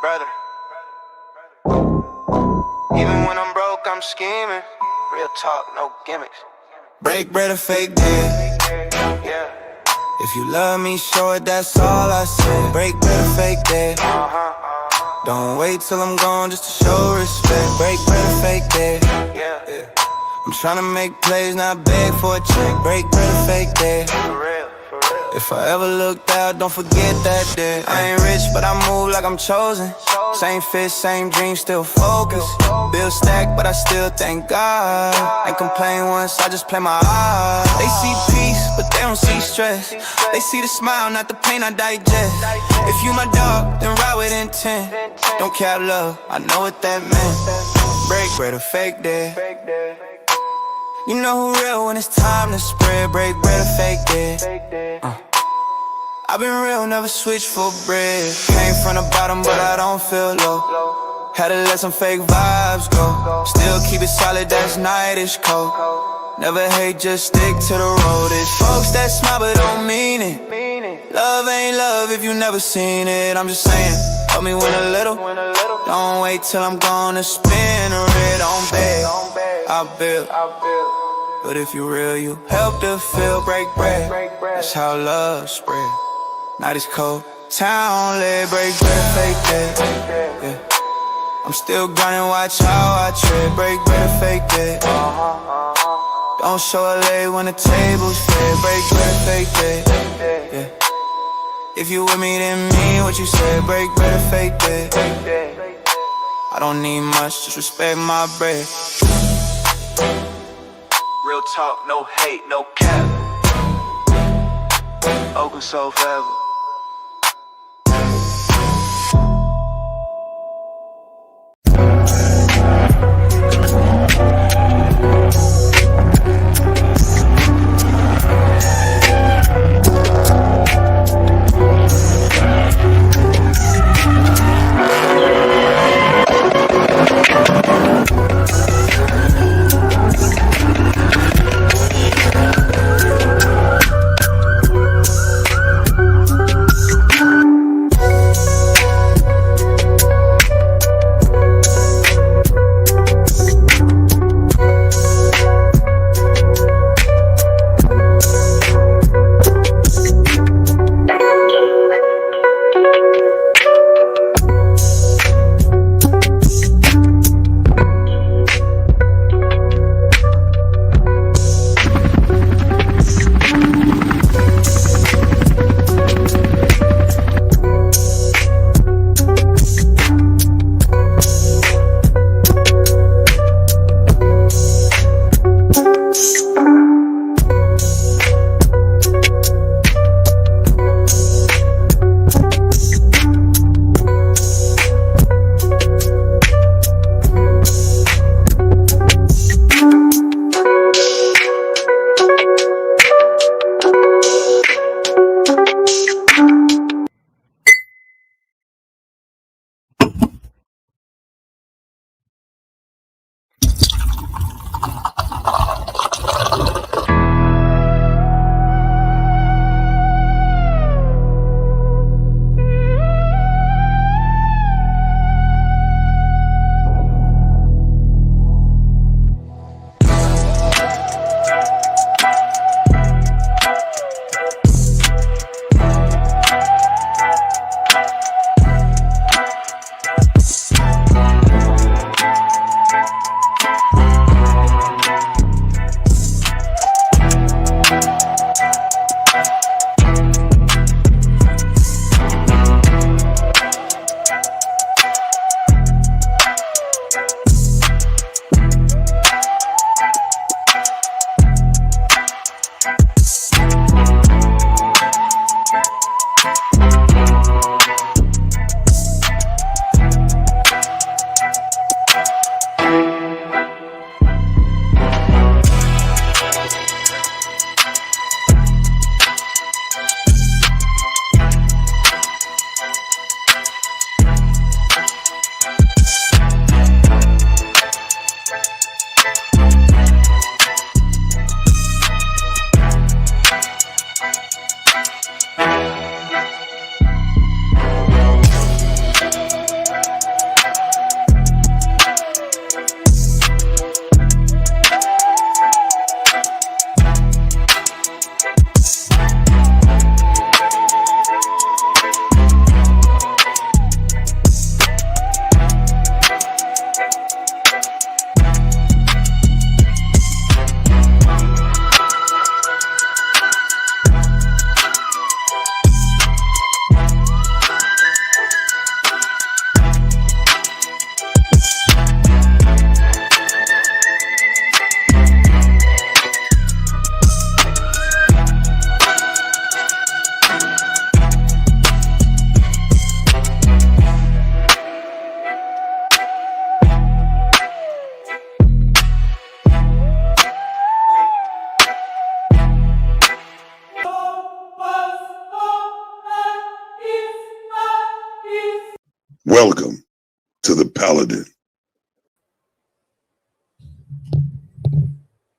brother. Even when I'm broke, I'm scheming. Real talk, no gimmicks. Break bread or fake deal. Yeah. If you love me, show it, that's all I say. Break bread or fake deal. Don't wait till I'm gone just to show respect. Break bread or fake deal. Yeah. I'm tryna make plays, not beg for a check. Break bread or fake deal. For real. If I ever looked out, don't forget that day. I ain't rich, but I move like I'm chosen. Same fit, same dream, still focused. Bill stacked, but I still thank God. Ain't complain once, I just play my odds. They see peace, but they don't see stress. They see the smile, not the pain I digest. If you my dog, then ride with intent. Don't cap love, I know what that meant. Break bread or fake dead. You know who real when it's time to spread. Break bread or fake dead. I've been real, never switch for bread. Came from the bottom, but I don't feel low. Had to let some fake vibes go. Still keep it solid, that's nightish cold. Never hate, just stick to the road. It's folks that smile but don't mean it. Love ain't love if you never seen it. I'm just saying, help me win a little. Don't wait till I'm gone to spin a red on bed. I build. But if you real, you help to feel. Break bread, that's how love spread. Night is cold, town lit. Break bread, fake dead. Yeah. I'm still grinding, watch how I tread. Break bread, fake dead. Don't show a leg when the table's fed. Break bread, fake dead. Yeah. If you with me, then mean what you said. Break bread, fake dead. I don't need much, just respect my bread. Real talk, no hate, no cap. Oakland Soul forever. Welcome to the Paladin.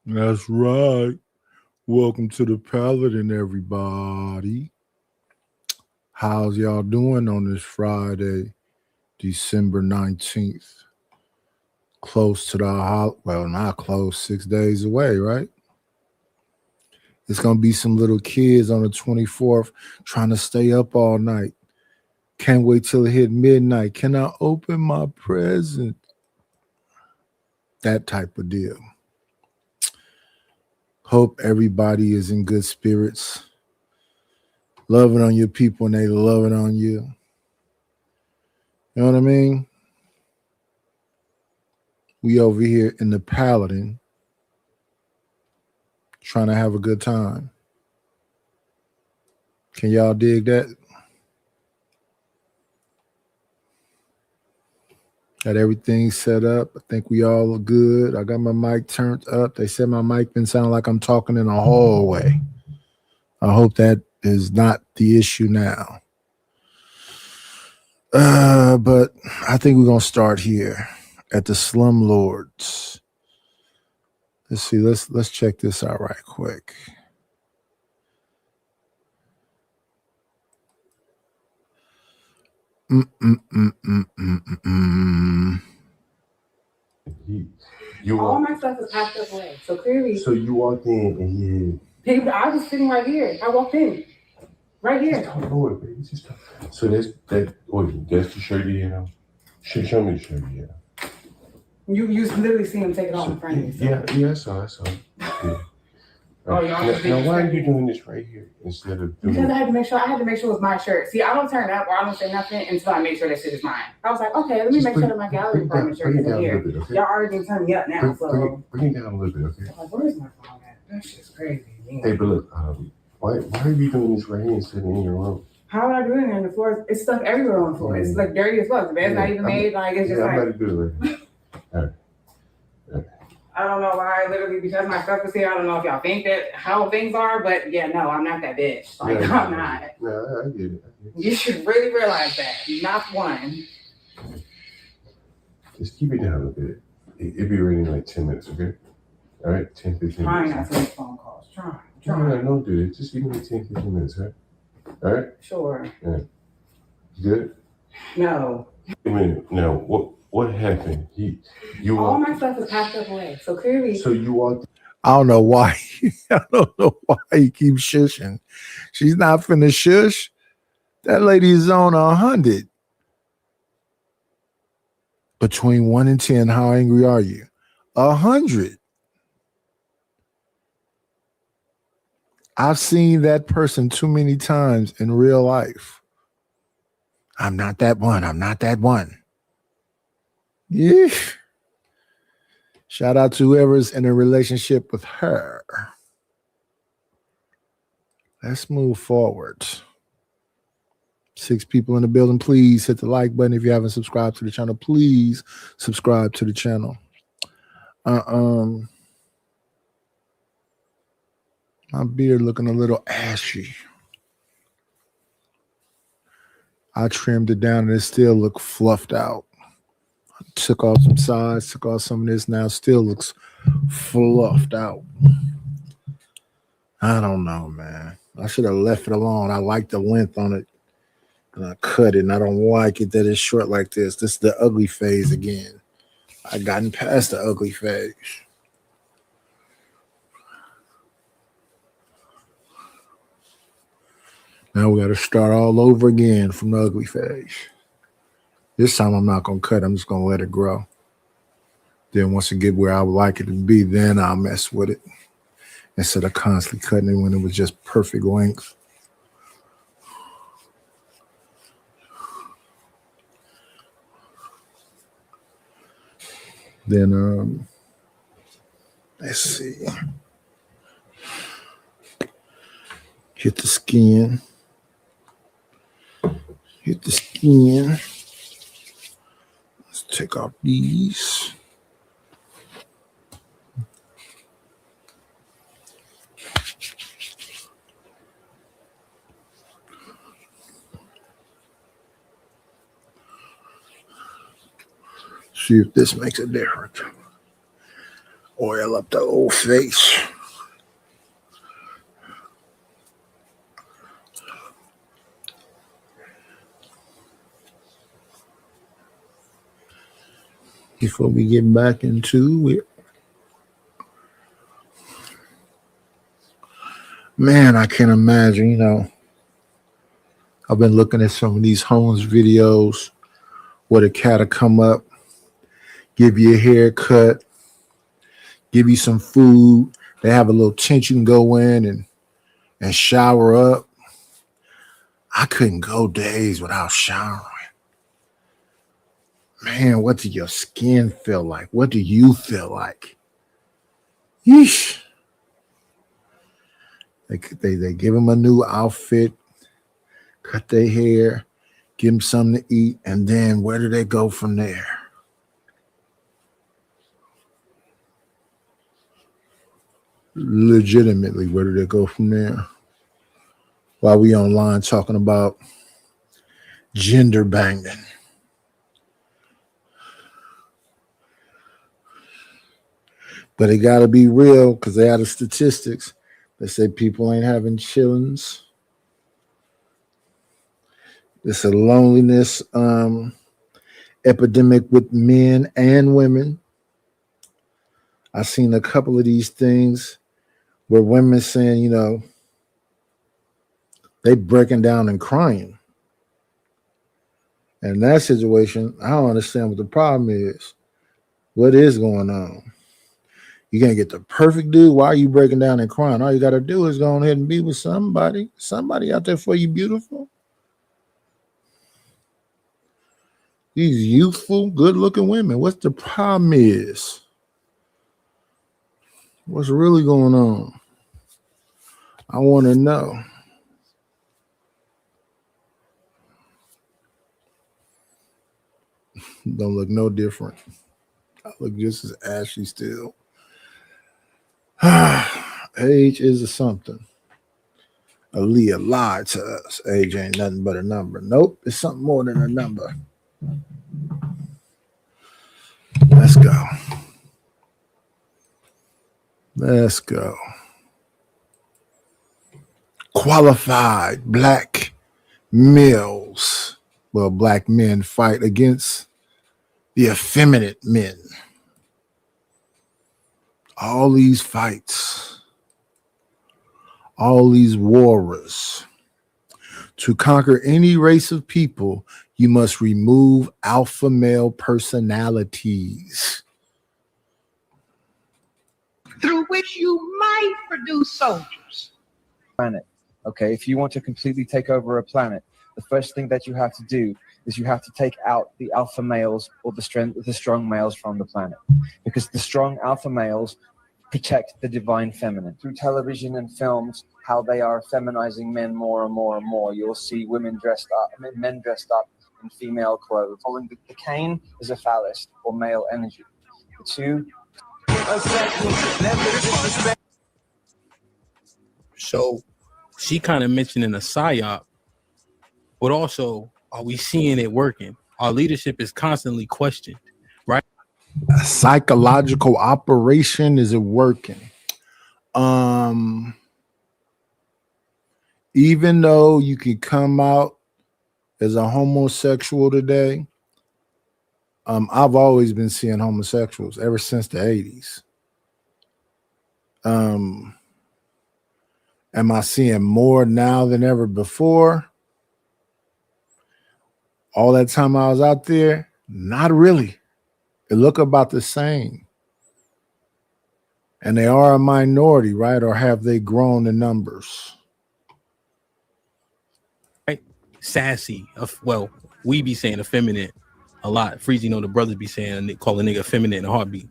That's right. Welcome to the Paladin, everybody. How's y'all doing on this Friday, December 19th? Close to the well, not close, 6 days away, right? It's going to be some little kids on the 24th trying to stay up all night. Can't wait till it hit midnight. Can I open my present? That type of deal. Hope everybody is in good spirits. Loving on your people and they loving on you. You know what I mean? We over here in the Paladin trying to have a good time. Can y'all dig that? Got everything set up. I think we all are good. I got my mic turned up. They said my mic been sounding like I'm talking in a hallway. I hope that is not the issue now. But I think we're going to start here at the Slumlords. Let's see. Let's check this out right quick. All my stuff is packed up away. So clearly. So you walked in and I was sitting right here. I walked in. Right here. just talk over, baby. Just talk. So that's the shirt you have. Show me the shirt you have. You literally see him take it off in front of you. So. Yeah, I saw. Yeah. Oh, y'all now why are you doing this right here instead of doing? Because I had to make sure it was my shirt. See, I don't turn up or I don't say nothing until I make sure that shit is mine. I was like, okay, let me make sure that my gallery department shirt is in here. Okay? Y'all already been turning me up now, bring it down a little bit, okay? Like, where's my phone at? That shit's crazy. Man. Hey, but look, why are you doing this right here instead of in your room? How would I do it on the floor? It's stuff everywhere on the floor. It's like dirty as fuck. The bed's not even made. Like it's just I'm like. about to do it right now. All right. I don't know why, literally, because my stuff is here. I don't know if y'all think that how things are, but yeah, no, I'm not that bitch. Like, I'm not. No, I get it. You should really realize that. Not one. Just keep it down a bit. It'll be ready in like 10 minutes, okay? All right, 10, 15 minutes. Trying not to make phone calls. Trying. No, don't do it. Just give me 10, 15 minutes, right? All right? Sure. Yeah. Good? No. I mean, now, what happened? All my stuff is packed up away. So clearly. So you walked. I don't know why. I don't know why he keeps shushing. She's not finna shush. That lady is on 100. Between 1 and 10, how angry are you? 100. I've seen that person too many times in real life. I'm not that one. I'm not that one. Yeah. Shout out to whoever's in a relationship with her. Let's move forward. 6 people in the building. Please hit the like button. If you haven't subscribed to the channel, please subscribe to the channel. My beard looking a little ashy. I trimmed it down and it still look fluffed out. Took off some sides, took off some of this. Now still looks fluffed out. I don't know, man. I should have left it alone. I like the length on it. And I cut it, and I don't like it that it's short like this. This is the ugly phase again. I gotten past the ugly phase. Now we got to start all over again from the ugly phase. This time I'm not going to cut. I'm just going to let it grow. Then once it get where I would like it to be, then I'll mess with it. Instead of constantly cutting it when it was just perfect length. Then, let's see. Hit the skin. Hit the skin. Let's take off these. See if this makes a difference. Oil up the old face. Before we get back into it. Man, I can't imagine, I've been looking at some of these homeless videos where the cat'll come up, give you a haircut, give you some food. They have a little tent you can go in and shower up. I couldn't go days without showering. Man, what do your skin feel like? What do you feel like? Yeesh. They give them a new outfit, cut their hair, give them something to eat, and then where do they go from there? Legitimately, where do they go from there? While we online talking about gender banging. But it got to be real because they had the statistics. They say people ain't having chillings. It's a loneliness epidemic with men and women. I've seen a couple of these things where women saying, they breaking down and crying. And in that situation, I don't understand what the problem is. What is going on? You're going to get the perfect dude. Why are you breaking down and crying? All you got to do is go ahead and be with somebody out there for you, beautiful. These youthful, good-looking women. What's the problem is? What's really going on? I want to know. Don't look no different. I look just as ashy still. Age is a something. Aaliyah lied to us. Age ain't nothing but a number. Nope, it's something more than a number. Let's go. Let's go. Qualified black males. Well, black men fight against the effeminate men. All these fights, all these wars. To conquer any race of people, you must remove alpha male personalities. Through which you might produce soldiers. Planet. Okay, if you want to completely take over a planet, the first thing that you have to do is you have to take out the alpha males or the strong males from the planet, because the strong alpha males protect the divine feminine. Through television and films, how they are feminizing men more and more and more. You'll see men dressed up in female clothes. Following the Cain is a phallus or male energy. The two. So she kind of mentioning a psyop, but also, are we seeing it working? Our leadership is constantly questioned, right? A psychological operation, is it working? Even though you can come out as a homosexual today, I've always been seeing homosexuals ever since the 80s. Am I seeing more now than ever before? All that time I was out there, not really. It look about the same. And they are a minority, right? Or have they grown in numbers? Right? Sassy. Well, we be saying effeminate a lot. Freezy, the brothers be saying, call a nigga effeminate in a heartbeat.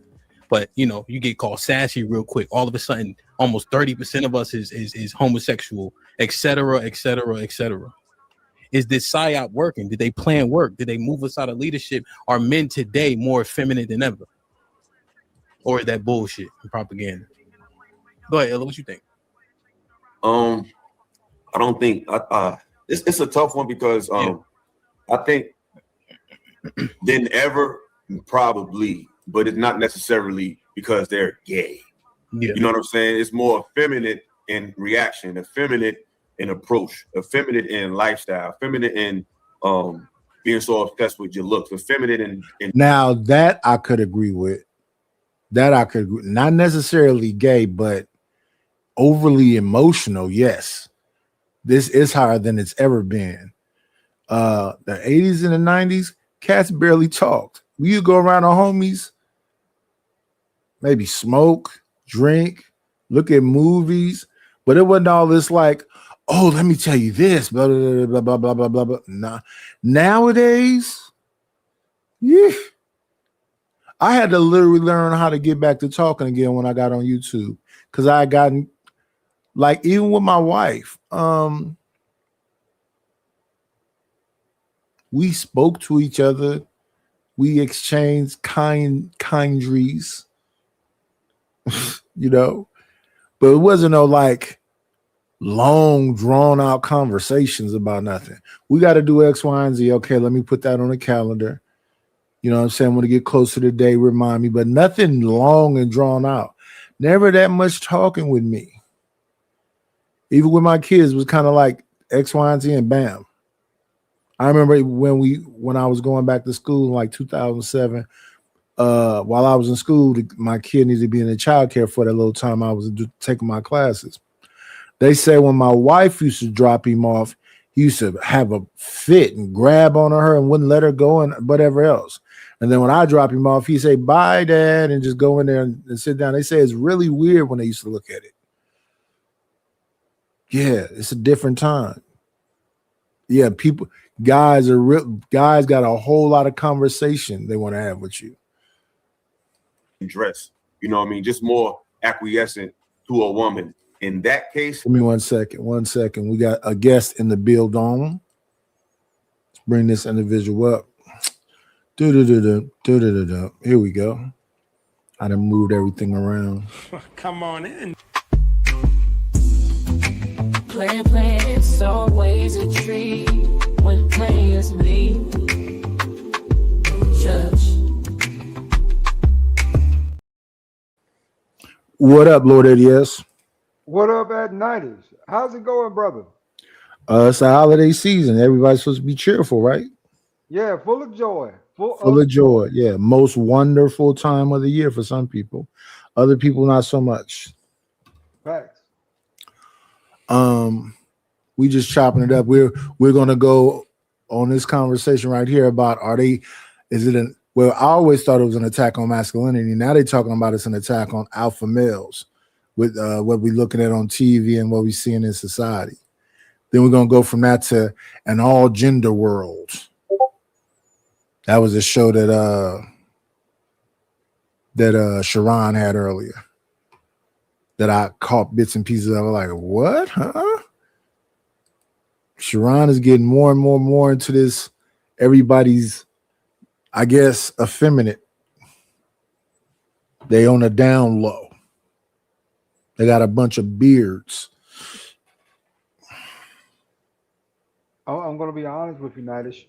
But, you get called sassy real quick. All of a sudden, almost 30% of us is homosexual, et cetera, et cetera, et cetera. Is this psyop working? Did they plan work? Did they move us out of leadership? Are men today more effeminate than ever? Or is that bullshit and propaganda? Go ahead, Ella, what you think? I don't think it's a tough one because I think than ever Probably, but it's not necessarily because they're gay. Yeah. You know what I'm saying? It's more effeminate in reaction, effeminate in approach, effeminate in lifestyle, effeminate in being so obsessed with your looks, effeminate in Now that I could agree with. That I could agree. Not necessarily gay, but overly emotional. Yes, this is higher than it's ever been. The 80s and the 90s, cats barely talked. You go around the homies, maybe smoke, drink, look at movies, but it wasn't all this like, oh, let me tell you this, blah, blah, blah, blah, blah, blah, blah, blah. Nah. Nowadays, yeah, I had to literally learn how to get back to talking again when I got on YouTube, because I had gotten, like, even with my wife, we spoke to each other, we exchanged kindries, you know, but it wasn't no like long drawn out conversations about nothing. We got to do X, Y, and Z. Okay, let me put that on the calendar. You know what I'm saying? When to get closer to the day, remind me, but nothing long and drawn out. Never that much talking with me. Even with my kids, it was kind of like X, Y, and Z, and bam. I remember when I was going back to school in like 2007, while I was in school, my kid needed to be in the childcare for that little time I was taking my classes. They say when my wife used to drop him off, he used to have a fit and grab on her and wouldn't let her go and whatever else. And then when I drop him off, he'd say, bye, Dad, and just go in there and sit down. They say it's really weird when they used to look at it. Yeah, it's a different time. Yeah, guys got a whole lot of conversation they want to have with you. dress. You know what I mean? Just more acquiescent to a woman. In that case, give me 1 second. 1 second. We got a guest in the building. Let's bring this individual up. Here we go. I done moved everything around. Come on in. Plan, it's always a treat when players leave. Judge. What up, Lord Eddie? What up at 90s? How's it going, brother? It's a holiday season. Everybody's supposed to be cheerful, right? Yeah, full of joy. Full of joy. Yeah, most wonderful time of the year for some people. Other people, not so much. Facts. We just chopping it up. We're gonna go on this conversation right here about I always thought it was an attack on masculinity. Now they're talking about it's an attack on alpha males with what we're looking at on TV and what we're seeing in society. Then we're gonna go from that to an all gender world. That was a show that Sharon had earlier that I caught bits and pieces of. Like, what? Huh? Sharon is getting more and more into this. Everybody's, I guess, effeminate. They on a down low. They got a bunch of beards. I'm going to be honest with you, Nightish.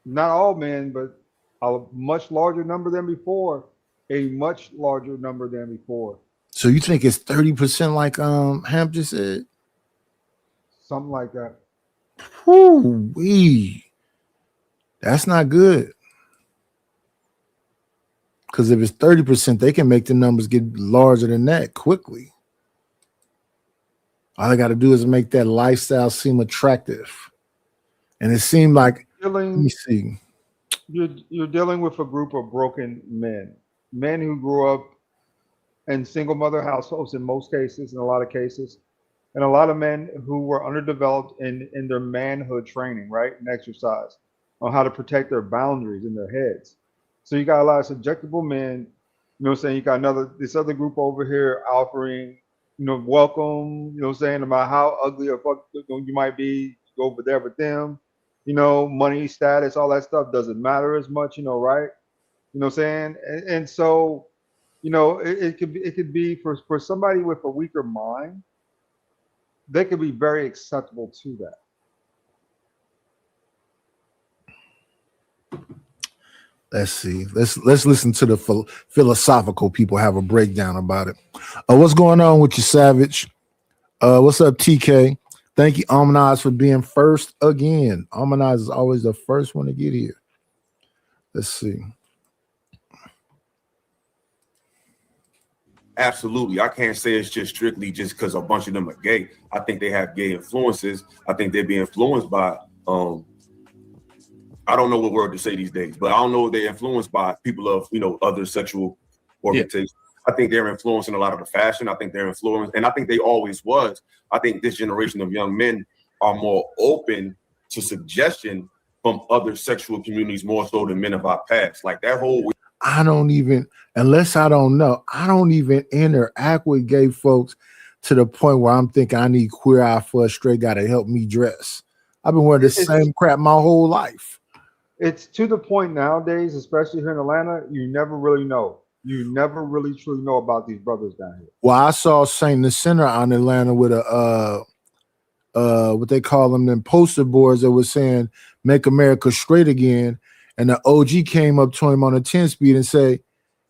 Not all men, but a much larger number than before. A much larger number than before. So you think it's 30% like Hamp just said? Something like that. Whoo-wee. That's not good. Because if it's 30%, they can make the numbers get larger than that quickly. All they got to do is make that lifestyle seem attractive. And it seemed like, let me see. You're dealing with a group of broken men who grew up in single mother households in most cases, in a lot of cases, and a lot of men who were underdeveloped in their manhood training, right, and exercise on how to protect their boundaries in their heads. So you got a lot of subjectable men, you know what I'm saying? You got this other group over here offering, welcome, you know what I'm saying, no matter how ugly or fuck you might be, go over there with them. Money, status, all that stuff doesn't matter as much, right? You know what I'm saying? And so, it could be for somebody with a weaker mind, they could be very acceptable to that. Let's see. Let's listen to the philosophical people have a breakdown about it. What's going on with you, Savage? What's up, TK? Thank you, Amanaz, for being first again. Amanaz is always the first one to get here. Let's see. Absolutely. I can't say it's just strictly just because a bunch of them are gay. I think they have gay influences. I think they're being influenced by I don't know what word to say these days, but I don't know if they're influenced by people of, other sexual orientation. I think they're influencing a lot of the fashion. I think they're influenced, and I think they always was. I think this generation of young men are more open to suggestion from other sexual communities more so than men of our past. Like that whole. I don't even interact with gay folks to the point where I'm thinking I need queer eye for a straight guy to help me dress. I've been wearing the same crap my whole life. It's to the point nowadays, especially here in Atlanta, you never really know. You never really truly know about these brothers down here. Well, I saw Saint the Center out in Atlanta with a what they call them poster boards that was saying "Make America Straight Again," and the OG came up to him on a 10-speed and say,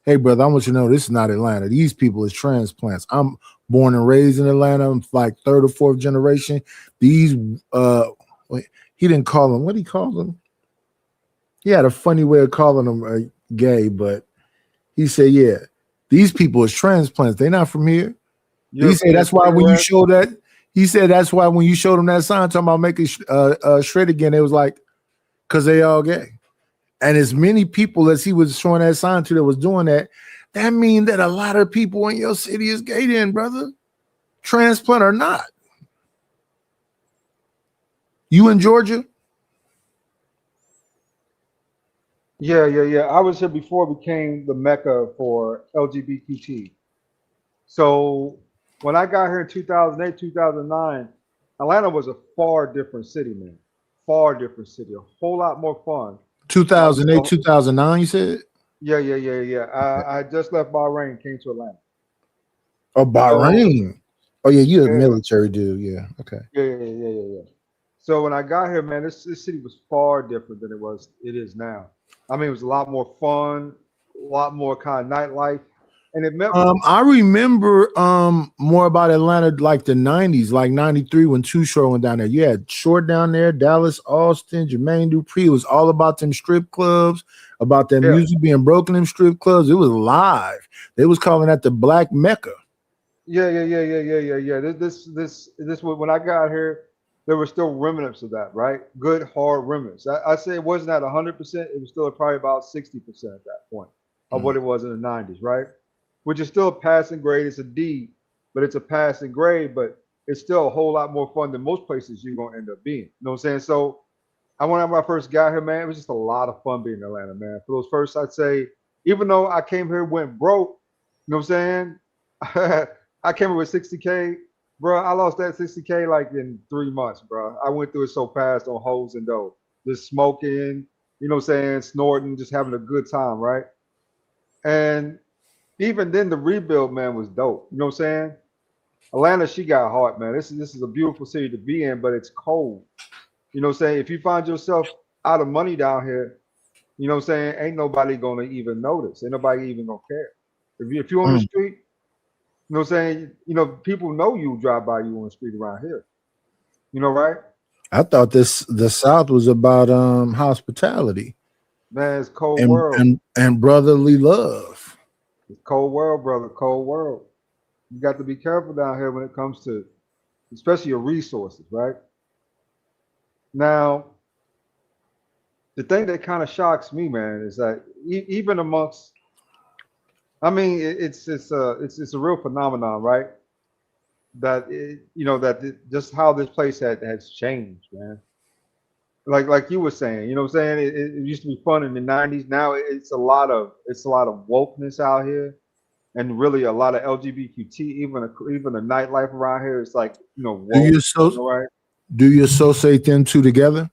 "Hey, brother, I want you to know this is not Atlanta. These people is transplants. I'm born and raised in Atlanta. I'm like third or fourth generation. These he didn't call them. What he called them? He had a funny way of calling them gay, but he said, yeah, these people is transplants. They're not from here." He said that's why when you show that, he said that's why when you showed them that sign talking about making straight again, it was like, because they all gay. And as many people as he was showing that sign to that was doing that, that means that a lot of people in your city is gay then, brother. Transplant or not. You in Georgia? Yeah. I was here before it became the mecca for LGBTQ. So when I got here in 2008, 2009, Atlanta was a far different city, man. Far different city. A whole lot more fun. 2008, 2009, you said? Yeah. I just left Bahrain, came to Atlanta. Oh, Bahrain. Oh, yeah, you're a military dude. Yeah, okay. Yeah. So when I got here, man, this city was far different than it is now. I mean, it was a lot more fun, a lot more kind of nightlife. And it meant I remember more about Atlanta like the 90s, like 93 when Too Short went down there. You had Short down there, Dallas, Austin, Jermaine Dupri. It was all about them strip clubs, about that music being broken in strip clubs. It was live. They was calling that the Black Mecca. Yeah. This when I got here, there were still remnants of that, right? Good, hard remnants. I say it wasn't at 100%. It was still probably about 60% at that point of what it was in the 90s, right? Which is still a passing grade. It's a D, but it's a passing grade, but it's still a whole lot more fun than most places you're going to end up being. You know what I'm saying? So when I first got here, man, it was just a lot of fun being in Atlanta, man. For those first, I'd say, even though I came here, went broke, you know what I'm saying? I came here with 60K. Bro, I lost that 60K like in 3 months, bro. I went through it so fast on hoes and dough. Just smoking, you know what I'm saying, snorting, just having a good time, right? And even then, the rebuild, man, was dope. You know what I'm saying? Atlanta, she got heart, man. This is a beautiful city to be in, but it's cold. You know what I'm saying? If you find yourself out of money down here, you know what I'm saying, ain't nobody going to even notice. Ain't nobody even going to care. If you're on the street, you know what I'm saying? People know you drive by you on the street around here. You know, right? I thought the South was about hospitality. Man, it's cold world. And brotherly love. It's cold world, brother. Cold world. You got to be careful down here when it comes to, especially your resources, right? Now, the thing that kind of shocks me, man, is that even amongst, I mean, it's a real phenomenon, right? That just how this place has changed, man. Like you were saying, you know what I'm saying? It used to be fun in the 90s. Now it's a lot of wokeness out here, and really a lot of LGBTQ. Even the nightlife around here is like, woke, do you associate them two together?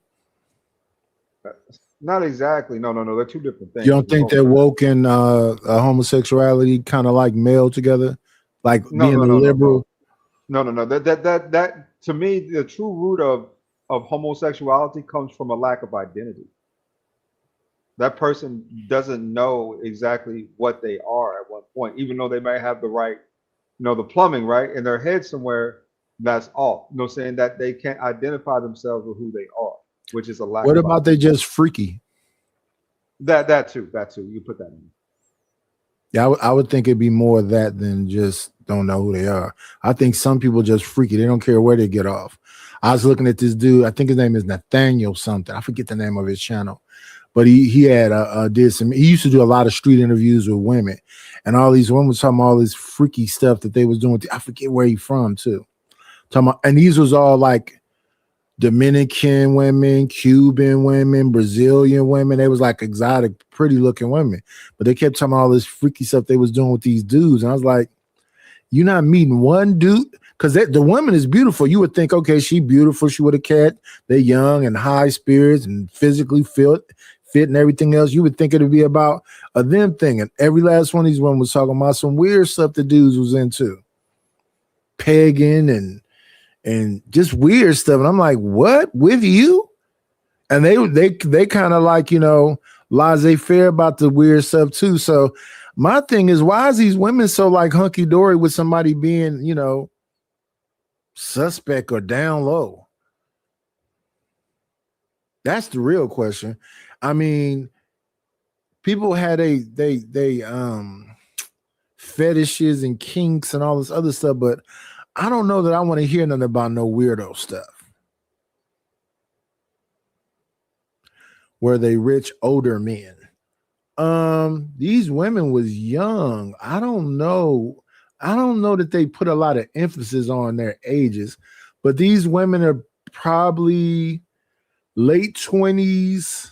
Not exactly. No. They're two different things. You don't think that woke and homosexuality kind of like meld together, like being a liberal? No. That to me, the true root of homosexuality comes from a lack of identity. that person doesn't know exactly what they are at one point, even though they might have the right, the plumbing right in their head somewhere. That's off. Saying that they can't identify themselves with who they are, which is a lack. What of about they just freaky? That too. You put that in. Yeah, I would think it'd be more of that than just don't know who they are. I think some people just freaky. They don't care where they get off. I was looking at this dude. I think his name is Nathaniel something. I forget the name of his channel, but he had did some. He used to do a lot of street interviews with women, and all these women was talking about all this freaky stuff that they was doing. I forget where he from too. Talking about, and these was all like Dominican women, Cuban women, Brazilian women. They was like exotic, pretty looking women, but they kept talking about all this freaky stuff they was doing with these dudes. And I was like, you're not meeting one dude, because the woman is beautiful. You would think, okay, she beautiful. She with a cat. They're young and high spirits and physically fit and everything else. You would think it'd be about a them thing. And every last one of these women was talking about some weird stuff the dudes was into, pegging and just weird stuff. And I'm like, what with you? And they kind of like, laissez-faire about the weird stuff too. So my thing is, why is these women so like hunky-dory with somebody being, suspect or down low? That's the real question. I mean, people had they fetishes and kinks and all this other stuff, but I don't know that I want to hear nothing about no weirdo stuff. Were they rich older men? These women was young. I don't know that they put a lot of emphasis on their ages, but these women are probably late 20s,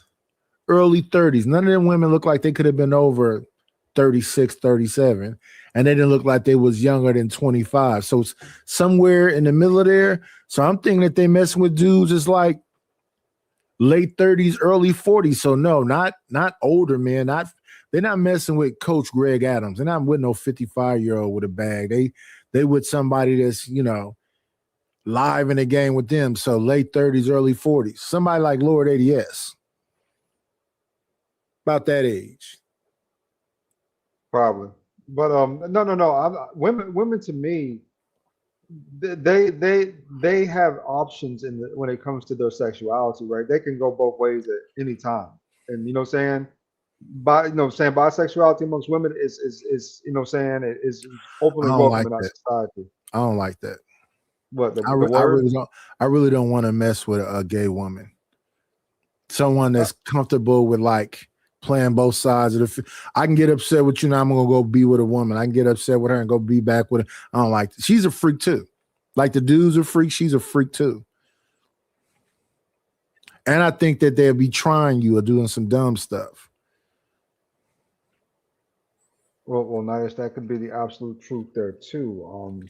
early 30s. None of them women look like they could have been over 36, 37. And they didn't look like they was younger than 25. So it's somewhere in the middle of there. So I'm thinking that they messing with dudes is like late 30s, early 40s. So no, not older men. They're not messing with Coach Greg Adams. They're not with no 55-year-old with a bag. They with somebody that's, live in the game with them. So late 30s, early 40s. Somebody like Lord ADS. About that age. Probably. But no. Women to me, they have options when it comes to their sexuality, right? They can go both ways at any time, and bisexuality amongst women is openly welcome in our society. I don't like that. What I really don't want to mess with a gay woman, someone that's comfortable with like playing both sides of the. I can get upset with you now. I'm gonna go be with a woman. I can get upset with her and go be back with her. I don't like. She's a freak too. Like the dudes are freaks. She's a freak too. And I think that they'll be trying you or doing some dumb stuff. Well, Nias, that could be the absolute truth there too.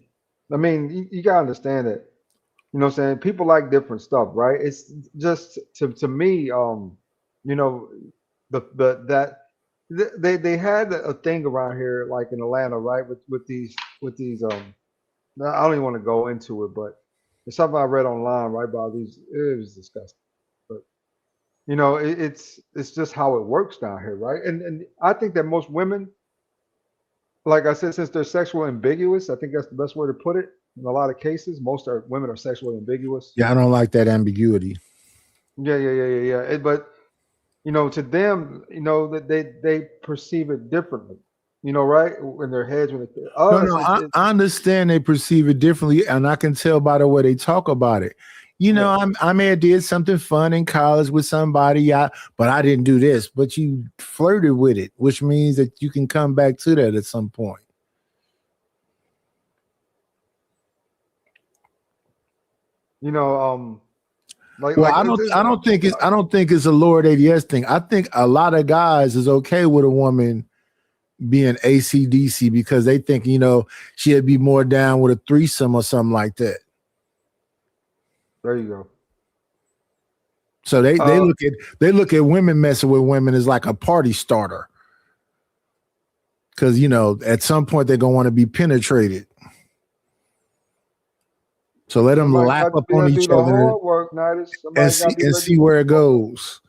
I mean, you gotta understand that. You know what I'm saying? People like different stuff, right? It's just to me, they had a thing around here like in Atlanta, right? With these I don't even want to go into it, but it's something I read online, right? About these, it was disgusting. But it's just how it works down here, right? And I think that most women, like I said, since they're sexually ambiguous, I think that's the best way to put it. In a lot of cases, most women are sexually ambiguous. Yeah, I don't like that ambiguity. Yeah. But to them, that they perceive it differently. Right? In their heads, I understand they perceive it differently, and I can tell by the way they talk about it. I may have did something fun in college with somebody, but I didn't do this. But you flirted with it, which means that you can come back to that at some point. I don't think it's a Lord ADS thing. I think a lot of guys is okay with a woman being ACDC because they think, she'd be more down with a threesome or something like that. There you go. So they look at women messing with women as like a party starter. Because at some point they're gonna want to be penetrated. So let them lap up on each other and see where it goes.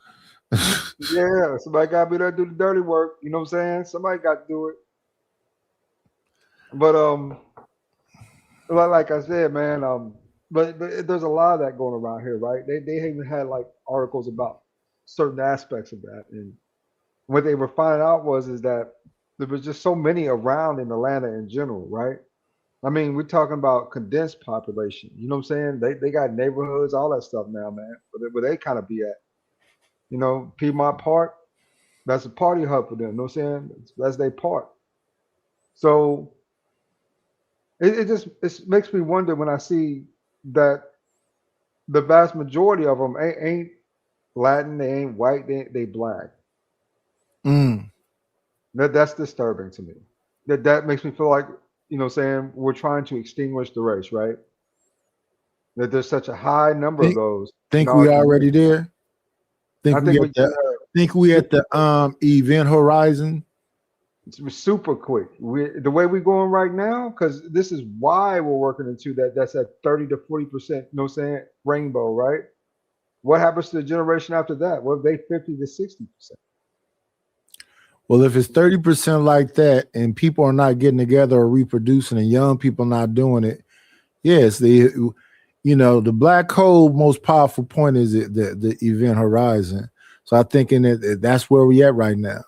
Yeah, somebody got to be there to do the dirty work. You know what I'm saying? Somebody got to do it. But like I said, man, but there's a lot of that going around here, right? They even had like articles about certain aspects of that, and what they were finding out is that there was just so many around in Atlanta in general, right? I mean, we're talking about condensed population. You know what I'm saying? They got neighborhoods, all that stuff now, man. Where they kind of be at. You know, Piedmont Park, that's a party hub for them. You know what I'm saying? That's their park. So it makes me wonder when I see that the vast majority of them ain't Latin, they ain't white, they black. That's disturbing to me. That makes me feel like, you know what I'm saying, we're trying to extinguish the race, right? That there's such a high number of those. Think we already there? Think we at the event horizon? It's super quick. The way we're going right now, because this is why we're working into that's at 30 to 40%, you know what I'm saying, rainbow, right? What happens to the generation after that? What if they 50 to 60%? Well, if it's 30% like that and people are not getting together or reproducing and young people not doing it, yes, the black hole most powerful point is the event horizon. So I'm thinking that's where we at right now.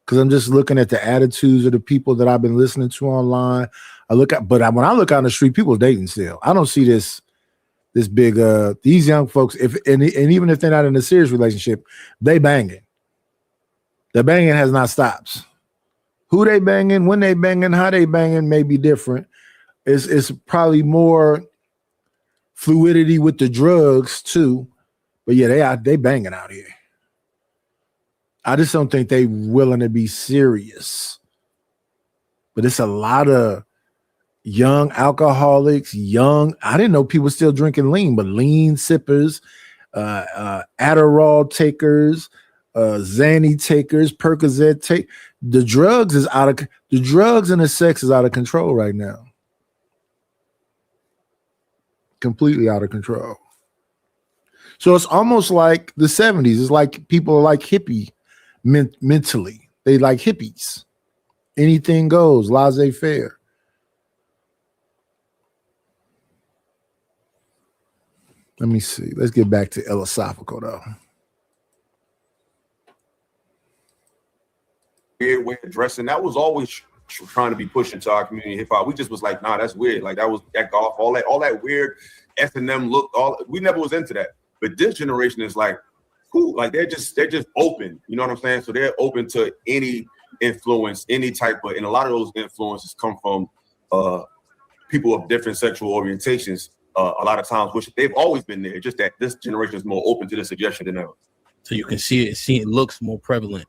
Because I'm just looking at the attitudes of the people that I've been listening to online. When I look out on the street, people are dating still. I don't see this big these young folks, and even if they're not in a serious relationship, they banging. The banging has not stopped. Who they banging, when they banging, how they banging may be different. It's probably more fluidity with the drugs too. But yeah, they banging out here. I just don't think they willing to be serious. But it's a lot of young alcoholics, I didn't know people still drinking lean, but lean sippers, Adderall takers, Xanny takers, Percocet the drugs and the sex is out of control right now. Completely out of control. So it's almost like the 70s. It's like people are like hippie mentally. They like hippies. Anything goes, laissez-faire. Let me see. Let's get back to philosophical though. Weird way of dressing. That was always trying to be pushed into our community hip hop. We just was like, nah, that's weird. Like that golf, all that weird S&M look. We never was into that. But this generation is like, cool. Like they're just open. You know what I'm saying? So they're open to any influence, any type of, and a lot of those influences come from people of different sexual orientations. A lot of times, which they've always been there. Just that this generation is more open to the suggestion than ever. So you can see it looks more prevalent.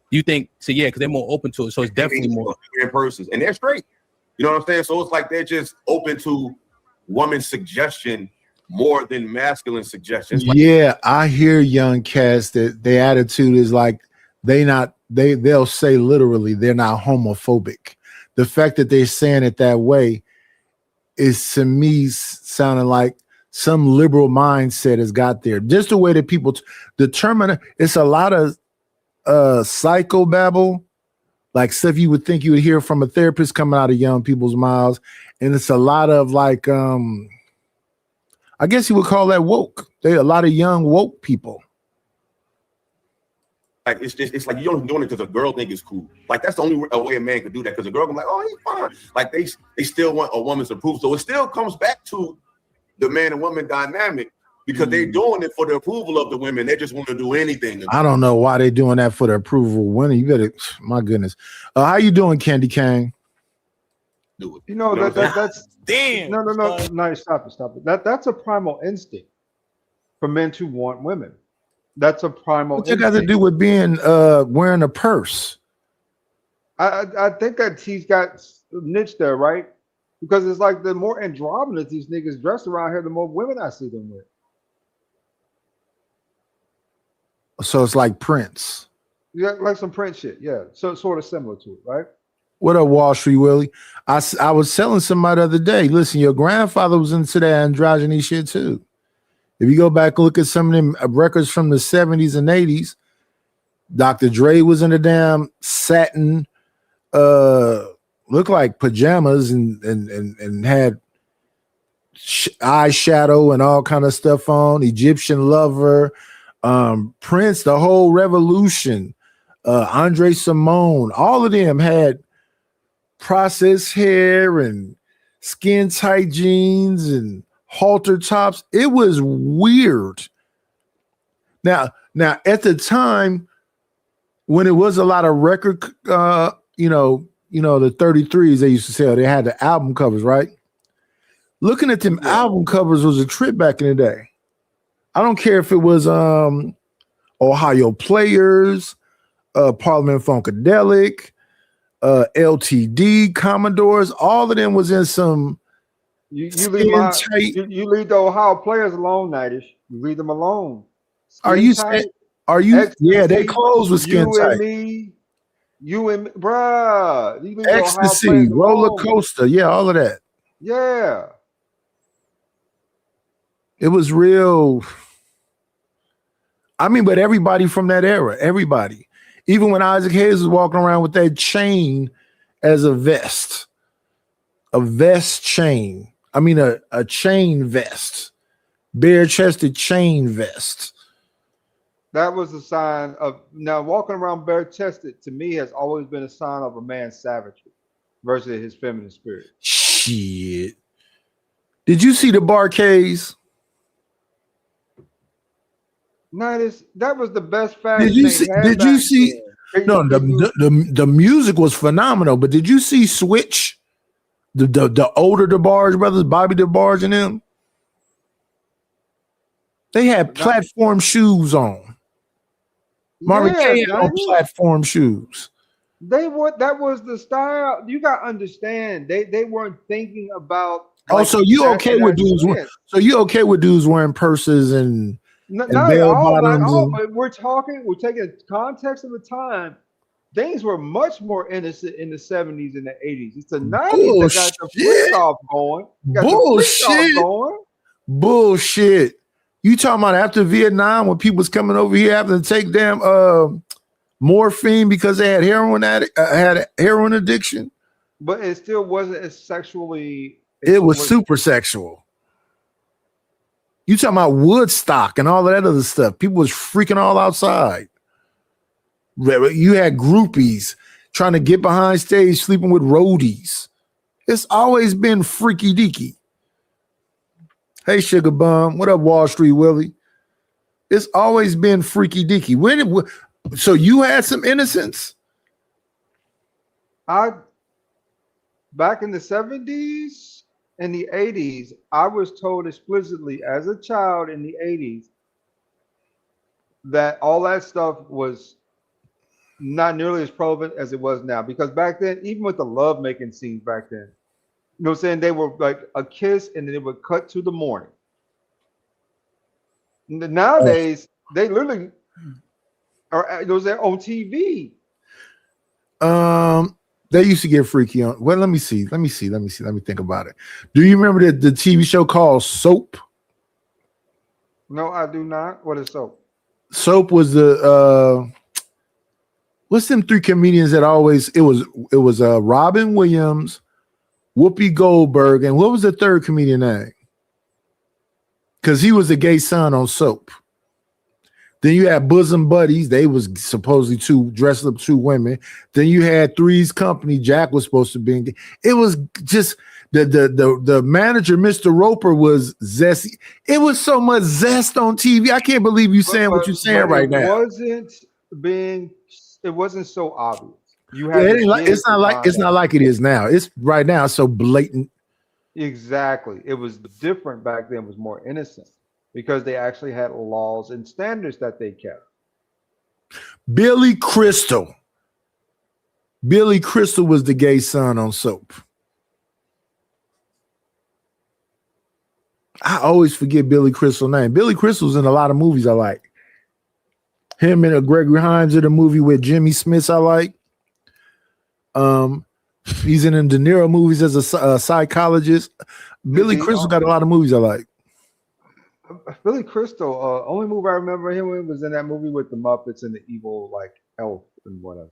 You think so? Yeah, because they're more open to it. So it's definitely more in persons, and they're straight. You know what I'm saying? So it's like they're just open to woman's suggestion more than masculine suggestions. Yeah, I hear young cats that their attitude is like they'll say literally they're not homophobic. The fact that they're saying it that way is to me sounding like some liberal mindset has got there. Just the way that people determine it. It's a lot of psychobabble, like stuff you would think you would hear from a therapist coming out of young people's mouths, and it's a lot of like I guess you would call that woke. There are a lot of young woke people. Like it's like you're only doing it because a girl think it's cool. Like that's the only way a man could do that, because a girl can be like, oh, he's fine. Like they still want a woman's approval. So it still comes back to the man and woman dynamic, because they're doing it for the approval of the women. They just want to do anything. I don't know why they're doing that for the approval of women. You better, my goodness. How you doing, Candy Cane? Do it. You know, that's damn. No, stop it. That's a primal instinct for men to want women. That's a primal What's it got to do with being wearing a purse? I think that he's got a niche there, right? Because it's like the more androgynous these niggas dress around here, the more women I see them with. So it's like Prince. Yeah, like some Prince shit. Yeah, so sort of similar to it, right? What up, Wall Street Willie? I was telling somebody the other day, listen, your grandfather was into that androgyny shit too. If you go back and look at some of them records from the 70s and 80s, Dr. Dre was in a damn satin, looked like pajamas and had eyeshadow and all kind of stuff on. Egyptian Lover, Prince, the whole revolution, Andre Simone, all of them had processed hair and skin tight jeans and halter tops. It was weird. Now at the time when it was a lot of record, the 33s they used to sell, they had the album covers, right? Looking at them album covers was a trip back in the day. I don't care if it was Ohio Players, Parliament Funkadelic, LTD, Commodores, all of them was in some you leave the Ohio Players alone, Nightish. You leave them alone. Are you yeah, they clothes with skin tight. You and me, bruh. You leave the Ohio Ecstasy, Players Roller alone. Coaster, yeah, all of that. Yeah. It was real. I mean, but everybody from that era, everybody. Even when Isaac Hayes was walking around with that chain as a vest chain. I mean, a chain vest, bare-chested chain vest. That was a sign of, now walking around bare-chested to me has always been a sign of a man's savagery versus his feminine spirit. Shit. Did you see the Barcades? Nightish, that was the best fashion. Did you see? No, the music was phenomenal. But did you see Switch? The older DeBarge brothers, Bobby DeBarge and them. They had platform shoes on. Marvin Gaye had on platform shoes. That was the style. You got to understand. They weren't thinking about. Oh, so you okay with dudes? So you okay with dudes wearing purses and? Not all, but we're taking the context of the time. Things were much more innocent in the 70s and the 80s. It's the 90s that got the freak off going. Bullshit. You talking about after Vietnam when people was coming over here having to take damn morphine because they had heroin addiction? But it still wasn't as sexually. It was super sexual. You talking about Woodstock and all of that other stuff. People was freaking all outside. You had groupies trying to get behind stage, sleeping with roadies. It's always been freaky deaky. Hey, Sugar Bum. What up, Wall Street Willie? It's always been freaky deaky. So you had some innocence? Back in the 70s and the 80s, I was told explicitly as a child in the 80s that all that stuff was not nearly as prevalent as it was now. Because back then, even with the lovemaking scenes back then, you know what I'm saying? They were like a kiss and then it would cut to the morning. Nowadays, they literally are on TV. They used to get freaky on. Well, let me see. Let me think about it. Do you remember the TV show called Soap? No, I do not. What is Soap? Soap was the what's them three comedians that always it was Robin Williams, Whoopi Goldberg, and what was the third comedian name? Because he was the gay son on Soap. Then you had Bosom Buddies. They was supposedly dressed up two women. Then you had Three's Company. Jack was supposed to be. It was just the manager, Mr. Roper, was zesty. It was so much zest on TV. I can't believe you saying what you're saying right now. It wasn't so obvious. It's not like it is now. It's right now. It's so blatant. Exactly. It was different back then. It was more innocent. Because they actually had laws and standards that they kept. Billy Crystal. Billy Crystal was the gay son on Soap. I always forget Billy Crystal's name. Billy Crystal's in a lot of movies I like. Him and Gregory Hines in a movie with Jimmy Smith I like. He's in De Niro movies as a psychologist. Billy Crystal got a lot of movies I like. Billy Crystal. Only movie I remember him in was in that movie with the Muppets and the evil like elf and whatever.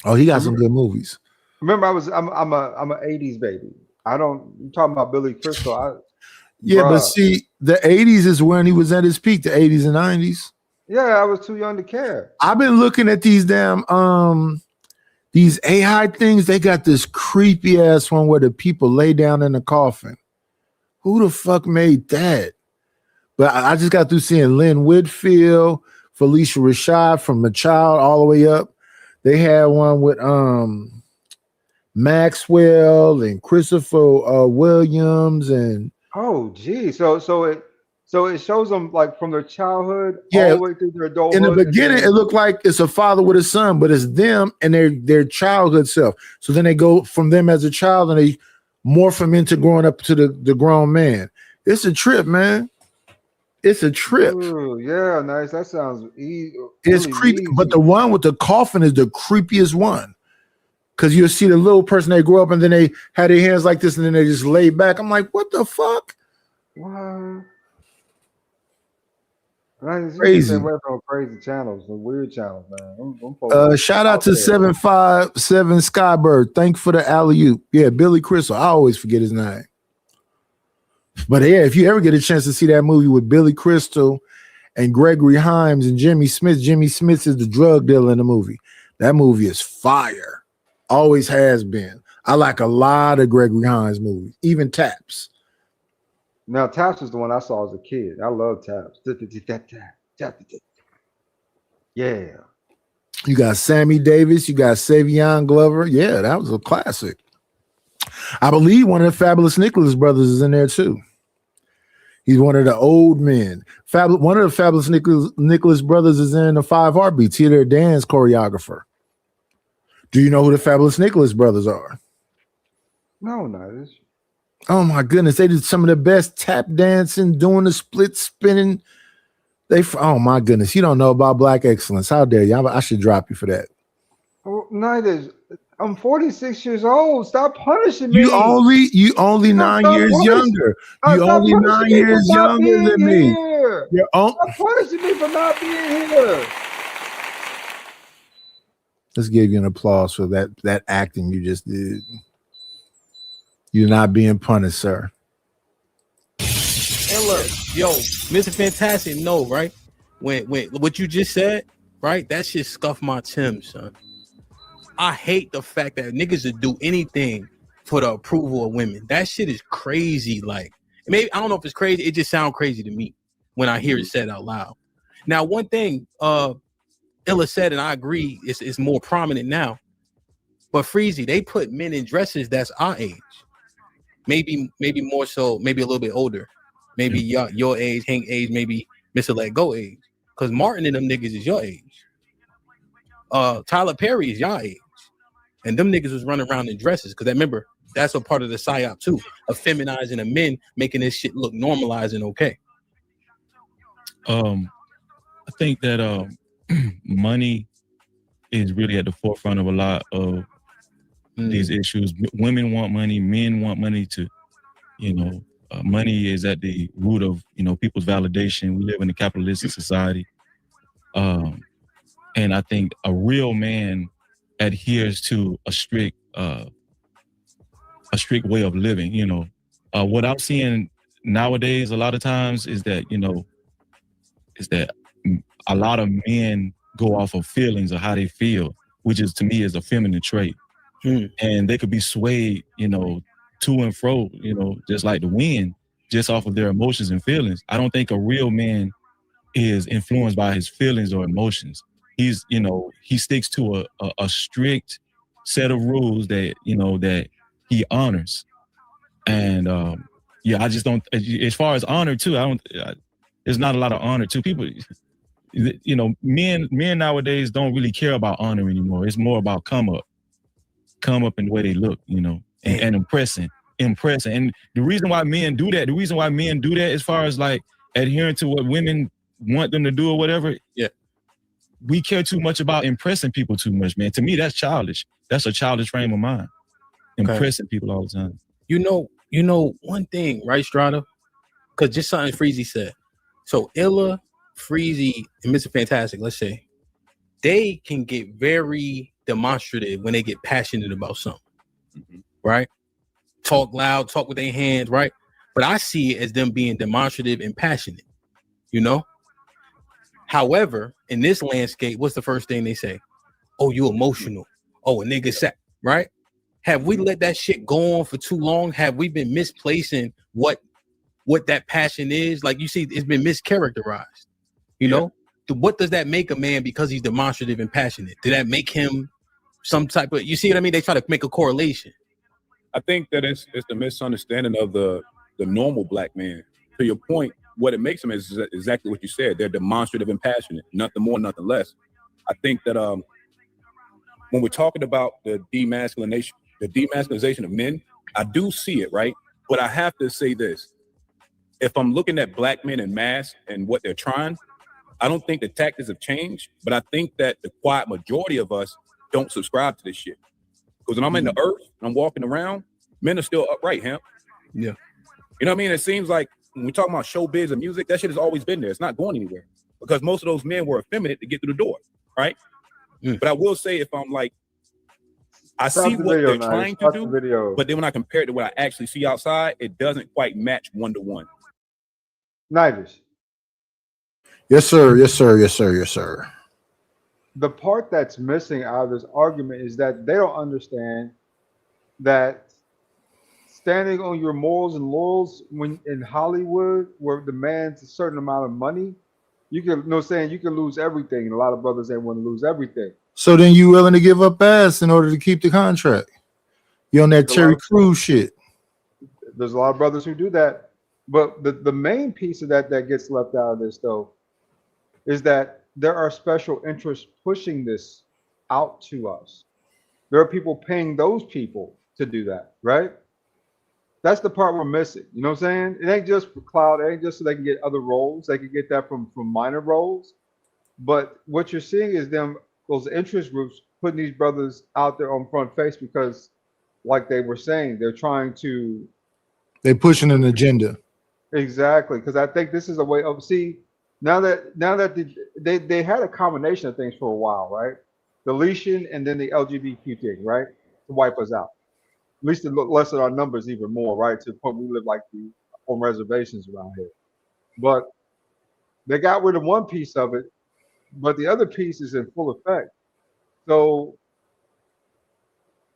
Oh, he got some good movies. Remember, I'm a '80s baby. I don't. You talking about Billy Crystal? Yeah, but see, the '80s is when he was at his peak. The '80s and '90s. Yeah, I was too young to care. I've been looking at these damn these AI things. They got this creepy ass one where the people lay down in the coffin. Who the fuck made that? But I just got through seeing Lynn Whitfield, Felicia Rashad from A Child all the way up. They had one with Maxwell and Christopher Williams and Oh, gee. So it shows them like from their childhood Yeah. all the way through their adulthood. in the and beginning, then- it looked like it's a father with a son, but it's them and their childhood self. So then they go from them as a child and they morph them into growing up to the grown man. It's a trip, man. It's a trip. Ooh, yeah, nice. That sounds easy. It's creepy, but the one with the coffin is the creepiest one. Because you'll see the little person they grew up and then they had their hands like this and then they just lay back. I'm like, what the fuck? What? Crazy. Crazy. Stay away from crazy channels, the weird channels, man. Them folks Shout out to there. 757 Skybird. Thank you for the alley-oop. Yeah, Billy Crystal. I always forget his name. But yeah, if you ever get a chance to see that movie with Billy Crystal and Gregory Hines and Jimmy Smith is the drug dealer in the movie. That movie is fire. Always has been. I like a lot of Gregory Hines movies, even Taps. Now, Taps was the one I saw as a kid. I love Taps. Yeah. You got Sammy Davis, you got Savion Glover. Yeah, that was a classic. I believe one of the Fabulous Nicholas brothers is in there too. He's one of the old men. One of the Fabulous Nicholas brothers is in the 5 Heartbeats. He's their dance choreographer. Do you know who the Fabulous Nicholas brothers are? No, no. Oh my goodness, they did some of the best tap dancing, doing the split spinning. Oh my goodness, you don't know about Black excellence. How dare you? I should drop you for that. Oh, neither. I'm 46 years old. Stop punishing me. You only 9 years younger. You only 9 years younger than me. You're Stop punishing me for not being here. Let's give you an applause for that acting you just did. You're not being punished, sir. And look, yo, Mr. Fantastic, no, right? When what you just said, right? That shit scuffed my Tim, son. I hate the fact that niggas would do anything for the approval of women. That shit is crazy. Like, maybe I don't know if it's crazy. It just sounds crazy to me when I hear it said out loud. Now, one thing Illa said, and I agree, it's more prominent now. But Freezy, they put men in dresses that's our age. Maybe more so, maybe a little bit older. Maybe your age, Hank age, maybe Mr. Let Go age. Because Martin and them niggas is your age. Tyler Perry is your age. And them niggas was running around in dresses. Because remember, that's a part of the psyop too. Of feminizing the men, making this shit look normalized and okay. I think that money is really at the forefront of a lot of these issues. Women want money, men want money to, money is at the root of, people's validation. We live in a capitalistic society. And I think a real man adheres to a strict way of living. What I'm seeing nowadays a lot of times is that, a lot of men go off of feelings of how they feel, which is to me is a feminine trait. And they could be swayed, to and fro, just like the wind, just off of their emotions and feelings. I don't think a real man is influenced by his feelings or emotions. He's, he sticks to a strict set of rules that, that he honors. And I just don't, as far as honor too, there's not a lot of honor too. People, men nowadays don't really care about honor anymore. It's more about come up in the way they look, and impressing. And the reason why men do that, as far as like adhering to what women want them to do or whatever, we care too much about impressing people too much, man. To me, that's childish. That's a childish frame of mind. Impressing people all the time. You know one thing, right, Strata? because just something Freezy said. So Illa, Freezy, and Mr. Fantastic, let's say, they can get very demonstrative when they get passionate about something, right? Talk loud, talk with their hands, right? But I see it as them being demonstrative and passionate, you know? However, in this landscape, what's the first thing they say? Oh, you emotional. Oh, a nigga sack, right? Have we let that shit go on for too long? Have we been misplacing what that passion is? Like you see, it's been mischaracterized. You know, what does that make a man because he's demonstrative and passionate? Did that make him some type of? You see what I mean? They try to make a correlation. I think that it's the misunderstanding of the normal black man. To your point, what it makes them is exactly what you said. They're demonstrative and passionate, nothing more, nothing less. I think that when we're talking about the demasculinization of men, I do see it, right? But I have to say this. If I'm looking at black men in mass and what they're trying, I don't think the tactics have changed, but I think that the quiet majority of us don't subscribe to this shit. Because when I'm in the earth and I'm walking around, men are still upright, Hemp. Yeah. You know what I mean? It seems like when we talk about showbiz and music, that shit has always been there. It's not going anywhere because most of those men were effeminate to get through the door, right? But I will say, if I'm like, I see what they're trying to do, but then when I compare it to what I actually see outside, it doesn't quite match 1-to-1. Nighters. Yes, sir. Yes, sir. Yes, sir. Yes, sir. The part that's missing out of this argument is that they don't understand that standing on your morals and laurels when in Hollywood, where demands a certain amount of money, you can you can lose everything. And a lot of brothers ain't want to lose everything. So then you willing to give up ass in order to keep the contract? You on that Terry Crews shit? There's a lot of brothers who do that, but the main piece of that gets left out of this though is that there are special interests pushing this out to us. There are people paying those people to do that, right? That's the part we're missing. You know what I'm saying? It ain't just for clout. It ain't just so they can get other roles. They can get that from minor roles. But what you're seeing is those interest groups putting these brothers out there on front face because, like they were saying, they're trying to. They're pushing an agenda. Exactly, because I think this is a way of now that they had a combination of things for a while, right? Deletion and then the LGBTQ thing, right? To wipe us out. At least to lessen our numbers even more, right? To the point we live like on reservations around here. But they got rid of one piece of it, but the other piece is in full effect. So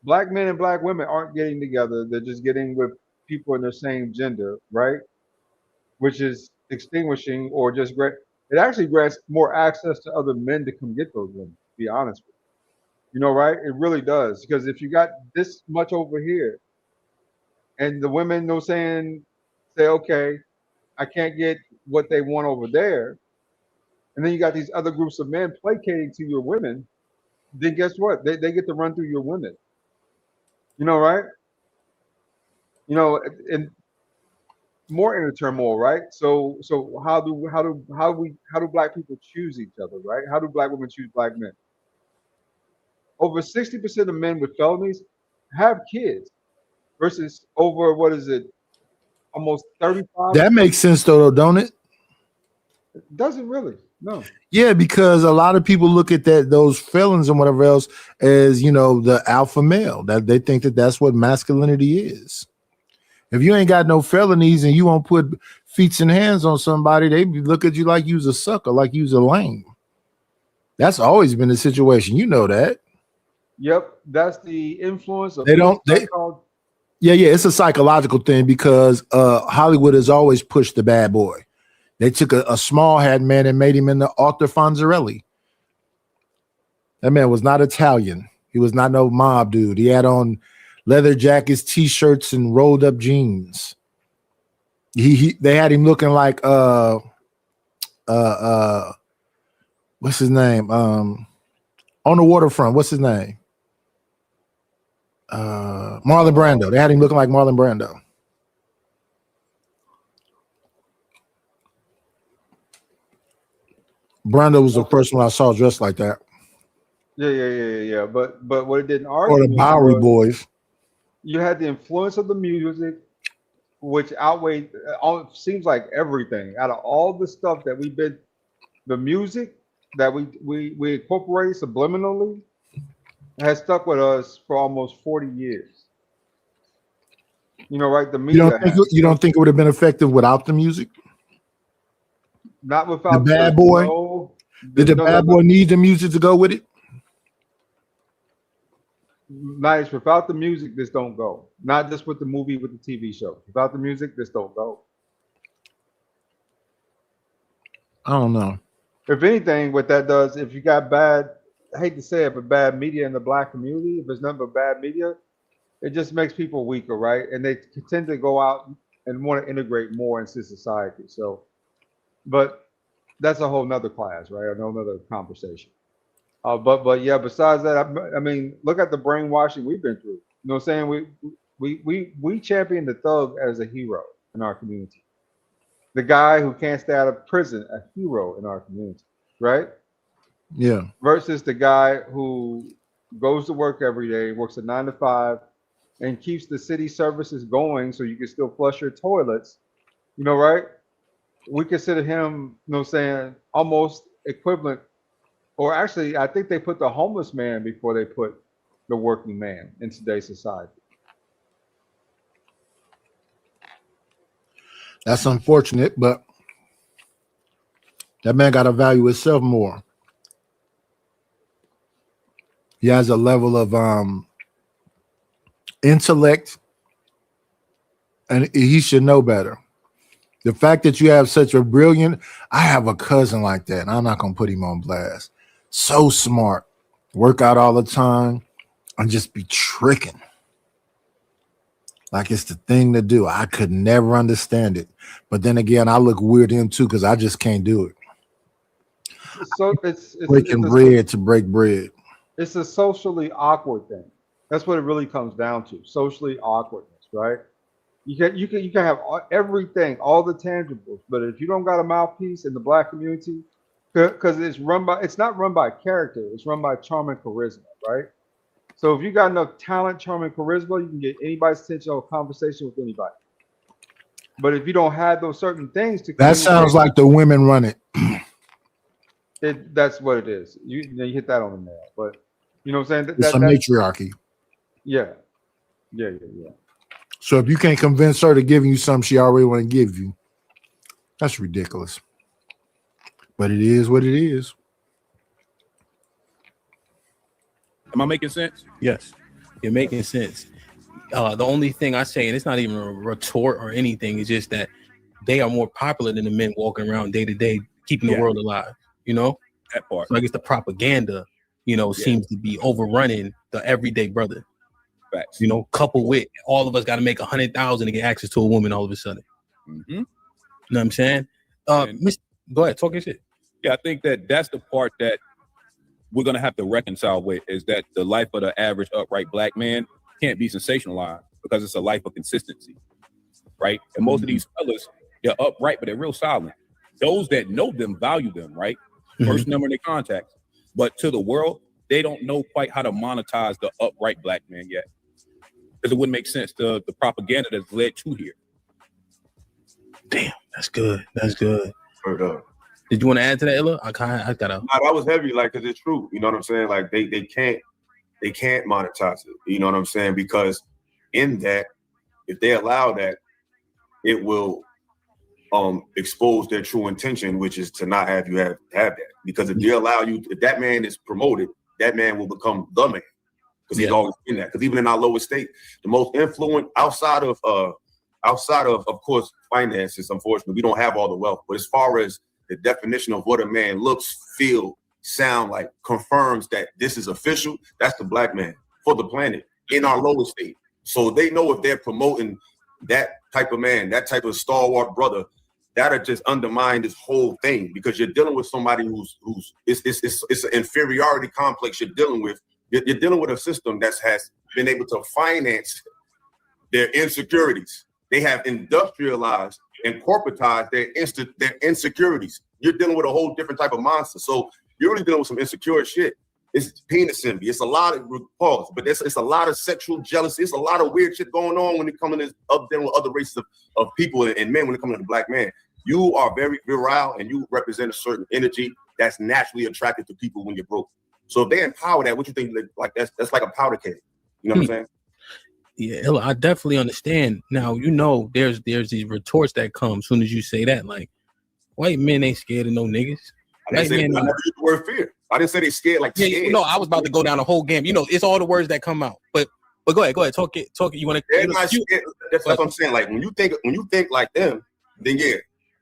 black men and black women aren't getting together. They're just getting with people in their same gender, right? Which is extinguishing or just great. It actually grants more access to other men to come get those women, to be honest with you. You know, right? It really does. Because if you got this much over here and the women say, okay, I can't get what they want over there. And then you got these other groups of men placating to your women. Then guess what? They get to run through your women. You know, right? You know, and more inner turmoil, right? So how do black people choose each other, right? How do black women choose black men? Over 60% of men with felonies have kids versus over, what is it, almost 35? That makes sense though, don't it? It doesn't really, no. Yeah, because a lot of people look at those felons and whatever else as, you know, the alpha male, that they think that that's what masculinity is. If you ain't got no felonies and you won't put feet and hands on somebody, they look at you like you's a sucker, like you's a lame. That's always been the situation. You know that. Yep, that's the influence of yeah, it's a psychological thing because Hollywood has always pushed the bad boy. They took a small hat man and made him into Arthur Fonzarelli. That man was not Italian. He was not no mob dude. He had on leather jackets, t-shirts, and rolled up jeans. They had him looking like what's his name? On the waterfront, what's his name? Marlon Brando. They had him looking like Marlon Brando. Brando was the first one I saw dressed like that. Yeah. But what it didn't argue. Or the Bowery Boys. You had the influence of the music, which outweighed seems like everything out of all the stuff that we've been, the music that we incorporate subliminally has stuck with us for almost 40 years. You know, right? The media. You don't think it would have been effective without the music? Not without the Bad Boy. No, Did the Bad Boy need the music to go with it? Nice. Without the music, this don't go. Not just with the movie, with the TV show. Without the music, this don't go. I don't know. If anything, what that does, if you got bad, I hate to say it, but bad media in the black community, if it's nothing but bad media, it just makes people weaker, right? And they tend to go out and want to integrate more into society. So, but that's a whole nother class, right? A whole nother conversation. But yeah, besides that, I mean, look at the brainwashing we've been through. You know what I'm saying? We champion the thug as a hero in our community. The guy who can't stay out of prison, a hero in our community, right? Yeah. Versus the guy who goes to work every day, works a 9 to 5, and keeps the city services going so you can still flush your toilets, you know, right? We consider him, you know what I'm saying, almost equivalent. Or actually, I think they put the homeless man before they put the working man in today's society. That's unfortunate, but that man got to value himself more. He has a level of intellect, and he should know better. The fact that you have such a brilliant, I have a cousin like that, and I'm not going to put him on blast. So smart, work out all the time, and just be tricking. Like it's the thing to do. I could never understand it. But then again, I look weird in too because I just can't do it. So it's breaking bread to break bread. It's a socially awkward thing. That's what it really comes down to. Socially awkwardness, right? You can have everything, all the tangibles, but if you don't got a mouthpiece in the black community, because it's not run by character, it's run by charm and charisma, right? So if you got enough talent, charm, and charisma, you can get anybody's attention or conversation with anybody. But if you don't have those certain things to that sounds like the women run it. That's what it is. You hit that on the nail. But you know what I'm saying? It's a matriarchy. Yeah. So if you can't convince her to give you something she already want to give you, that's ridiculous. But it is what it is. Am I making sense? Yes, you're making sense. The only thing I say, and it's not even a retort or anything, is just that they are more popular than the men walking around day to day, keeping the world alive. You know, that part. So I guess the propaganda, seems to be overrunning the everyday brother. Facts. Coupled with all of us got to make 100,000 to get access to a woman all of a sudden. Mm-hmm. You know what I'm saying? Go ahead, talk your shit. Yeah, I think that's the part that we're going to have to reconcile with, is that the life of the average upright black man can't be sensationalized because it's a life of consistency, right? And most of these fellas, they're upright, but they're real silent. Those that know them value them, right? First number in their contacts. But to the world, they don't know quite how to monetize the upright black man yet. Because it wouldn't make sense, the propaganda that's led to here. Damn, that's good. That's good. Heard up. Did you want to add to that, Illa? I gotta. No, that was heavy, like, because it's true. You know what I'm saying? Like they can't monetize it. You know what I'm saying? Because in that, if they allow that, it will expose their true intention, which is to not have you have that. Because if they allow you, if that man is promoted, that man will become the man. Because he's always been that. Because even in our lowest state, the most influent outside of course finances, unfortunately, we don't have all the wealth. But as far as the definition of what a man looks, feel, sound like, confirms that this is official, that's the black man for the planet in our lowest state. So they know if they're promoting that type of man, that type of stalwart brother, that'll just undermine this whole thing, because you're dealing with somebody who's it's an inferiority complex you're dealing with. You're dealing with a system that has been able to finance their insecurities. They have industrialized and corporatized their insecurities. You're dealing with a whole different type of monster. So you're really dealing with some insecure shit. It's penis envy. It's a lot of pause, but it's a lot of sexual jealousy. It's a lot of weird shit going on when it comes to this up there with other races of people and men when it comes to the black man. You are very virile and you represent a certain energy that's naturally attracted to people when you're broke. So if they empower that, what you think like that's like a powder keg. You know what I'm saying? Yeah, I definitely understand. Now, you know, there's these retorts that come as soon as you say that, like, white men ain't scared of no niggas. I never used the word fear. I didn't say they scared like scared. No, I was about to go down the whole game. You know, it's all the words that come out. But go ahead. Talk it. You want to? They're not scared. That's what I'm saying. Like when you think like them, then yeah,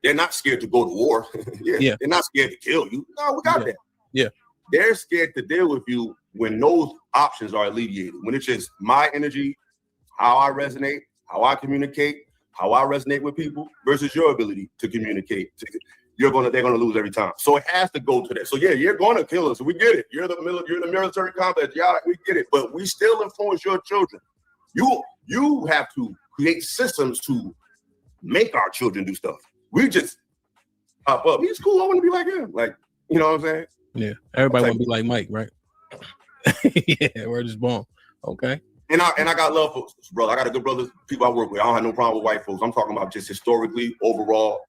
they're not scared to go to war. yeah, they're not scared to kill you. No, we got that. Yeah, they're scared to deal with you when those options are alleviated. When it's just my energy, how I resonate, how I communicate, how I resonate with people versus your ability to communicate. They're gonna lose every time. So it has to go to that. So yeah, you're gonna kill us. We get it. You're in the military complex. Yeah, we get it. But we still influence your children. You have to create systems to make our children do stuff. We just pop up. He's cool. I want to be like him. Like, you know what I'm saying? Yeah. Everybody want to be like Mike, right? Yeah, we're just born. Okay. And I got love for brother. I got a good brother, people I work with. I don't have no problem with white folks. I'm talking about just historically, overall,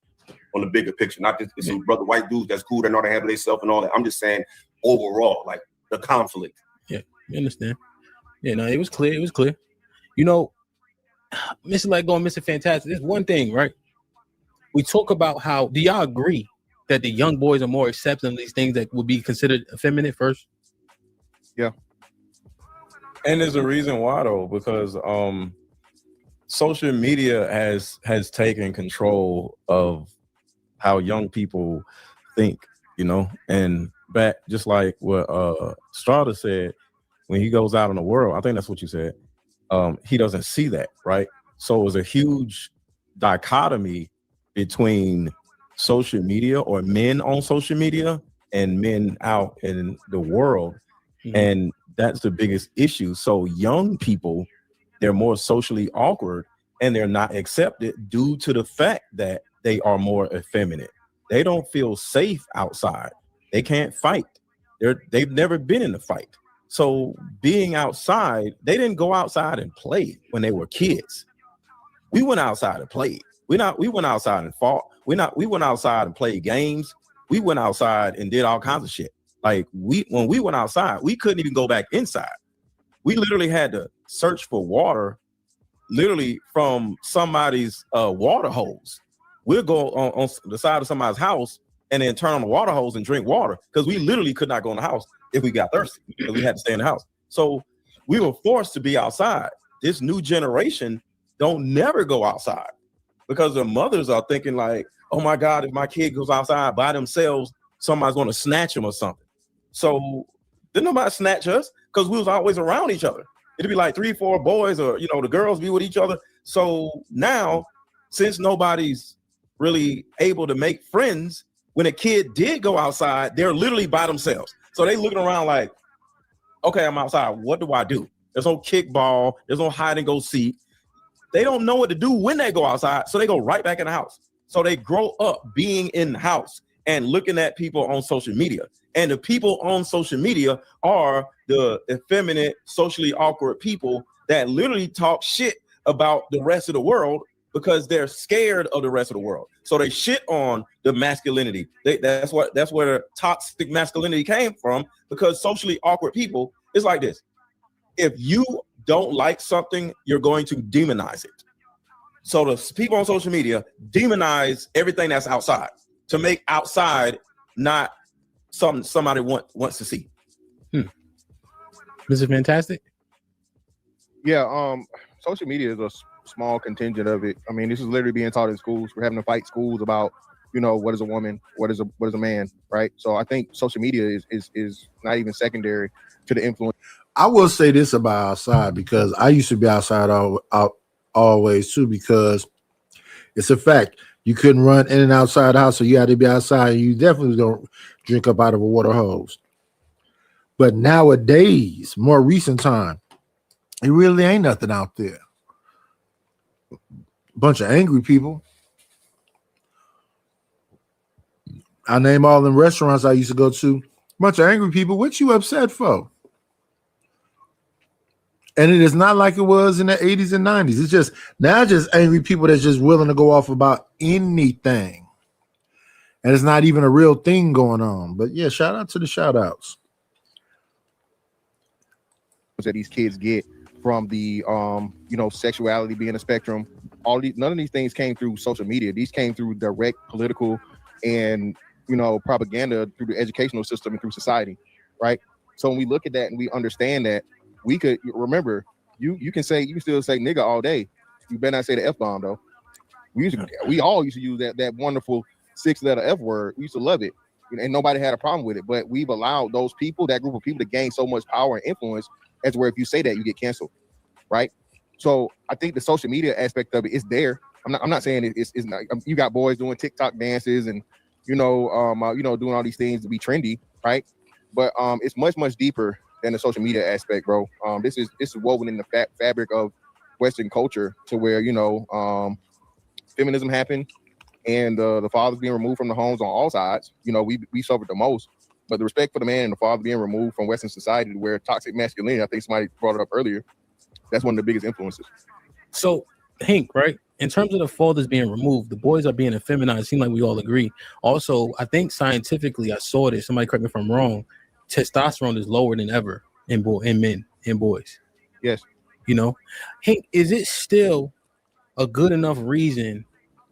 on the bigger picture. Not just some brother white dudes that's cool, they know how to handle themselves and all that. I'm just saying overall, like the conflict. Yeah, you understand. Yeah, no, it was clear. It was clear. You know, Mr. Let Go and Mr. Fantastic, there's one thing, right? We talk about how, do y'all agree that the young boys are more accepting of these things that would be considered effeminate first? Yeah. And there's a reason why though, because social media has taken control of how young people think, you know, and back just like what Strada said, when he goes out in the world, I think that's what you said, he doesn't see that, right? So it was a huge dichotomy between social media or men on social media and men out in the world. Mm-hmm. And that's the biggest issue. So young people, they're more socially awkward and they're not accepted due to the fact that they are more effeminate. They don't feel safe outside. They can't fight. They've never been in a fight. So being outside, they didn't go outside and play when they were kids. We went outside and played. We went outside and fought. We went outside and played games. We went outside and did all kinds of shit. Like when we went outside, we couldn't even go back inside. We literally had to search for water, literally from somebody's water hose. We'll go on the side of somebody's house and then turn on the water hose and drink water because we literally could not go in the house if we got thirsty because we had to stay in the house. So we were forced to be outside. This new generation don't never go outside because their mothers are thinking like, oh my God, if my kid goes outside by themselves, somebody's going to snatch them or something. So didn't nobody snatch us because we was always around each other. It'd be like 3-4 boys or, you know, the girls be with each other. So now, since nobody's really able to make friends, when a kid did go outside, they're literally by themselves. So they looking around like, okay, I'm outside. What do I do? There's no kickball. There's no hide and go seek. They don't know what to do when they go outside. So they go right back in the house. So they grow up being in the house and looking at people on social media. And the people on social media are the effeminate, socially awkward people that literally talk shit about the rest of the world because they're scared of the rest of the world. So they shit on the masculinity. That's where the toxic masculinity came from, because socially awkward people is like this. If you don't like something, you're going to demonize it. So the people on social media demonize everything that's outside to make outside not something somebody wants to see. Is it fantastic? Yeah, social media is a small contingent of it. I mean, this is literally being taught in schools. We're having to fight schools about, you know, what is a woman, what is a man, right? So I think social media is not even secondary to the influence. I will say this about outside, because I used to be outside always too, because it's a fact. You couldn't run in and outside the house, so you had to be outside. And you definitely don't drink up out of a water hose. But nowadays, more recent time, it really ain't nothing out there. Bunch of angry people. I name all them restaurants I used to go to. Bunch of angry people. What you upset for? And it is not like it was in the 80s and 90s. It's just now just angry people that's just willing to go off about anything. And it's not even a real thing going on. But yeah, shout out to the shout outs. That these kids get from the sexuality being a spectrum. None of these things came through social media. These came through direct political and propaganda through the educational system and through society, right? So when we look at that and we understand that, we could remember you can still say nigga all day. You better not say the F-bomb though. We all used to use that wonderful 6-letter F word. We used to love it, and nobody had a problem with it. But we've allowed that group of people to gain so much power and influence, as where if you say that, you get canceled, right? So I think the social media aspect of it is there. I'm not saying it's not. You got boys doing TikTok dances and doing all these things to be trendy, right? But it's much deeper than the social media aspect, bro. This is woven in the fabric of Western culture, to where feminism happened and the fathers being removed from the homes on all sides. We suffered the most, but the respect for the man and the father being removed from Western society, to where toxic masculinity, I think somebody brought it up earlier, that's one of the biggest influences. So Hank, right? In terms of the fathers being removed, the boys are being effeminized. It seems like we all agree. Also, I think scientifically, I saw this. Somebody correct me if I'm wrong. Testosterone is lower than ever in boys. Yes. Hank, is it still a good enough reason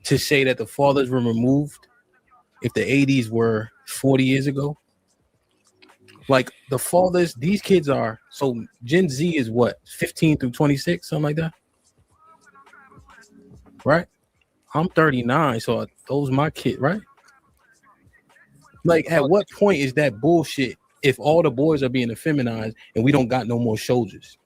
to say that the fathers were removed if the 80s were 40 years ago? Like the fathers, these kids are, so Gen Z is what, 15 through 26, something like that? Right? I'm 39, so those my kid, right? Like, at what point is that bullshit if all the boys are being effeminized and we don't got no more soldiers?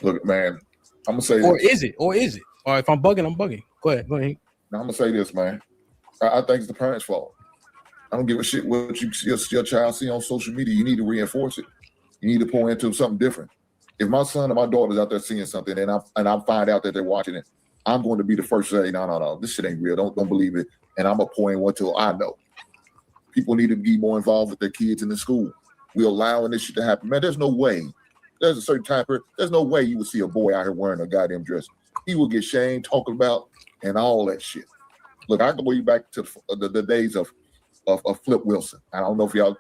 Look, man, I'm gonna say Or this. is it? Or if I'm bugging, I'm bugging. Go ahead. Now, I'm gonna say this, man. I think it's the parents' fault. I don't give a shit what your child see on social media. You need to reinforce it. You need to pour into something different. If my son or my daughter's out there seeing something and I find out that they're watching it, I'm going to be the first to say, no, this shit ain't real. Don't believe it. And I'm gonna point one till I know. People need to be more involved with their kids in the school. We're allowing this shit to happen. Man, there's no way. There's a certain time period. There's no way you would see a boy out here wearing a goddamn dress. He will get shamed, talking about, and all that shit. Look, I can go you back to the days of Flip Wilson. I don't know if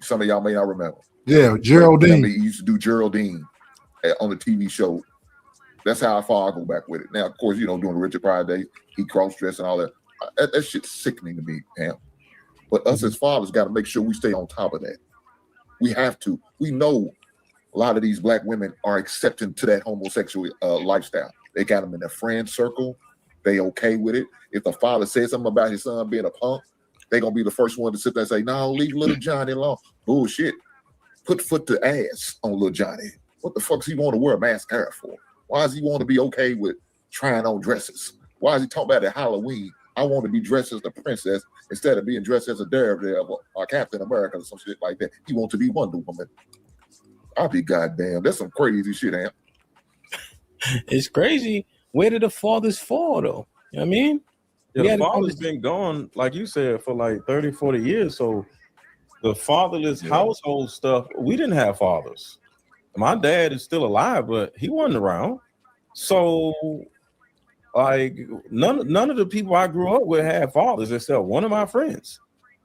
some of y'all may not remember. Yeah, Geraldine. He used to do Geraldine on the TV show. That's how far I go back with it. Now, of course, during the Richard Pryor days, he cross-dressed and all that. That shit's sickening to me, man. But us as fathers got to make sure we stay on top of that. We have to. We know a lot of these black women are accepting to that homosexual lifestyle. They got them in their friend circle. They okay with it. If the father says something about his son being a punk, they're going to be the first one to sit there and say, no, leave little Johnny alone. Bullshit. Put foot to ass on little Johnny. What the fuck does he want to wear a mascara for? Why does he want to be okay with trying on dresses? Why is he talking about at Halloween? I want to be dressed as the princess instead of being dressed as a Daredevil or Captain America or some shit like that. He wants to be Wonder Woman. I'll be goddamn. That's some crazy shit, Amp. It's crazy. Where did the fathers fall, though? You know what I mean? Yeah, the father's been gone, like you said, for like 30, 40 years. So the fatherless household stuff, we didn't have fathers. My dad is still alive, but he wasn't around. So like none of the people I grew up with had fathers except one of my friends.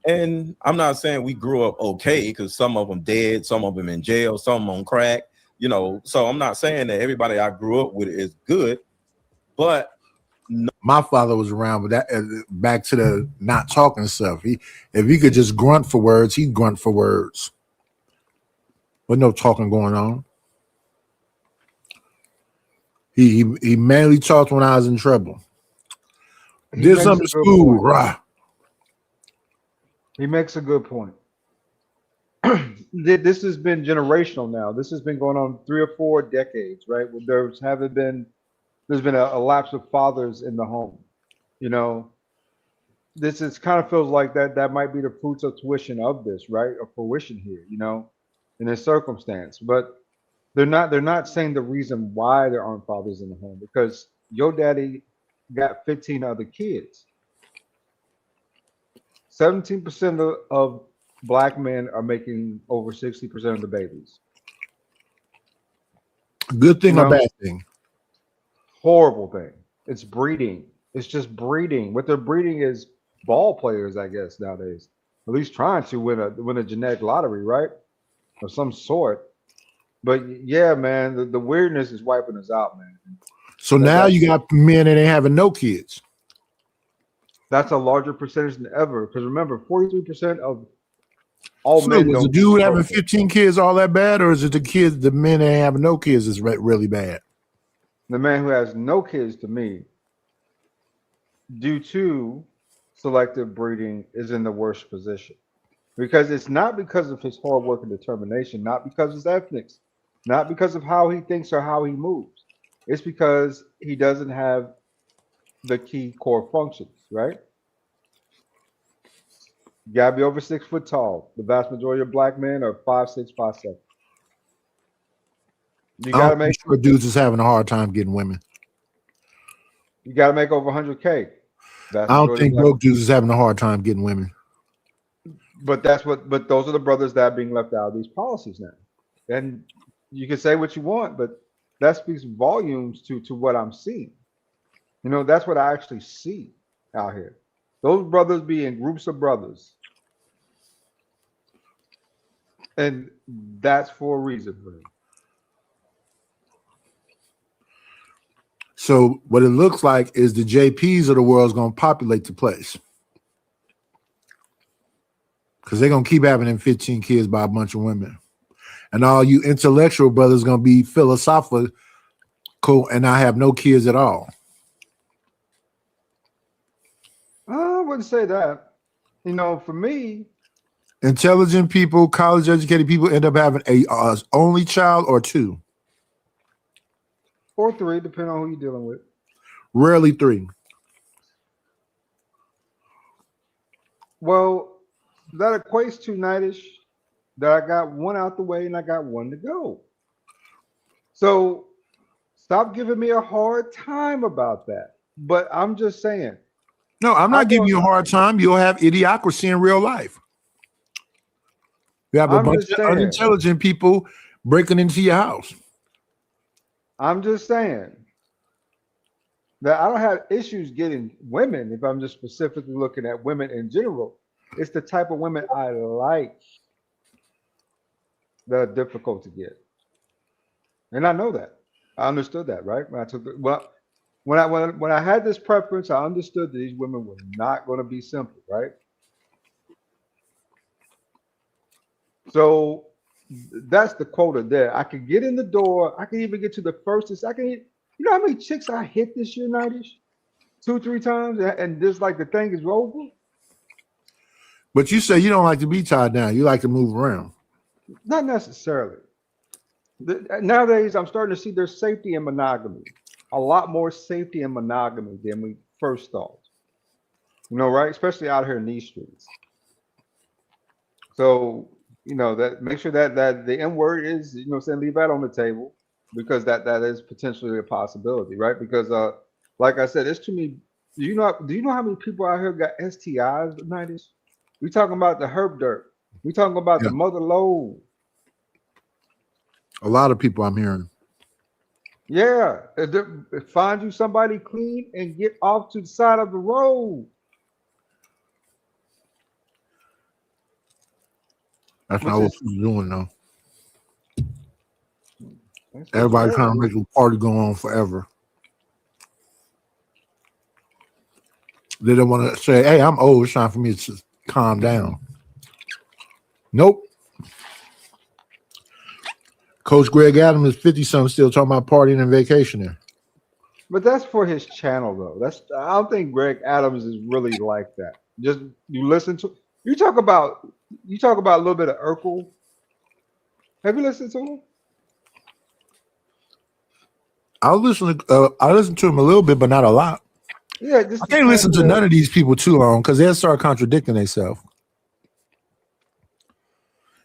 And I'm not saying we grew up okay, because some of them dead, some of them in jail, some on crack, so I'm not saying that everybody I grew up with is good, but my father was around, but that back to the not talking stuff. If he could just grunt for words, he'd grunt for words. But no talking going on. He mainly talked when I was in trouble. Did something to school, right? He makes a good point. This has been generational now. This has been going on 3 or 4 decades, right? There's been a lapse of fathers in the home. This is kind of feels like that might be the fruits of tuition of this, right? Or fruition here, in this circumstance. But they're not saying the reason why there aren't fathers in the home, because your daddy got 15 other kids. 17% of black men are making over 60% of the babies. Good thing or bad thing? Horrible thing. It's breeding. It's just breeding. What they're breeding is ball players, I guess, nowadays. At least trying to win a genetic lottery, right? Of some sort. But yeah, man, the weirdness is wiping us out, man. So now you got men that ain't having no kids. That's a larger percentage than ever. Because remember, 43% of all So men. was the dude having 15 kids all that bad, or is it the men that ain't having no kids is really bad? The man who has no kids, to me, due to selective breeding, is in the worst position. Because it's not because of his hard work and determination, not because of his ethnics, not because of how he thinks or how he moves. It's because he doesn't have the key core functions, right? You gotta be over 6 foot tall. The vast majority of black men are 5'6", 5'7". You gotta make sure dudes is having a hard time getting women. You gotta make over 100K. I don't think broke dudes is having a hard time getting women. But those are the brothers that are being left out of these policies now. And you can say what you want, but that speaks volumes to what I'm seeing. You know, that's what I actually see out here. Those brothers be in groups of brothers. And that's for a reason, really. So what it looks like is the JPs of the world is going to populate the place. Because they're going to keep having them 15 kids by a bunch of women. And all you intellectual brothers going to be philosophical and not have no kids at all. I wouldn't say that. You know, for me, intelligent people, college educated people end up having a only child or two. Or three, depending on who you're dealing with. Rarely three. Well, that equates to Nightish that I got one out the way and I got one to go. So stop giving me a hard time about that. But I'm just saying. No, I'm not giving you a hard time. You'll have idiocracy in real life. You have a bunch of unintelligent people breaking into your house. I'm just saying that I don't have issues getting women if I'm just specifically looking at women in general. It's the type of women I like that are difficult to get. And I know that. I understood that, right? When I had this preference, I understood that these women were not going to be simple, right? So that's the quota there. I can get in the door. I can even get to the first and second. You know how many chicks I hit this year, Nightish? 2-3 times, and just like the thing is over. But you say you don't like to be tied down. You like to move around. Not necessarily. Nowadays, I'm starting to see there's safety in monogamy. A lot more safety in monogamy than we first thought. You know, right? Especially out here in these streets. So, you know, that make sure that the N word is, you know, saying leave that on the table, because that is potentially a possibility, right? Because like I said, it's too many. Do you know how many people out here got STIs at 90s? We talking about the herb dirt. We talking about the mother load. A lot of people I'm hearing. Yeah, find you somebody clean and get off to the side of the road. That's not what we're doing, though. Everybody trying to make a party go on forever. They don't want to say, hey, I'm old. It's time for me to calm down. Nope. Coach Greg Adams is 50-something still talking about partying and vacationing. But that's for his channel, though. I don't think Greg Adams is really like that. Just you listen to you talk about a little bit of Urkel. Have you listened to him? I listen to him a little bit, but not a lot. Yeah, I can't listen to none of these people too long because they'll start contradicting themselves.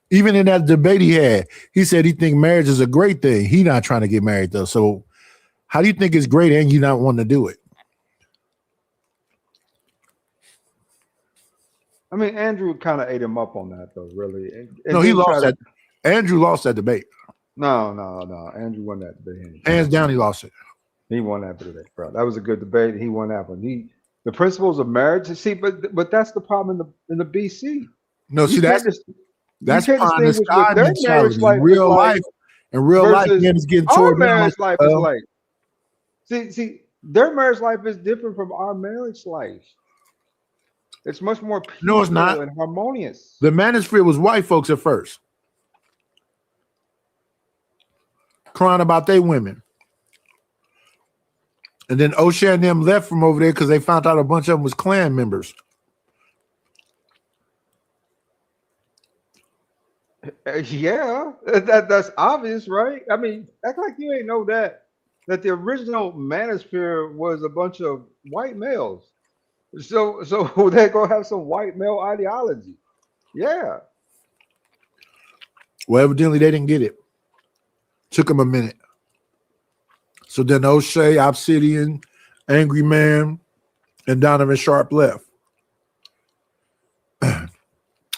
Even in that debate he had, he said he think marriage is a great thing. He not trying to get married though. So how do you think it's great and you not wanting to do it? I mean, Andrew kind of ate him up on that, though. Really. And No, he then lost tried that. Andrew lost that debate. No. Andrew won that debate. Hands down, he lost it. He won that debate, bro. That was a good debate. He won that one. The principles of marriage. See, but that's the problem in the BC. No, see, that's can't pie in the distinguish sky what their mentality. marriage life Real is like life, in real life, versus man is getting our toward marriage life is like. See, their marriage life is different from our marriage life. It's much more peaceful No, it's not. and harmonious. The manosphere was white folks at first, crying about their women. And then O'Shea and them left from over there because they found out a bunch of them was Klan members. Yeah, that's obvious, right? I mean, act like you ain't know that the original manosphere was a bunch of white males. So they're gonna have some white male ideology. Yeah. Well, evidently they didn't get it. Took them a minute. So then O'Shea, Obsidian, Angry Man, and Donovan Sharp left.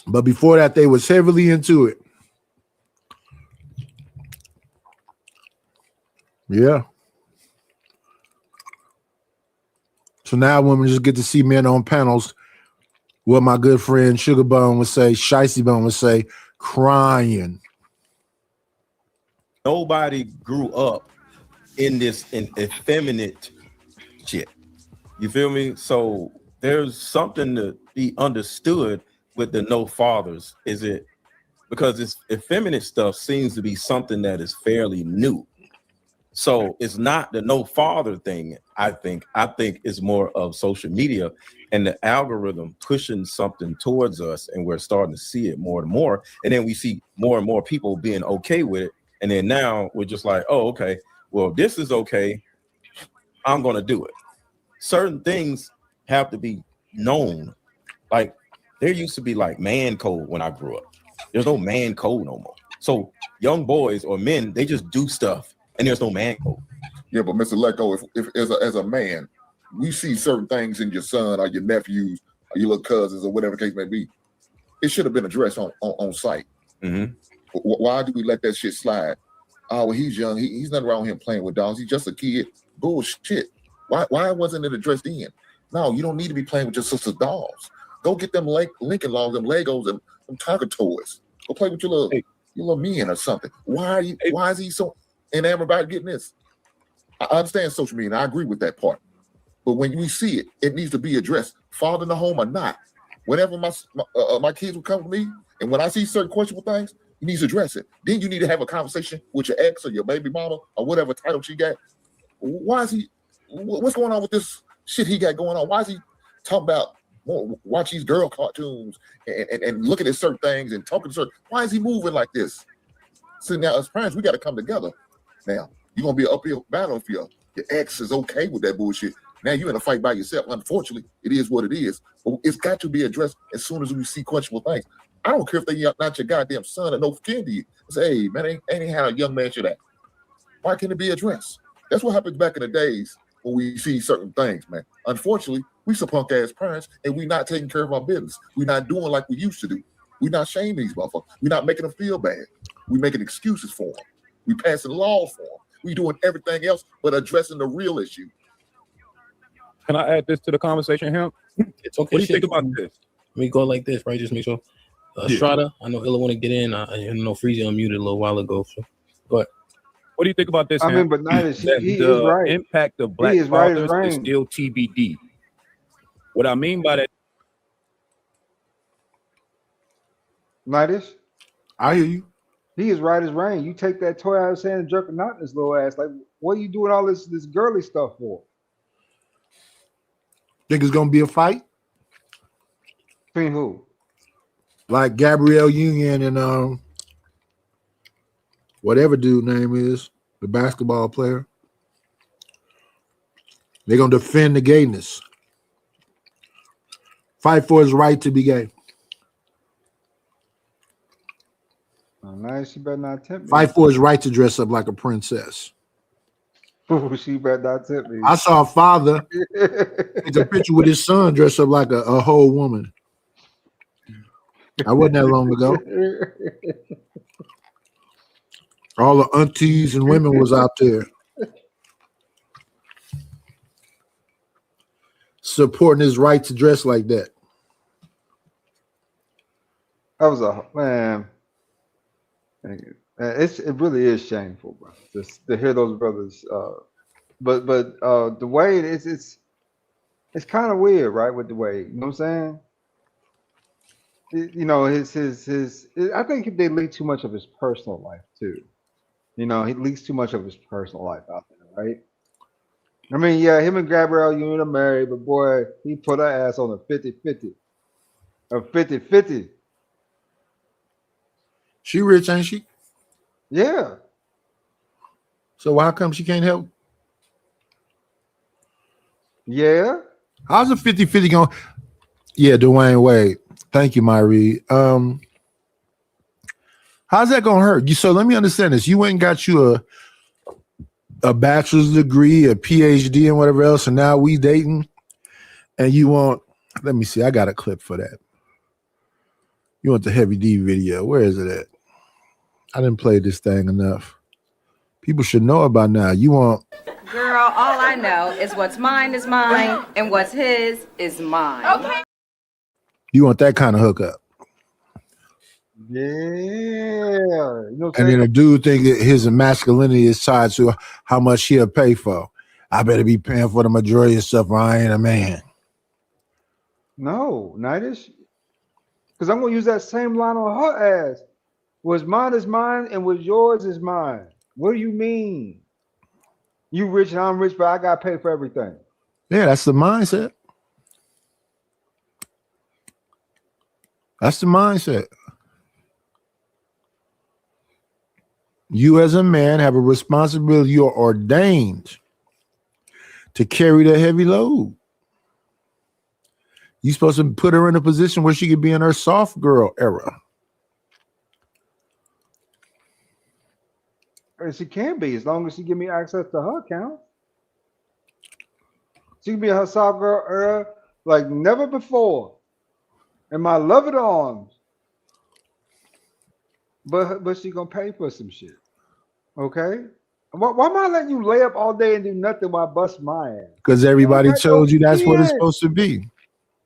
But before that, they was heavily into it. Yeah. So now women just get to see men on panels. What my good friend Sugarbone would say, Shicey Bone would say, crying. Nobody grew up in this effeminate shit. You feel me? So there's something to be understood with the no fathers. Is it because this effeminate stuff seems to be something that is fairly new? So it's not the no father thing. I think it's more of social media and the algorithm pushing something towards us, and we're starting to see it more and more. And then we see more and more people being okay with it. And then now we're just like, oh, okay, well, this is okay. I'm going to do it. Certain things have to be known. Like there used to be like man code when I grew up. There's no man code no more. So young boys or men, they just do stuff and there's no man code. Yeah, but Mr. Lecko, if as a man, we see certain things in your son or your nephews or your little cousins or whatever the case may be, it should have been addressed on site. Mm-hmm. Why do we let that shit slide? Oh, well, he's young. He's nothing wrong with him playing with dolls. He's just a kid. Bullshit. Why wasn't it addressed then? No, you don't need to be playing with your sister's dolls. Go get them Lincoln Logs, them Legos, and them Tiger toys. Go play with your little men or something. Why is he so enamored about getting this? I understand social media, and I agree with that part. But when we see it, it needs to be addressed. Father in the home or not. Whenever my kids will come to me, and when I see certain questionable things, you need to address it. Then you need to have a conversation with your ex or your baby mama or whatever title she got. Why is he? What's going on with this shit he got going on? Why is he talking about watch these girl cartoons and looking at certain things and talking to certain? Why is he moving like this? So now as parents, we got to come together. Now you're gonna be an uphill battle if your ex is okay with that bullshit. Now you're in a fight by yourself. Unfortunately, it is what it is. But it's got to be addressed as soon as we see questionable things. I don't care if they're not your goddamn son or no kin to you. Say, hey, man, ain't how a young man should act. Why can't it be addressed? That's what happens back in the days when we see certain things, man. Unfortunately, we some punk ass parents and we not taking care of our business. We're not doing like we used to do. We're not shaming these motherfuckers. We're not making them feel bad. We're making excuses for them. We're passing laws for them. We're doing everything else but addressing the real issue. Can I add this to the conversation, Hemp? It's okay. What do you think about this? Let me go like this, right? Just make sure. Strata, I know Illa want to get in. I know Freezy unmuted a little while ago. So go ahead. What do you think about this? I mean, but not as he is right. Impact of black fathers is still TBD. What I mean by that, Nightish, I hear you. He is right as rain. You take that toy out of his hand and jerk a knot in his little ass. Like, what are you doing all this girly stuff for? Think it's gonna be a fight? Between who? Like Gabrielle Union and whatever dude name is, the basketball player. They're gonna defend the gayness. Fight for his right to be gay. Oh, nice. She better not tempt me. Fight for his right to dress up like a princess. Ooh, she better not tempt me. I saw a father take a picture with his son dressed up like a whole woman. I wasn't that long ago. All the aunties and women was out there supporting his right to dress like that. That was a man. It really is shameful, bro. Just to hear those brothers. But Dwayne, it's kind of weird, right? With Dwayne, you know what I'm saying? You know, his. I think they leak too much of his personal life too. You know, he leaks too much of his personal life out there, right? I mean, yeah, him and Gabrielle Union are married, but boy, he put her ass on a 50-50. A 50-50. She rich, ain't she? Yeah. So how come she can't help? Yeah. How's a 50-50 going? Yeah, Dwayne Wade. Thank you, Myrie. How's that gonna hurt you? So let me understand this. You went and got you a bachelor's degree, a PhD, and whatever else, and now we dating, and you want, let me see, I got a clip for that. You want the Heavy D video. Where is it at? I didn't play this thing enough. People should know about now. You want... Girl, all I know is what's mine is mine, and what's his is mine. Okay. You want that kind of hookup. Yeah. You know And then a dude think that his masculinity is tied to how much he'll pay for. I better be paying for the majority of stuff or I ain't a man. No, Nightish. Because I'm going to use that same line on her ass. What's mine is mine and what's yours is mine. What do you mean? You rich and I'm rich, but I got to pay for everything. Yeah, that's the mindset. That's the mindset. You as a man have a responsibility. You're ordained to carry the heavy load. You're supposed to put her in a position where she could be in her soft girl era. And she can be, as long as she give me access to her account. She can be in her soft girl era like never before. In my loving arms. But she gonna pay for some shit. Okay? Why am I letting you lay up all day and do nothing while I bust my ass? Because everybody told you that's what it's supposed to be.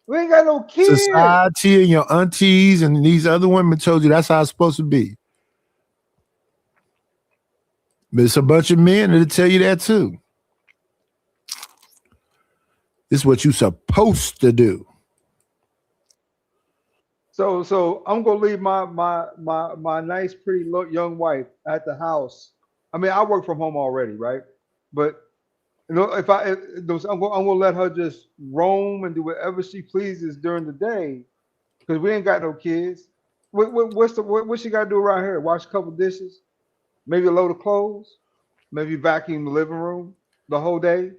We ain't got no kids. Society and your aunties and these other women told you that's how it's supposed to be. But it's a bunch of men that'll tell you that too. This is what you're supposed to do. So I'm gonna leave my nice, pretty young wife at the house. I mean, I work from home already, right? But you know, I'm gonna let her just roam and do whatever she pleases during the day, because we ain't got no kids. What she got to do around here? Wash a couple dishes, maybe a load of clothes, maybe vacuum the living room the whole day.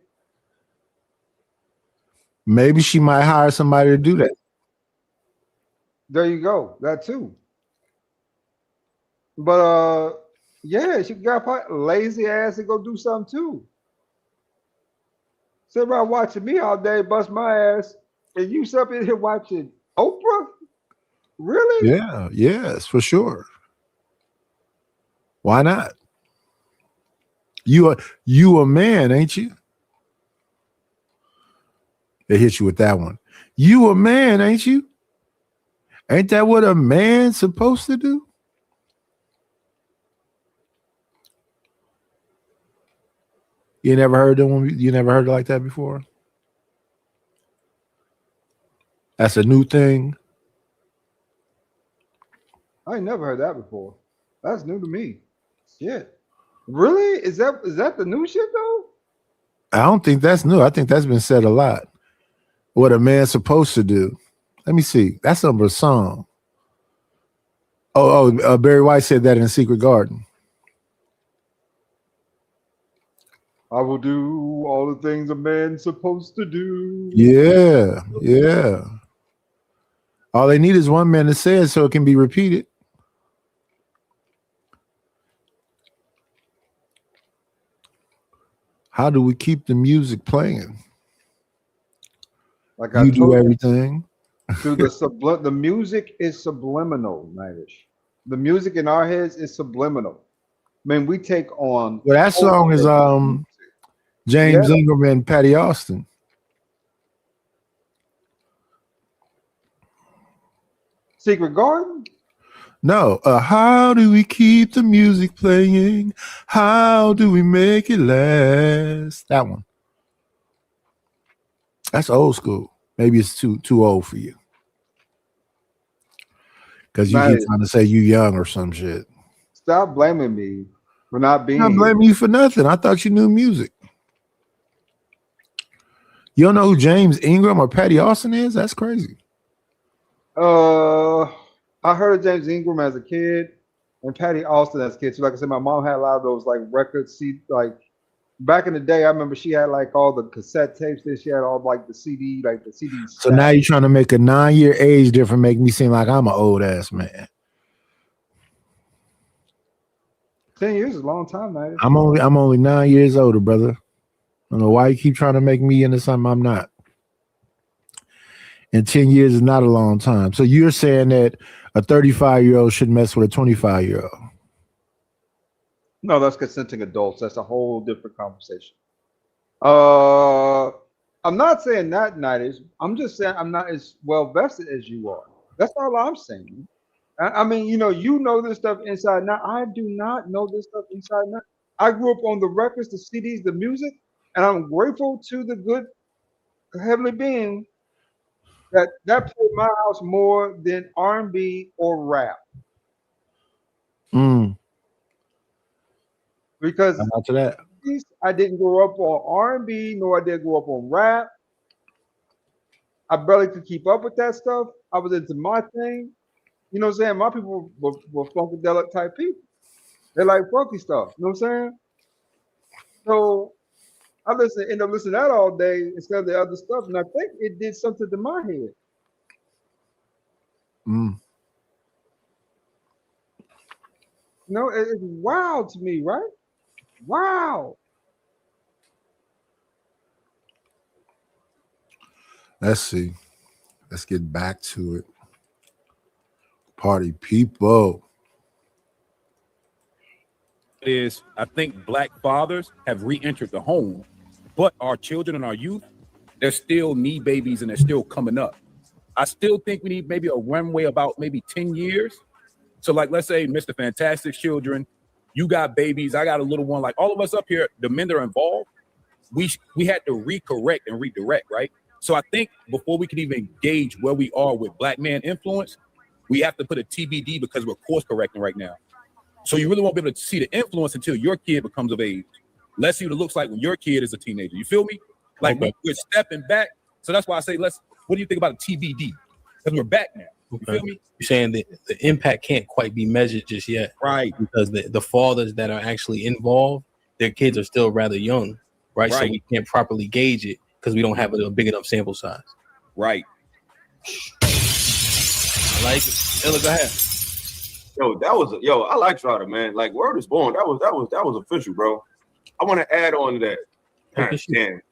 Maybe she might hire somebody to do that. There you go. That too. But yeah, she got lazy ass to go do something too. Sit around watching me all day, bust my ass, and you up in here watching Oprah? Really? Yeah, yes, for sure. Why not? You a man, ain't you? They hit you with that one. You a man, ain't you? Ain't that what a man's supposed to do? You never heard them? You never heard it like that before? That's a new thing. I ain't never heard that before. That's new to me. Shit. Really? Is that the new shit though? I don't think that's new. I think that's been said a lot. What a man's supposed to do. Let me see. That's a song. Barry White said that in Secret Garden. I will do all the things a man's supposed to do. Yeah, yeah. All they need is one man to say it so it can be repeated. How do we keep the music playing? Like you do everything. Through the music is subliminal, Nightish. The music in our heads is subliminal. I mean, we take on. Well, that song is James Ingram and Patty Austin. Secret Garden? No, how do we keep the music playing? How do we make it last? That one. That's old school. Maybe it's too old for you. Because you keep trying to say you young or some shit. Stop blaming me for not being. I'm not blaming you for nothing. I thought you knew music. You don't know who James Ingram or Patty Austin is? That's crazy. I heard of James Ingram as a kid and Patty Austin as a kid. So like I said, my mom had a lot of those like records. Like back in the day, I remember she had like all the cassette tapes. Then she had all like the CD, like the CDs. So now you're trying to make a 9-year age difference make me seem like I'm an old ass man. 10 years is a long time, man. I'm only 9 years older, brother. I don't know why you keep trying to make me into something I'm not. And 10 years is not a long time. So you're saying that a 35-year-old should mess with a 25-year-old? No, that's consenting adults. That's a whole different conversation. I'm not saying that, Nightish. I'm just saying I'm not as well vested as you are. That's all I'm saying. I mean, you know this stuff inside and out. I do not know this stuff inside and out. I grew up on the records, the CDs, the music, and I'm grateful to the good heavenly being that played my house more than R&B or rap. Because after that, I didn't grow up on R&B, nor I did grow up on rap. I barely could keep up with that stuff. I was into my thing. You know what I'm saying? My people were funkadelic type people. They like funky stuff. You know what I'm saying? So I end up listening to that all day instead of the other stuff. And I think it did something to my head. It's wild to me, right? Wow. Let's see. Let's get back to it. Party people. Is I think black fathers have re-entered the home, but our children and our youth, they're still knee babies and they're still coming up. I still think we need maybe a runway about maybe 10 years. So like, let's say Mr. Fantastic's children, you got babies, I got a little one, like all of us up here, the men that are involved, we had to recorrect and redirect, right? So I think before we can even gauge where we are with black man influence, we have to put a TBD because we're course correcting right now. So you really won't be able to see the influence until your kid becomes of age. Let's see what it looks like when your kid is a teenager. You feel me? Like we're stepping back. So that's why I say, what do you think about a TBD? Because we're back now. You feel me? You're saying that the impact can't quite be measured just yet. Right. Because the fathers that are actually involved, their kids are still rather young, right? So we can't properly gauge it because we don't have a big enough sample size. Right. I like it. Ella, go ahead. I like Trotter, man. Like word is born. That was official, bro. I want to add on to that. Damn,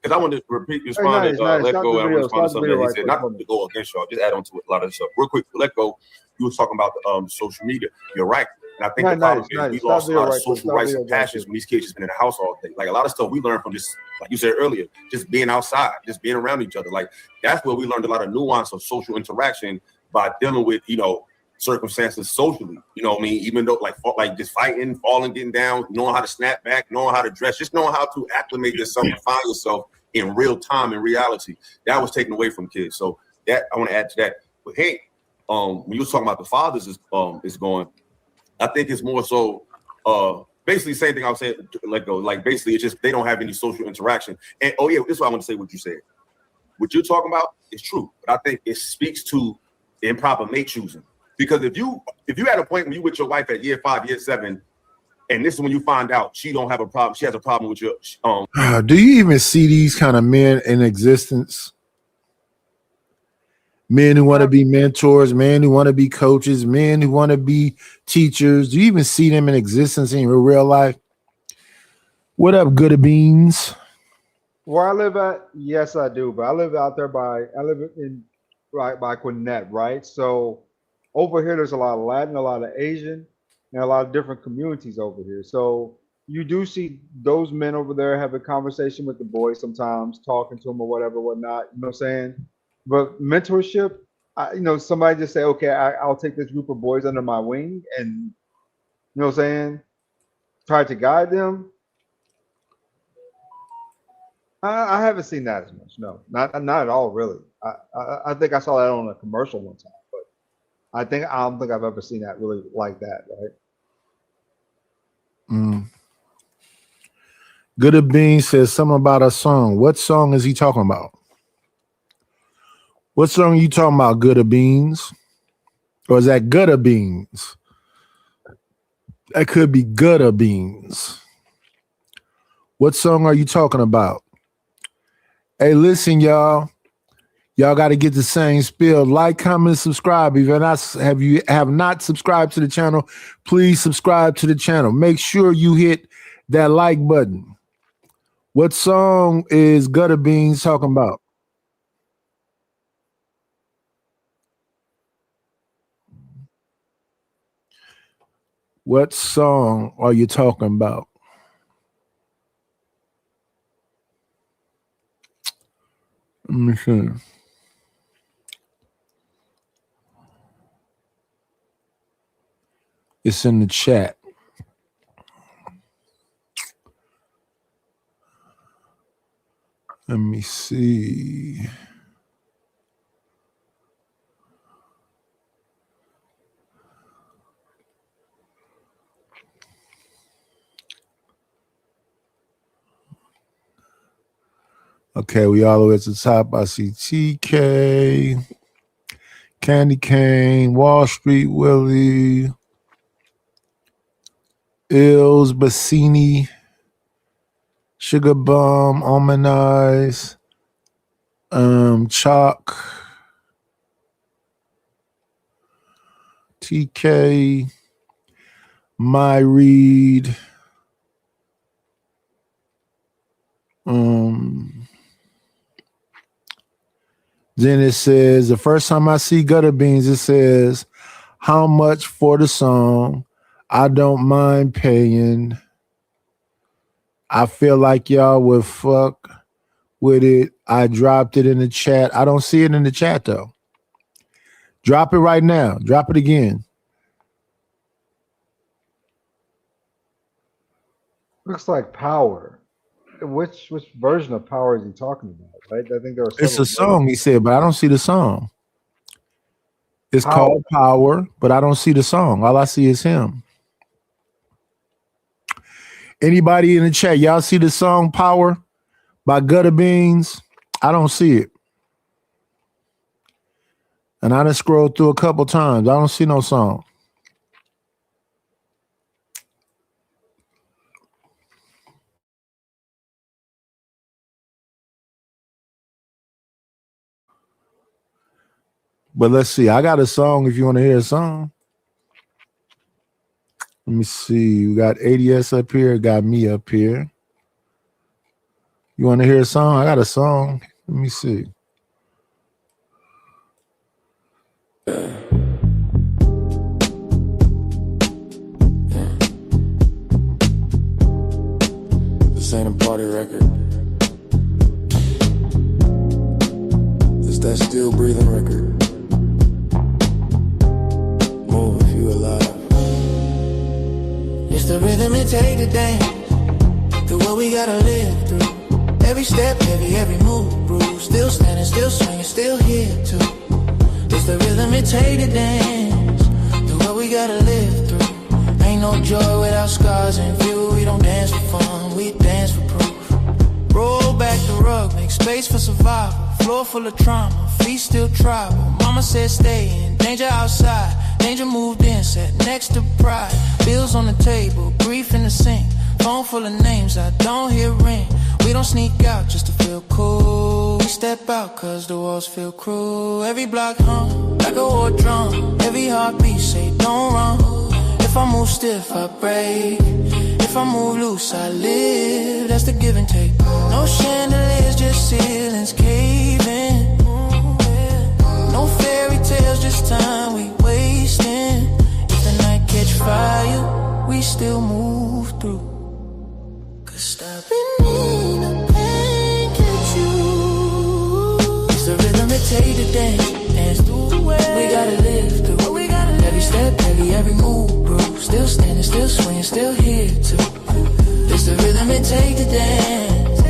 because I want to respond to Let Go and respond to something that he said. Not to go against y'all, just add on to it, a lot of stuff. Real quick, Let Go, you was talking about the social media. You're right. And I think the problem is we lost a lot of social rights and passions when these kids just been in the house all day. Like a lot of stuff we learned from just, like you said earlier, just being outside, just being around each other. Like that's where we learned a lot of nuance of social interaction by dealing with, circumstances socially, what I mean? Even though like just fighting, falling, getting down, knowing how to snap back, knowing how to dress, just knowing how to acclimate yourself and find yourself in real time, in reality. That was taken away from kids. So that I want to add to that. But hey, when you were talking about the fathers is going, I think it's more so basically same thing I was saying, Let Go. Like basically it's just they don't have any social interaction. And this is why I want to say what you said. What you're talking about is true, but I think it speaks to the improper mate choosing. Because if you had a point when you with your wife at year 5, year 7, and this is when you find out she don't have a problem, she has a problem with your do you even see these kind of men in existence? Men who want to be mentors, men who want to be coaches, men who want to be teachers. Do you even see them in existence in your real life? What up, Goody Beans? Where I live at, yes, I do. But I live out there I live in right, by Quinnet, right? So over here, there's a lot of Latin, a lot of Asian, and a lot of different communities over here. So you do see those men over there have a conversation with the boys sometimes, talking to them or whatever, whatnot. You know what I'm saying? But mentorship, somebody just say, okay, I'll take this group of boys under my wing and, you know what I'm saying, try to guide them. I haven't seen that as much. No, not at all, really. I think I saw that on a commercial one time, but I don't think I've ever seen that really like that, right? Gooda Beans says something about a song. What song is he talking about? What song are you talking about, Gooda Beans? Or is that Gooda Beans? That could be Gooda Beans. What song are you talking about? Hey, listen, y'all. Y'all got to get the same spiel. Like, comment, subscribe. If you have not subscribed to the channel, please subscribe to the channel. Make sure you hit that like button. What song is Gooda Beans talking about? What song are you talking about? Let me see. It's in the chat. Let me see. Okay, we all the way at the top. I see TK, Candy Cane, Wall Street Willie, Ills, Bassini, Sugar Bum, Almond Chalk, TK, My Read, then it says, the first time I see Gooda Beans, it says, how much for the song? I don't mind paying. I feel like y'all would fuck with it. I dropped it in the chat. I don't see it in the chat, though. Drop it right now. Drop it again. Looks like Power. Which version of Power is he talking about? Right? I think there was. It's a song, he said, but I don't see the song. It's called Power, but I don't see the song. All I see is him. Anybody in the chat, y'all see the song Power by Gooda Beans? I don't see it. And I done scrolled through a couple times. I don't see no song. But let's see. I got a song if you want to hear a song. Let me see. We got ADS up here. Got me up here. You want to hear a song? I got a song. Let me see. This ain't a party record. It's that still breathing record. Move if you alive. It's the rhythm it take to dance through what we gotta live through. Every step heavy, every move bruised. Still standing, still swinging, still here too. It's the rhythm it take to dance through what we gotta live through. Ain't no joy without scars in view. We don't dance for fun, we dance for proof. Roll back the rug, make space for survival. Floor full of trauma, feet still tribal. Mama said stay in, danger outside. Danger moved in, sat next to pride. Bills on the table, grief in the sink. Phone full of names I don't hear ring. We don't sneak out just to feel cool. We step out cause the walls feel cruel. Every block hum like a war drum. Every heartbeat say don't run. If I move stiff I break. If I move loose I live. That's the give and take. No chandeliers, just ceilings caving. No imitate the dance through the way. We gotta live through. Every step, every move, bro. Still standing, still swinging, still here too. It's the rhythm it take to dance.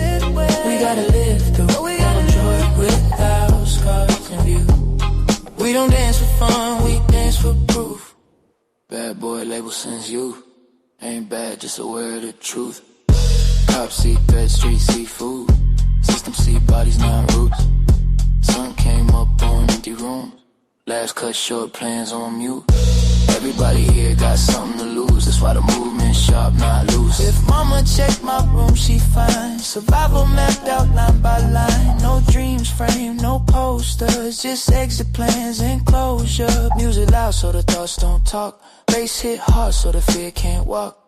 We gotta live through. Found joy without scars in view. We don't dance for fun, we dance for proof. Bad boy label since youth. Ain't bad, just aware of the truth. Cop see bed, street seafood. System see bodies, not roots. Sun came up on empty rooms. Last cut short, plans on mute. Everybody here got something to lose. That's why the movement's sharp, not loose. If mama checked my room, she fine. Survival mapped out line by line. No dreams framed, no posters. Just exit plans and closure. Music loud so the thoughts don't talk. Bass hit hard so the fear can't walk.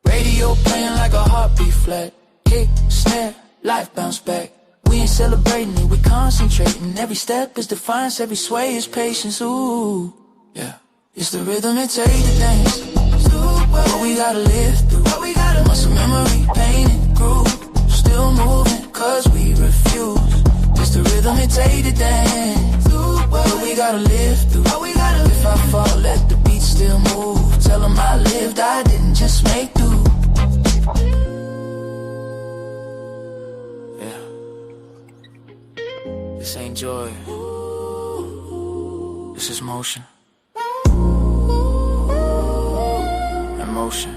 Radio playing like a heartbeat flat. Kick, snare, life bounce back. We ain't celebrating it, we concentrating. Every step is defiance, every sway is patience. Ooh, yeah. It's the rhythm it take to dance. What we gotta live through. Muscle memory, pain and groove. Still moving, cause we refuse. It's the rhythm it take to dance. What we gotta live through. If I fall, let the beat still move. Tell them I lived, I didn't just make do. This ain't joy. This is motion. Emotion.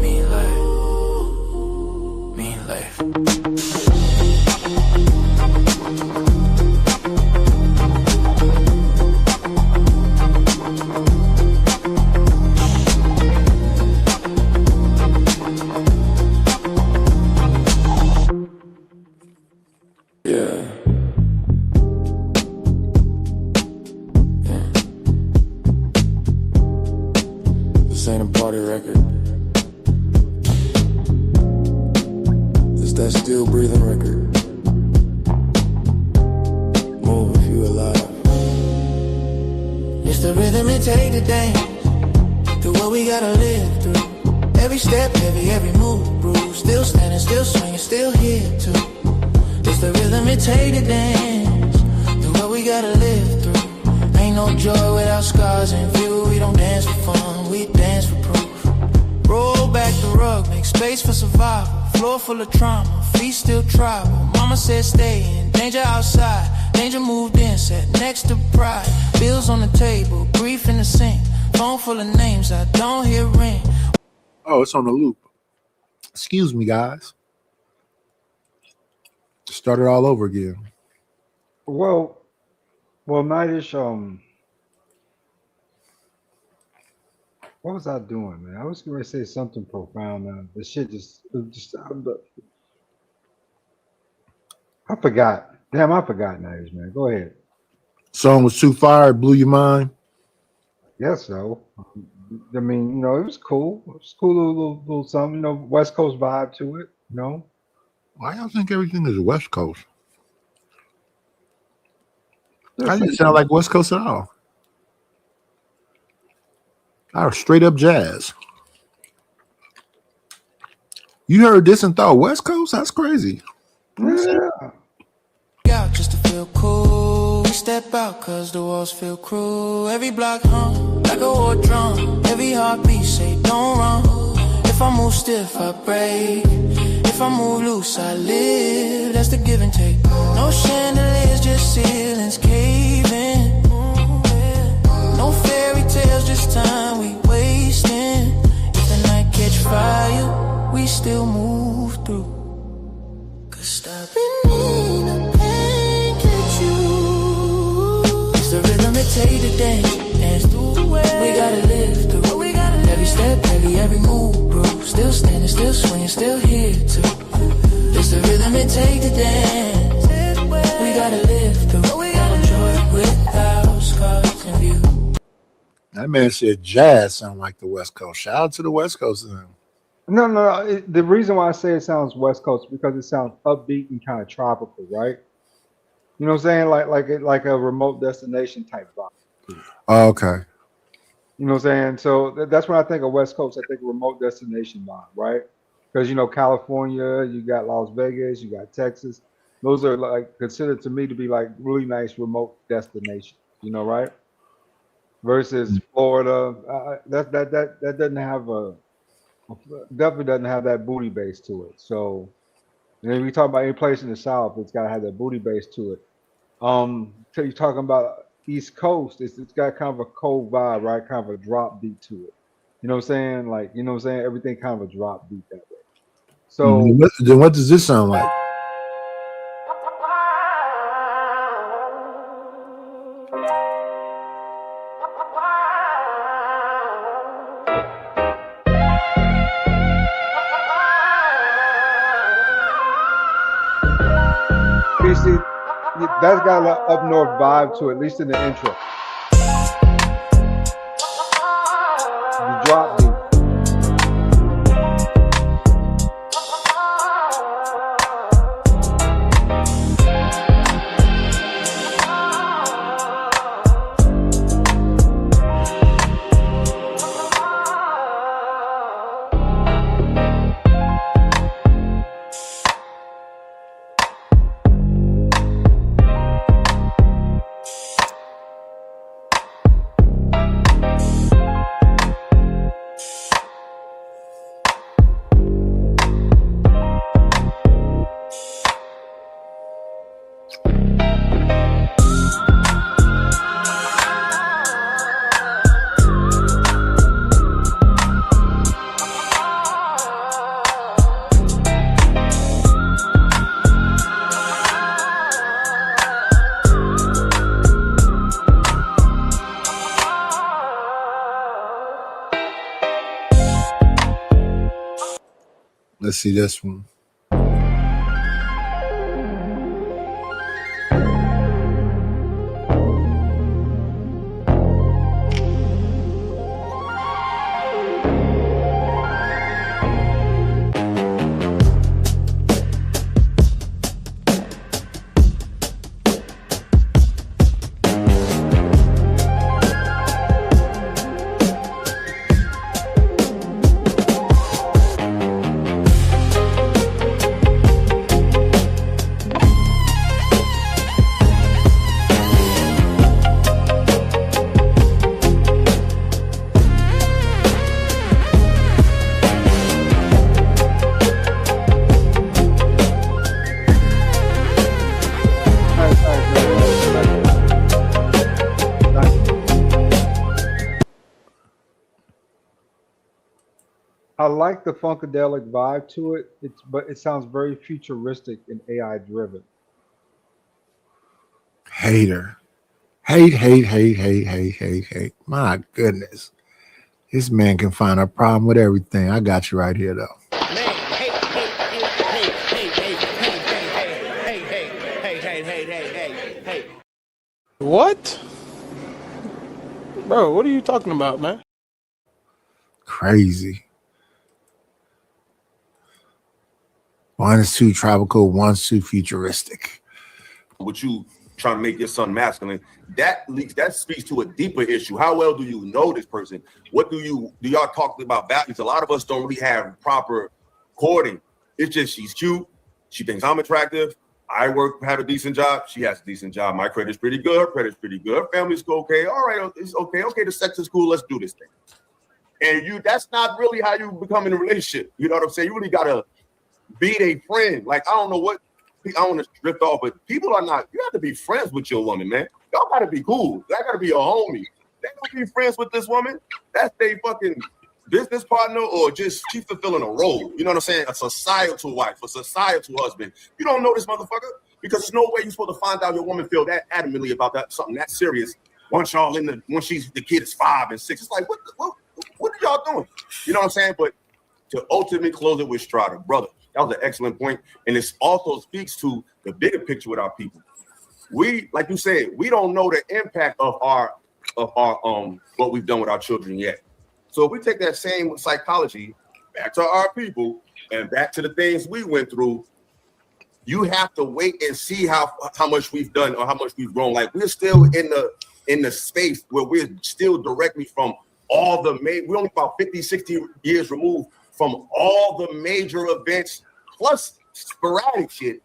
Mean life. Mean life. This ain't a party record. It's that still breathing record. Move if you alive. It's the rhythm it take to dance. Through what we gotta live through. Every step, every move, bruise. Still standing, still swinging, still here too. It's the rhythm it take to dance. Through what we gotta live through. Ain't no joy without scars in view. We don't dance for fun, we dance for proof. Roll back the rug, make space for survival. Floor full of trauma, feet still tribal. Mama said stay in, danger outside. Danger moved in, sat next to pride. Bills on the table, grief in the sink. Phone full of names I don't hear ring. Oh, it's on the loop. Excuse me, guys. Start it all over again. Well, Nightish, what was I doing, man? I was going to say something profound. The shit I forgot. Damn, I forgot, Nightish, man. Go ahead. Song was too fire, blew your mind. Yes, so. I mean, it was cool. It was cool little something, West Coast vibe to it, Why y'all think everything is West Coast? I didn't sound like West Coast at all. I was straight up jazz. You heard this and thought West Coast? That's crazy. Yeah. Out just to feel cool. We step out cause the walls feel cruel. Every block hum like a war drum. Every heartbeat say don't run. If I move stiff I break. If I move loose I live. That's the give and take. No chandeliers, just ceilings caving. No fairy tales, just time we wasting. If the night catch fire, we still move through. Cause stopping in the pain get you. It's the rhythm it take to dance through the way. We gotta live through. Every step, every move, bro. Still standing, still swinging, still here too. It's the rhythm it take to dance. We gotta live through. Found joy without scars in view. That man said jazz sound like the West Coast. Shout out to the West Coast. No. The reason why I say it sounds West Coast is because it sounds upbeat and kind of tropical, right? You know what I'm saying? Like a remote destination type vibe. Oh, okay. You know what I'm saying? So that's when I think of West Coast. I think of remote destination vibe, right? Because California, you got Las Vegas, you got Texas, Those are like considered to me to be like really nice remote destinations, right? Versus Florida, that doesn't have definitely doesn't have that booty base to it. So, and we talk about any place in the South, it's got to have that booty base to it. So you're talking about East Coast, it's got kind of a cold vibe, right? Kind of a drop beat to it. You know what I'm saying? Like, everything kind of a drop beat that way. So then what does this sound like? you see, that's got an up north vibe to it, at least in the intro. The drop beat. Let's see this one. I like the funkadelic vibe to it. But it sounds very futuristic and AI driven. Hater. Hate. My goodness. This man can find a problem with everything. I got you right here, though. What? Bro, what are you talking about, man? Crazy. One is too tropical, one's too futuristic. What you trying to make your son masculine, that speaks to a deeper issue. How well do you know this person? What do y'all talk about values? A lot of us don't really have proper courting. It's just she's cute, she thinks I'm attractive, I have a decent job, she has a decent job, my credit's pretty good, her credit's pretty good, her family's okay, all right, it's okay, the sex is cool, let's do this thing. And that's not really how you become in a relationship. You know what I'm saying? You really gotta be a friend. Like, I don't know what, I don't want to drift off, but people are not, you have to be friends with your woman, man. Y'all gotta be cool. That gotta be a homie. They gonna be friends with this woman. That's their fucking business partner, or just she's fulfilling a role. You know what I'm saying? A societal wife, a societal husband. You don't know this motherfucker because there's no way you're supposed to find out your woman feel that adamantly about that something that serious. Once the kid is 5 and 6, it's like, what are y'all doing? You know what I'm saying? But to ultimately close it with Strata, brother, that was an excellent point. And this also speaks to the bigger picture with our people. We, like you said, we don't know the impact of our what we've done with our children yet. So if we take that same psychology back to our people and back to the things we went through, you have to wait and see how much we've done or how much we've grown. Like, we're still in the space where we're still directly from all the we're only about 50, 60 years removed from all the major events plus sporadic shit.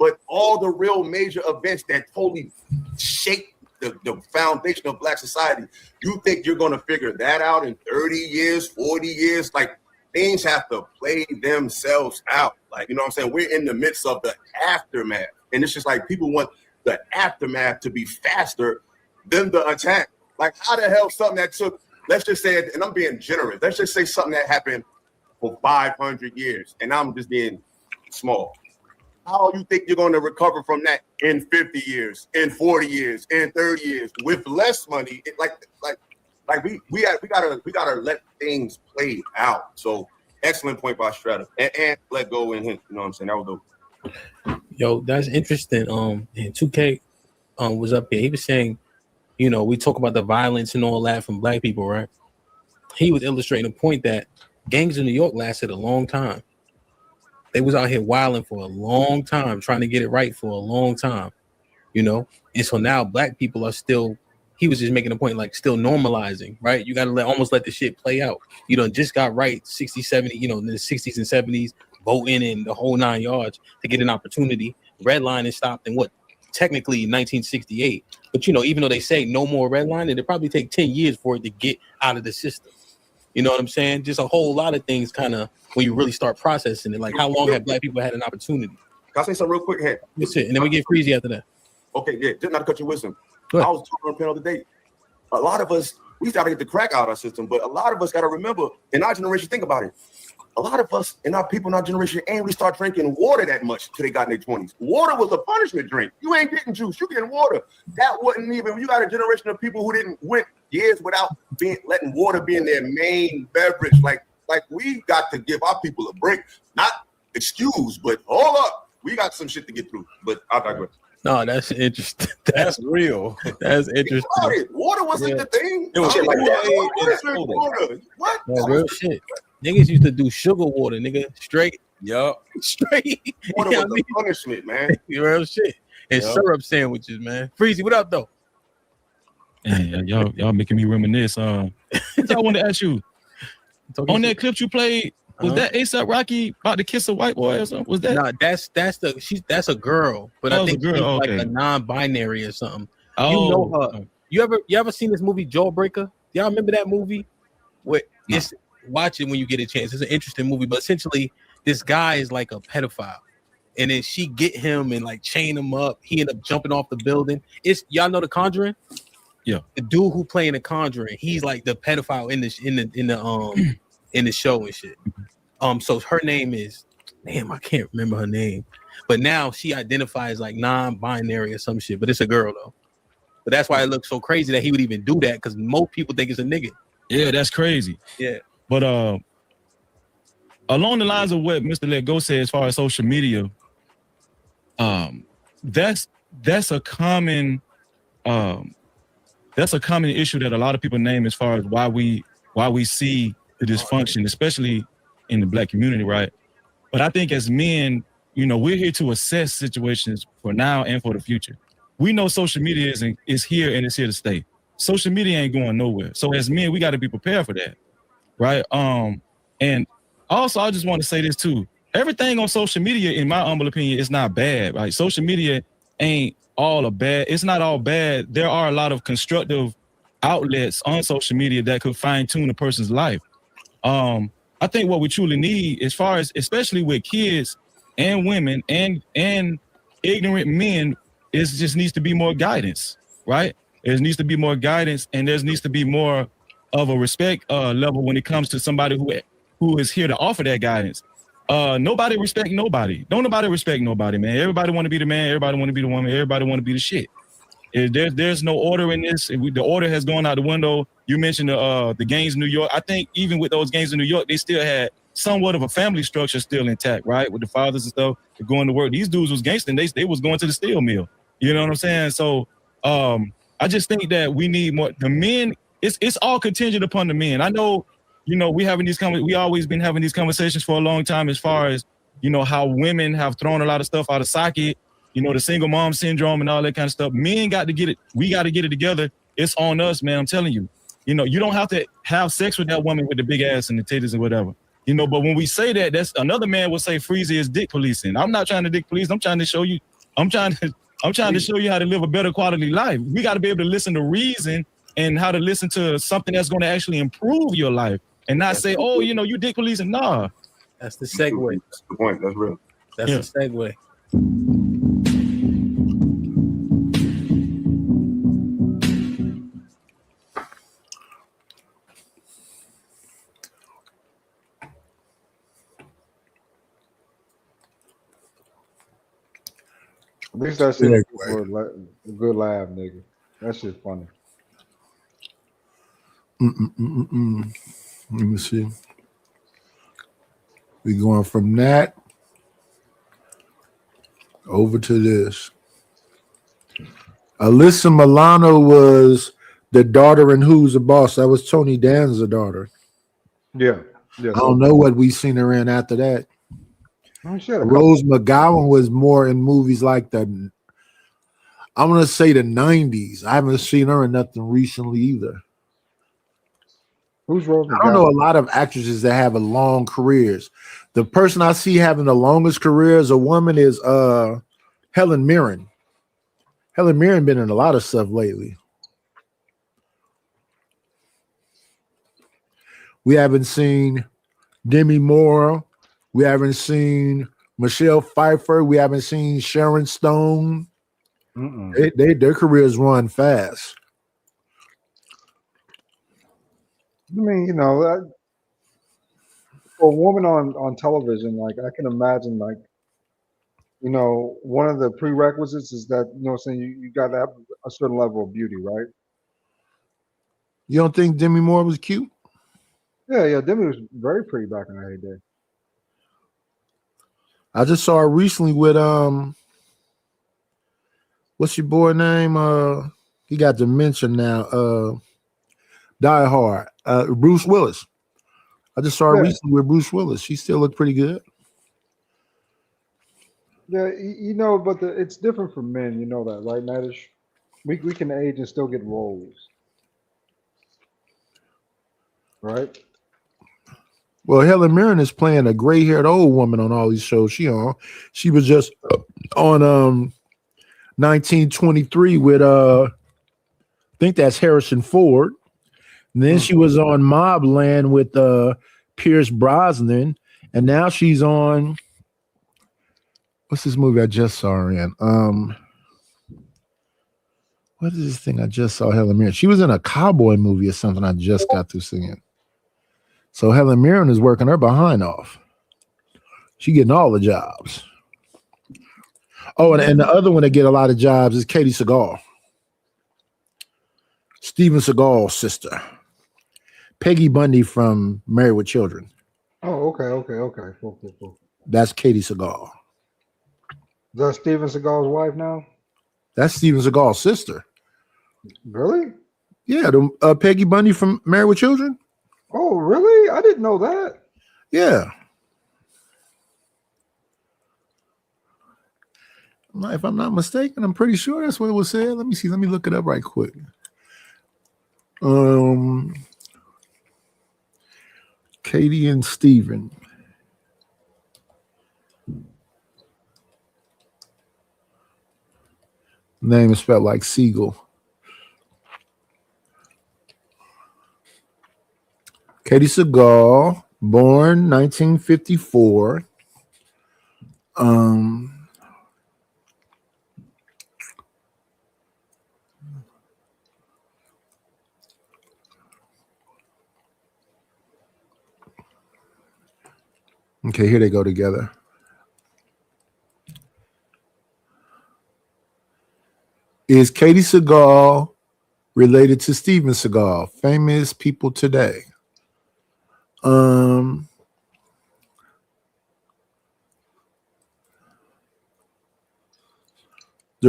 But all the real major events that totally shake the foundation of Black society, you think you're going to figure that out in 30 years, 40 years? Like, things have to play themselves out. Like, you know what I'm saying? We're in the midst of the aftermath. And it's just like people want the aftermath to be faster than the attack. Like, how the hell something that took, let's just say, and I'm being generous, let's just say something that happened for 500 years, and I'm just being small. How you think you're going to recover from that in 50 years, in 40 years, in 30 years with less money? We gotta let things play out. So excellent point by Strata, and let go in him. You know what I'm saying? That was dope. Yo, that's interesting. And 2K was up here. He was saying, you know, we talk about the violence and all that from Black people, right? He was illustrating a point that gangs in New York lasted a long time. They was out here wilding for a long time, trying to get it right for a long time, you know? And so now Black people are still, he was just making a point, like, still normalizing, right? You got to almost let the shit play out. You know, just got right 60, 70, you know, in the 60s and 70s, voting and the whole 9 yards to get an opportunity. Redlining stopped in what? Technically 1968. But, you know, even though they say no more redlining, it probably take 10 years for it to get out of the system. You know what I'm saying? Just a whole lot of things kind of when you really start processing it. Like, how long have Black people had an opportunity? Can I say something real quick here? That's it. And then we get Freezy after that. Okay, yeah, just not to cut your wisdom. I was talking on a panel today. A lot of us, we got to get the crack out of our system, but a lot of us got to remember, in our generation, think about it. A lot of us and our people in our generation ain't really start drinking water that much till they got in their 20s. Water was a punishment drink. You ain't getting juice, you getting water. That wasn't even, you got a generation of people who didn't went years without letting water be in their main beverage. Like we got to give our people a break. Not excuse, but hold up. We got some shit to get through. But I'll digress. No, that's interesting. That's real. That's interesting. Water wasn't the thing. It was Shit like that. water. What? No, real shit. Niggas used to do sugar water, nigga. Straight. Yup. Straight. Water You know was what I a punishment, man. real shit. And Yup. syrup sandwiches, man. Freezy, what up, though? Man, y'all making me reminisce. I want to ask you, on that clip you played, was that A$AP Rocky about to kiss a white boy or something? Was that? Nah, that's a girl, but I think she's like a non-binary or something. Oh. You know her. You ever seen this movie Jawbreaker? Y'all remember that movie? It's watch it when you get a chance. It's an interesting movie, but essentially this guy is like a pedophile. And then she get him and like chain him up. He end up jumping off the building. It's y'all know The Conjuring? Yeah. The dude who playing The Conjuring, he's like the pedophile in the show and shit. So her name is, damn, I can't remember her name. But now she identifies like non-binary or some shit, but it's a girl though. But that's why it looks so crazy that he would even do that, because most people think it's a nigga. Yeah, that's crazy. Yeah. But along the lines of what Mr. Let Go said as far as social media, that's a common issue that a lot of people name as far as why we see the dysfunction, especially in the Black community, right? But I think as men, you know, we're here to assess situations for now and for the future. We know social media is here and it's here to stay. Social media ain't going nowhere. So as men, we got to be prepared for that, right? And also, I just want to say this too. Everything on social media, in my humble opinion, is not bad, right? Social media ain't all bad. It's not all bad. There are a lot of constructive outlets on social media that could fine tune a person's life. I think what we truly need, as far as especially with kids and women and ignorant men, is just needs to be more guidance, right? There needs to be more guidance, and there needs to be more of a respect level when it comes to somebody who is here to offer that guidance. Nobody respect nobody. Don't nobody respect nobody, man. Everybody want to be the man. Everybody want to be the woman. Everybody want to be the shit. There's no order in this. The order has gone out the window. You mentioned the gangs in New York. I think even with those gangs in New York, they still had somewhat of a family structure still intact, right? With the fathers and stuff going to work. These dudes was gangster. They was going to the steel mill. You know what I'm saying? So I just think that we need more. The men, it's all contingent upon the men. I know, you know, we always been having these conversations for a long time as far as, you know, how women have thrown a lot of stuff out of socket, you know, the single mom syndrome and all that kind of stuff. Men got to get it. We got to get it together. It's on us, man. I'm telling you. You know, you don't have to have sex with that woman with the big ass and the titties and whatever. You know, but when we say that, that's another man will say Freezy is dick policing. I'm not trying to dick police. I'm trying to show you I'm trying to show you how to live a better quality life. We got to be able to listen to reason and how to listen to something that's going to actually improve your life, and not say, "Oh, you know, you dick policing." Nah, That's the segue. That's the point. That's real. That's the segue. At least that shit is for a good laugh, nigga. That shit's funny. Let me see. We going from that over to this. Alyssa Milano was the daughter in Who's the Boss. That was Tony Danza's daughter. Yeah. I don't know what we seen her in after that. Oh, shit, Rose McGowan was more in movies like the, I'm gonna say the 90s. I haven't seen her in nothing recently either. Who's Rose McGowan? I don't know a lot of actresses that have a long careers. The person I see having the longest career as a woman is Helen Mirren. Helen Mirren been in a lot of stuff lately. We haven't seen Demi Moore. We haven't seen Michelle Pfeiffer. We haven't seen Sharon Stone. Their careers run fast. I mean, you know, for a woman on television, like I can imagine, like, you know, one of the prerequisites is that, you know, saying you got to have a certain level of beauty, right? You don't think Demi Moore was cute? Yeah, Demi was very pretty back in her day. I just saw her recently with what's your boy name? He got dementia now. Die Hard. Bruce Willis. I just saw her recently with Bruce Willis. She still looked pretty good. Yeah, you know, but it's different for men. You know that, right, Nadish? We can age and still get roles, right? Well, Helen Mirren is playing a gray-haired old woman on all these shows she on. She was just on 1923 with I think that's Harrison Ford. And then she was on Mobland with Pierce Brosnan, and now she's on what's this movie I just saw her in? What is this thing I just saw Helen Mirren? She was in a cowboy movie or something I just got through seeing. So Helen Mirren is working her behind off. She getting all the jobs. Oh, and the other one that get a lot of jobs is Katie Seagal. Steven Seagal's sister. Peggy Bundy from Married with Children. Oh, okay. Cool. That's Katie Seagal. Is that Steven Seagal's wife now? That's Steven Seagal's sister. Really? Yeah, Peggy Bundy from Married with Children. Oh, really? I didn't know that. Yeah. If I'm not mistaken, I'm pretty sure that's what it was said. Let me see. Let me look it up right quick. Katie and Steven. Name is spelled like Siegel. Katie Seagal, born 1954. Okay, here they go together. Is Katie Seagal related to Steven Seagal? Famous people today. The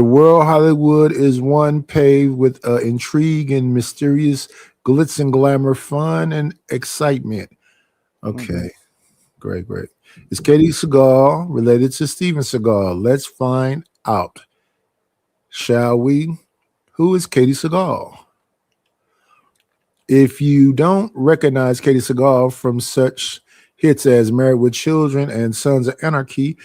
world Hollywood is one paved with intrigue and mysterious glitz and glamour, fun and excitement. Okay, great. Is Katie Seagal related to Steven Seagal? Let's find out. Shall we? Who is Katie Seagal? If you don't recognize Katie Seagal from such hits as Married with Children and Sons of Anarchy,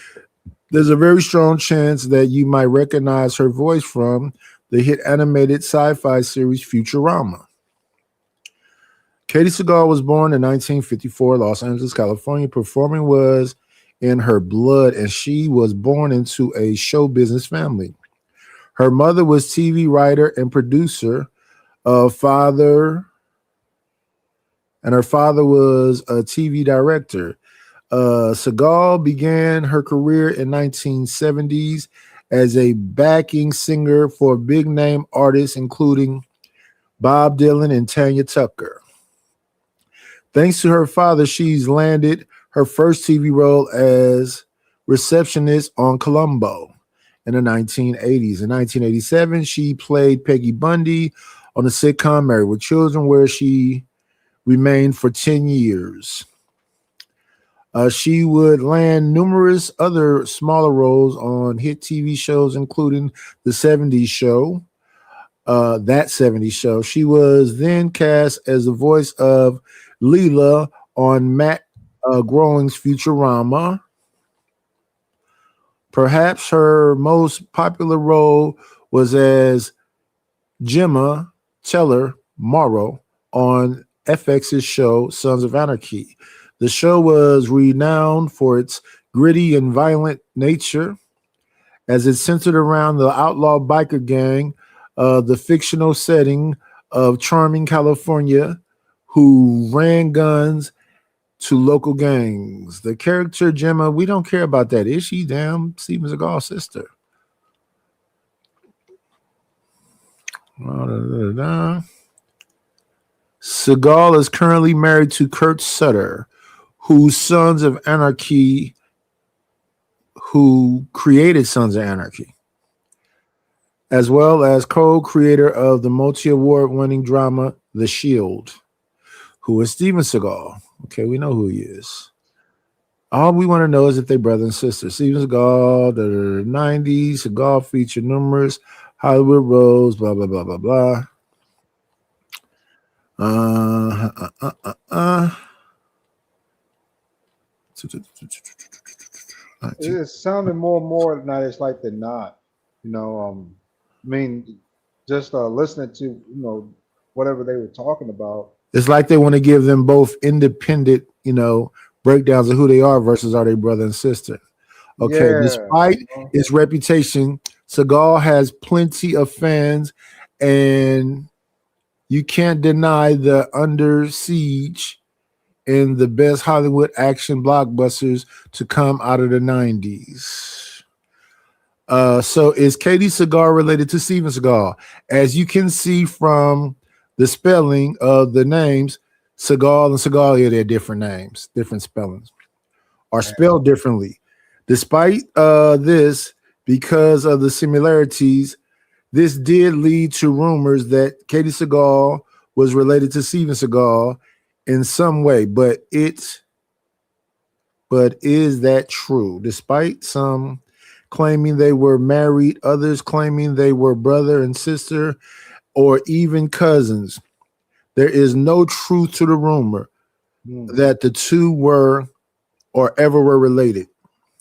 There's a very strong chance that you might recognize her voice from the hit animated sci-fi series Futurama. Katie Seagal was born in 1954, Los Angeles, California. Performing was in her blood, and she was born into a show business family. Her mother was TV writer and producer, and her father was a TV director. Seagal began her career in 1970s as a backing singer for big name artists including Bob Dylan and Tanya Tucker. Thanks to her father, she's landed her first TV role as receptionist on Columbo in the 1980s. In 1987, she played Peggy Bundy on the sitcom Married with Children, where she remained for 10 years. She would land numerous other smaller roles on hit TV shows, including The 70s Show, That 70s Show. She was then cast as the voice of Leela on Matt Groening's Futurama. Perhaps her most popular role was as Gemma Teller Morrow on FX's show Sons of Anarchy. The show was renowned for its gritty and violent nature, as it centered around the outlaw biker gang, the fictional setting of charming California, who ran guns to local gangs. The character Gemma, we don't care about that. Is she damn Steven Seagal's sister? Seagal is currently married to Kurt Sutter, who created Sons of Anarchy, as well as co-creator of the multi-award-winning drama The Shield, who is Steven Seagal. Okay, we know who he is. All we want to know is if they're brother and sister. Steven Seagal, the 90s, Seagal featured numerous Hollywood roles, blah, blah, blah, blah, blah. It's sounding more and more not as like than not. I mean, just listening to whatever they were talking about. It's like they want to give them both independent, breakdowns of who they are versus are they brother and sister. Okay, Yeah. despite its reputation, Seagal has plenty of fans, and you can't deny the Under Siege in the best Hollywood action blockbusters to come out of the 90s. So is Katie Seagal related to Steven Seagal? As you can see from the spelling of the names, Seagal and Seagal, yeah, they're different names, different spellings, are spelled differently. Despite this, because of the similarities, this did lead to rumors that Katie Seagal was related to Steven Seagal in some way, but is that true? Despite some claiming they were married, others claiming they were brother and sister, or even cousins, there is no truth to the rumor that the two were or ever were related.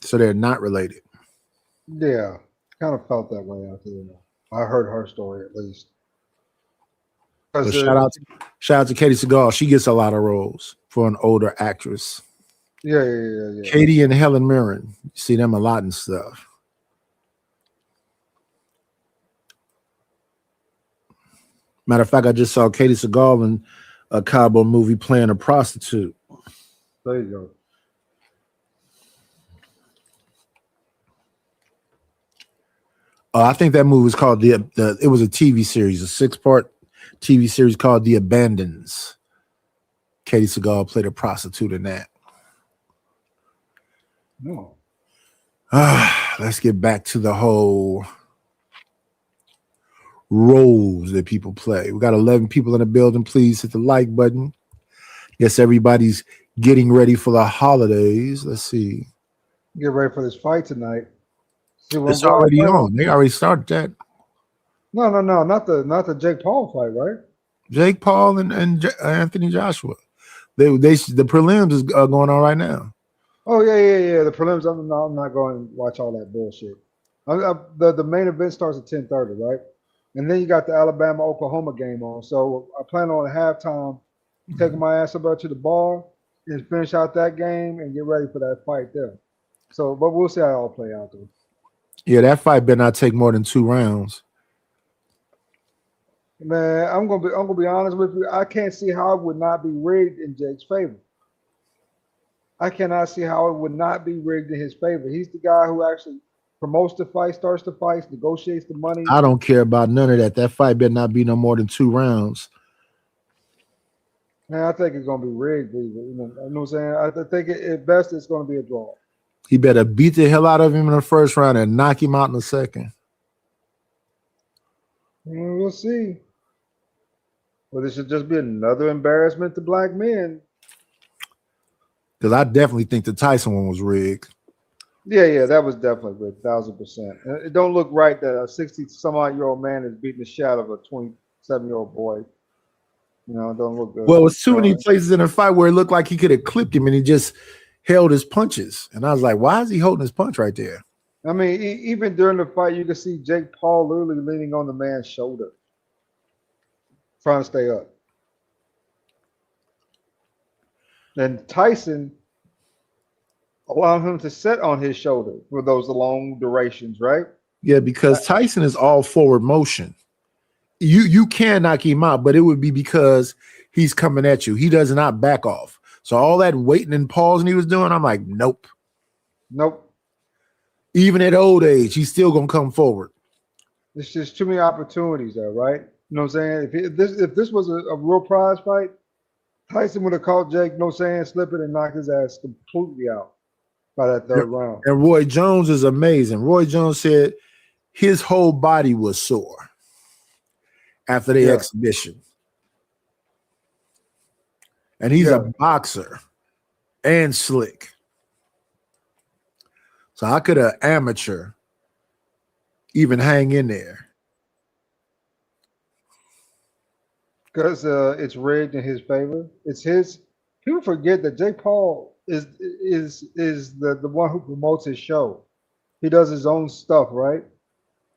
So they're not related. Yeah, kind of felt that way after I heard her story at least. So shout out to Katie Seagal. She gets a lot of roles for an older actress. Yeah. Katie and Helen Mirren. You see them a lot and stuff. Matter of fact, I just saw Katie Seagal in a Cabo movie playing a prostitute. There you go. I think that movie was called it was a TV series, a 6-part TV series called The Abandons. Katie Seagal played a prostitute in that. No. Let's get back to the whole roles that people play. We got 11 people in the building. Please hit the like button. Yes, everybody's getting ready for the holidays. Let's see. Get ready for this fight tonight. See what It's I'm already going on. They already started that. No, not the Jake Paul fight, right? Jake Paul and Anthony Joshua. The prelims is going on right now. Oh yeah. The prelims. I'm not going to watch all that bullshit. The main event starts at 10:30, right? And then you got the Alabama Oklahoma game on. So I plan on at halftime taking my ass up to the bar and finish out that game and get ready for that fight there. So, but we'll see how it all play out though. Yeah, that fight better not take more than 2 rounds. Man, I'm gonna be honest with you. I can't see how it would not be rigged in Jake's favor. I cannot see how it would not be rigged in his favor. He's the guy who actually promotes the fight, starts the fights, negotiates the money. I don't care about none of that. That fight better not be no more than 2 rounds. Man, I think it's gonna be rigged. You know what I'm saying? I think at best it's gonna be a draw. He better beat the hell out of him in the first round and knock him out in the second. We'll see. But it should just be another embarrassment to black men. Because I definitely think the Tyson one was rigged. Yeah, that was definitely rigged, 1,000%. It don't look right that a 60-some-odd-year-old man is beating the shit out of a 27-year-old boy. You know, it don't look good. Well, it's too many places in the fight where it looked like he could have clipped him and he just held his punches. And I was like, why is he holding his punch right there? I mean, even during the fight, you can see Jake Paul literally leaning on the man's shoulder, trying to stay up. And Tyson allowed him to sit on his shoulder for those long durations, right? Yeah, because Tyson is all forward motion. You can knock him out, but it would be because he's coming at you. He does not back off. So all that waiting and pausing he was doing, I'm like, nope. Even at old age, he's still gonna come forward. There's just too many opportunities there, right? You know what I'm saying? If this was a real prize fight, Tyson would have caught Jake, you know what I'm saying, slipping and knocked his ass completely out by that third round. And Roy Jones is amazing. Roy Jones said his whole body was sore after the exhibition. And he's a boxer and slick. So how could an amateur even hang in there? Because it's rigged in his favor. It's his. People forget that Jake Paul is the one who promotes his show. He does his own stuff, right?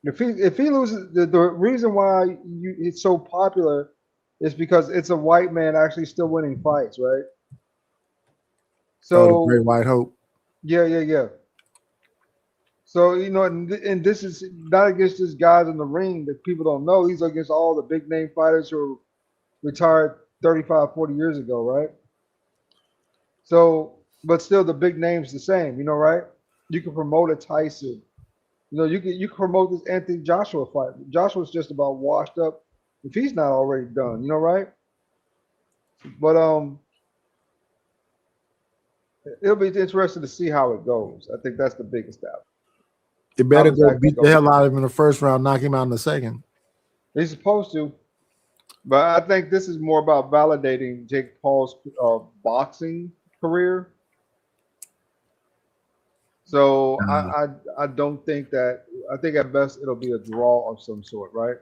If he loses, the reason why it's so popular is because it's a white man actually still winning fights, right? So the Great White Hope. Yeah. So, you know, and this is not against just guys in the ring that people don't know. These are against all the big name fighters who retired 35, 40 years ago, right? So, but still the big name's the same, you know, right? You can promote a Tyson. You know, you can promote this Anthony Joshua fight. Joshua's just about washed up if he's not already done, you know, right? But it'll be interesting to see how it goes. I think that's the biggest doubt. They better go beat the hell out of him in the first round, knock him out in the second. He's supposed to. But I think this is more about validating Jake Paul's boxing career. So I don't think that. I think at best it'll be a draw of some sort, right?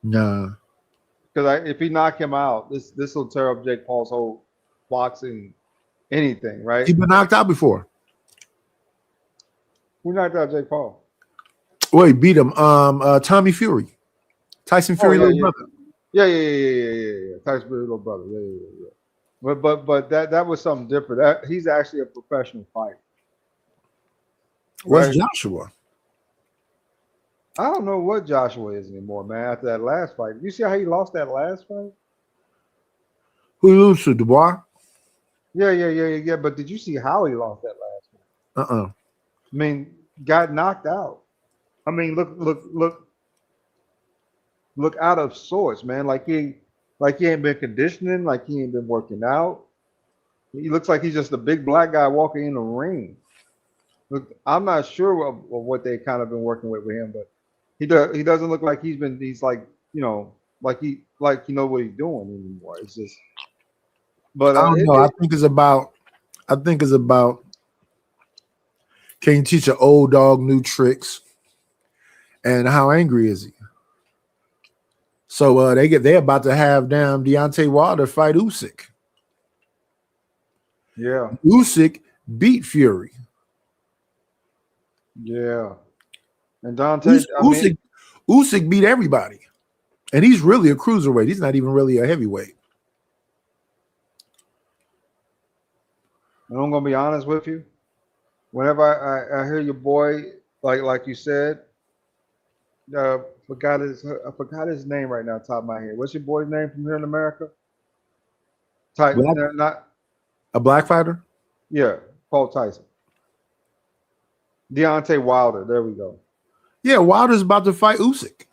No. Because if he knock him out, this will tear up Jake Paul's whole boxing anything, right? He's been knocked out before. Who knocked out Jake Paul? Well, he beat him. Tommy Fury. Tyson Fury, little brother. Yeah. Tyson Fury, little brother. Yeah. But that was something different. He's actually a professional fighter. What's Joshua? I don't know what Joshua is anymore, man. After that last fight, you see how he lost that last fight? Who lose to Dubois? Yeah. But did you see how he lost that last fight? I mean, got knocked out. I mean, look out of sorts, man. Like he ain't been conditioning, like he ain't been working out. He looks like he's just a big black guy walking in the ring. Look, I'm not sure of what they kind of been working with him, but he doesn't look like he's like, you know, like he what he's doing anymore. It's just, but I don't know. I think it's about can you teach an old dog new tricks? And how angry is he? So they're about to have Deontay Wilder fight Usyk. Yeah. Usyk beat Fury. Yeah. And Dante, Usyk beat everybody. And he's really a cruiserweight. He's not even really a heavyweight. and I'm gonna be honest with you. Whenever I hear your boy, like you said, I forgot his name right now, top of my head. What's your boy's name from here in America? Not a black fighter? Yeah, Paul Tyson. Deontay Wilder. There we go. Yeah, Wilder's about to fight Usyk.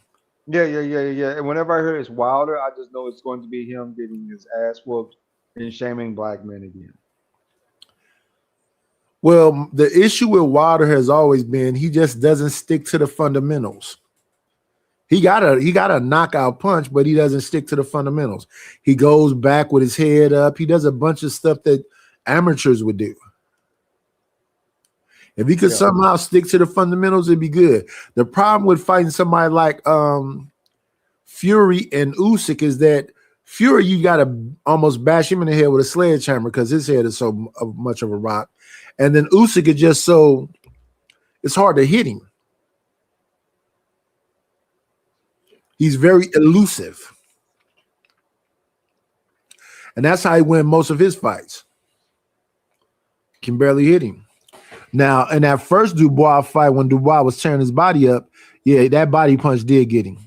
Yeah. And whenever I hear it's Wilder, I just know it's going to be him getting his ass whooped and shaming black men again. Well, the issue with Wilder has always been he just doesn't stick to the fundamentals. He got a knockout punch, but he doesn't stick to the fundamentals. He goes back with his head up. He does a bunch of stuff that amateurs would do. If he could somehow stick to the fundamentals, it'd be good. The problem with fighting somebody like Fury and Usyk is that Fury, you got to almost bash him in the head with a sledgehammer because his head is so much of a rock. And then Usyk is just so, it's hard to hit him. He's very elusive. And that's how he wins most of his fights. Can barely hit him. Now, in that first Dubois fight, when Dubois was tearing his body up, yeah, that body punch did get him.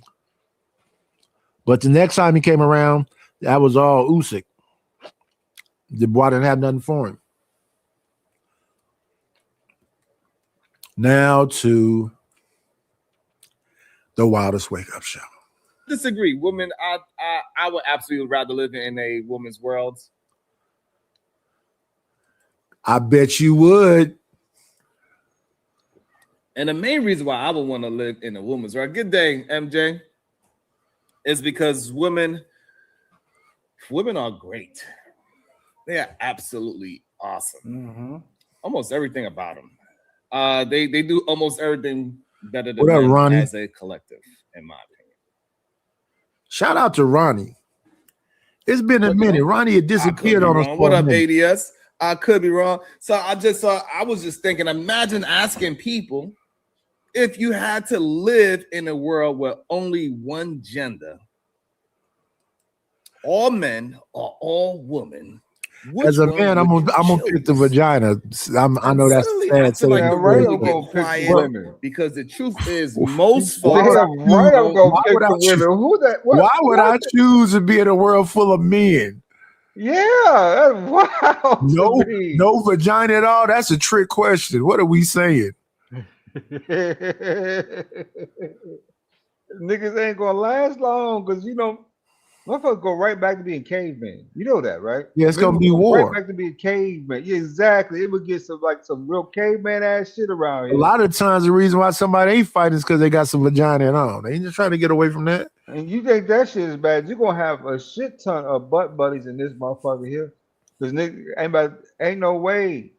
But the next time he came around, that was all Usyk. Dubois didn't have nothing for him. Now to the Wildest Wake Up Show. Disagree. Women, I would absolutely rather live in a woman's world. I bet you would. And the main reason why I would want to live in a woman's world, good day, MJ, is because women are great. They are absolutely awesome. Mm-hmm. Almost everything about them. They do almost everything better than What up, men Ronnie? as a collective, in my opinion. Shout out to Ronnie. It's been a minute. Ronnie had disappeared on us. What up, ADS? I could be wrong. So I was just thinking, imagine asking people if you had to live in a world where only one gender, all men or all women. As a man, I'm gonna pick the vagina. I know that's sad. So Because the truth is, most why would I choose to be in a world full of men? Yeah, wow. No vagina at all. That's a trick question. What are we saying? Niggas ain't gonna last long because motherfuckers go right back to being cavemen. You know that, right? Yeah, it's gonna be war. Right back to being cavemen. Yeah, exactly. It would get some real caveman ass shit around here. A lot of times the reason why somebody ain't fighting is because they got some vagina on. They ain't just trying to get away from that. And you think that shit is bad? You're gonna have a shit ton of butt buddies in this motherfucker here. Because ain't no way.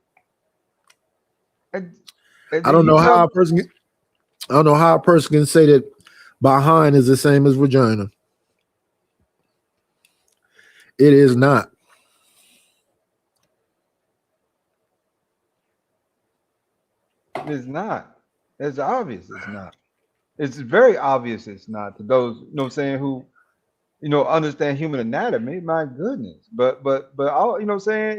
And I don't know how a person can say that behind is the same as vagina. It is not. It's not. It's obvious it's not. It's very obvious it's not to those, you know what I'm saying, who, understand human anatomy. My goodness. But all, you know what I'm saying,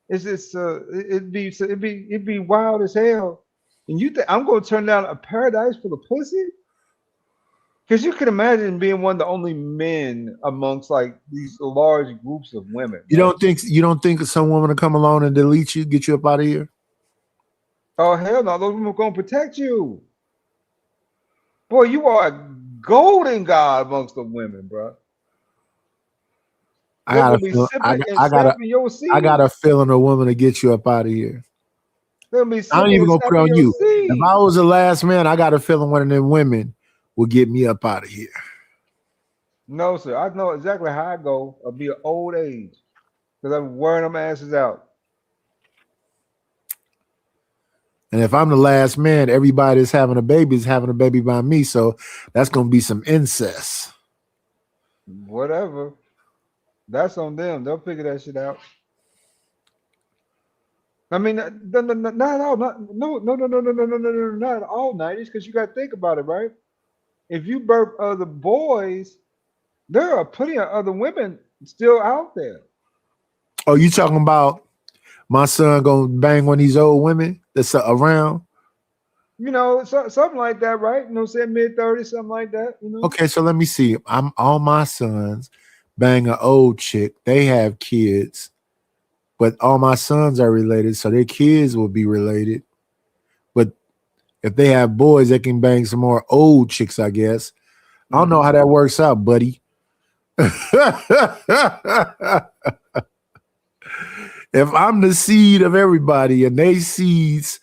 it'd be wild as hell. And you think I'm gonna turn down a paradise full of pussy? Because you can imagine being one of the only men amongst these large groups of women. You don't think some woman will come along and delete you, get you up out of here? Oh hell no, those women are gonna protect you. Boy, you are a golden god amongst the women, bro. I got a feeling a woman to get you up out of here. I ain't even gonna put on you. If I was the last man, I got a feeling one of them women will get me up out of here. No, sir. I know exactly how I go. I'll be an old age because I'm wearing them asses out. And if I'm the last man, everybody that's having a baby is having a baby by me. So that's gonna be some incest. Whatever. That's on them. They'll figure that shit out. I mean, not all, not all 90s, because you got to think about it, right? If you birth other boys, there are plenty of other women still out there. Oh, you talking about my son gonna bang one of these old women that's around? You know, something like that, right? You know, say mid-30s, something like that. You know. Okay, so let me see. All my sons bang an old chick. They have kids, but all my sons are related, so their kids will be related. But if they have boys, they can bang some more old chicks, I guess. I don't know how that works out, buddy. If I'm the seed of everybody and they seeds,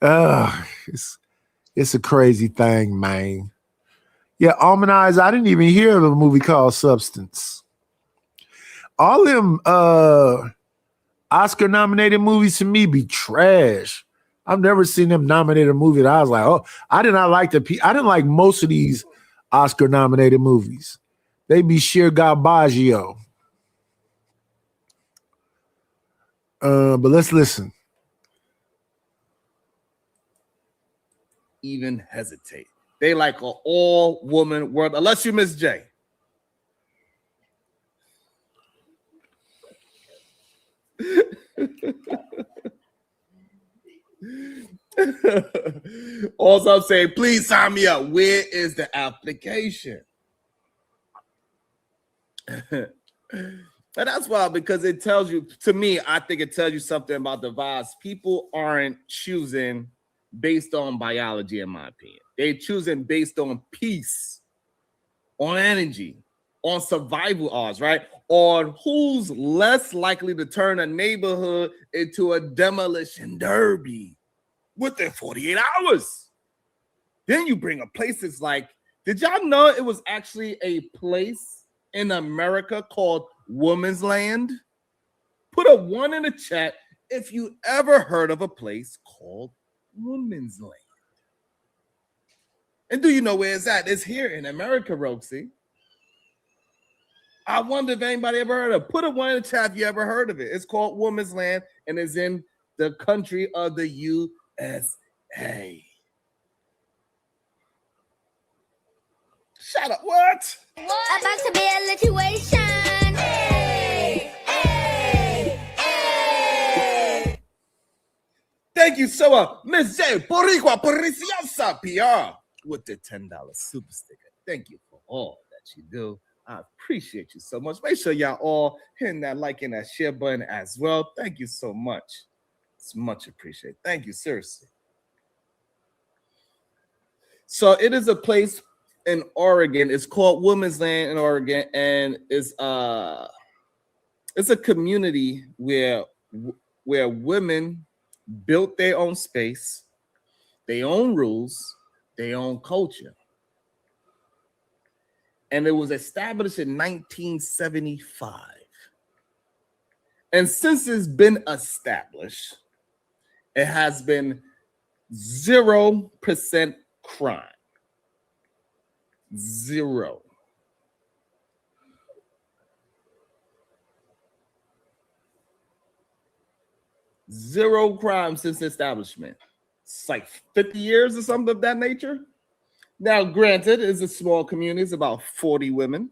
it's a crazy thing, man. Yeah, Almond Eyes, I didn't even hear of a movie called Substance. All them Oscar-nominated movies to me be trash. I've never seen them nominate a movie that I was like, oh, I didn't like most of these Oscar-nominated movies. They be sheer garbaggio. But let's listen. Even hesitate. They like an all-woman world, unless you Miss J. Also, I'm saying, please sign me up. Where is the application? And that's why, because it tells you, to me, I think it tells you something about the vibes. People aren't choosing based on biology, in my opinion. They're choosing based on peace, on energy, on survival odds, right? On who's less likely to turn a neighborhood into a demolition derby within 48 hours. Then you bring a place that's like, did y'all know it was actually a place in America called Woman's Land? Put a 1 in the chat if you ever heard of a place called Woman's Land. And do you know where it's at? It's here in America, Roxy. I wonder if anybody ever heard of it. Put a 1 in the chat if you ever heard of it. It's called Woman's Land and it's in the country of the USA. Shut up. What? About to be a situation. Hey, hey, hey. Thank you so much, Miss J. Boricua Preciosa PR with the $10 super sticker. Thank you for all that you do. I appreciate you so much. Make sure y'all all hitting that like and that share button as well. Thank you so much. It's much appreciated. Thank you, seriously. So it is a place in Oregon. It's called Women's Land in Oregon, and it's a community where women built their own space, their own rules, their own culture. And it was established in 1975. And since it's been established, it has been 0% crime. 0. Zero crime since establishment. It's like 50 years or something of that nature. Now, granted, it's a small community. It's about 40 women,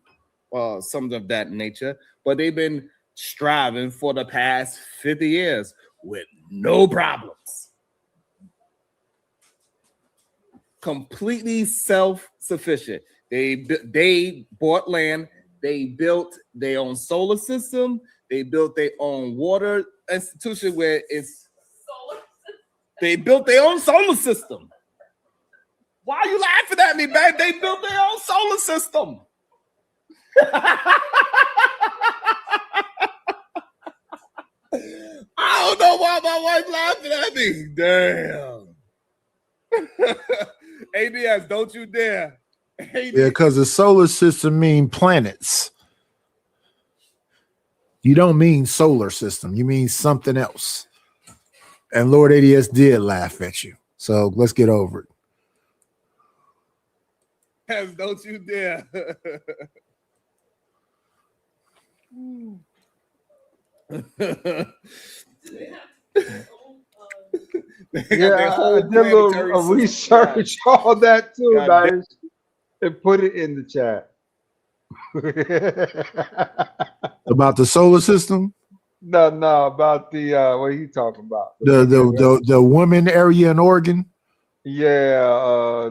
something of that nature. But they've been striving for the past 50 years with no problems. Completely self-sufficient. They bought land. They built their own solar system. They built their own water institution where it's they built their own solar system. Why are you laughing at me, babe? They built their own solar system. I don't know why my wife's laughing at me. Damn. ADS, don't you dare. ADS. Yeah, because the solar system mean planets. You don't mean solar system. You mean something else. And Lord ADS did laugh at you. So let's get over it. Yes, don't you dare. Yeah, I did a little research on that too, God damn. guys, and put it in the chat. About the solar system, No, about the what are you talking about? the women area in Oregon. Yeah,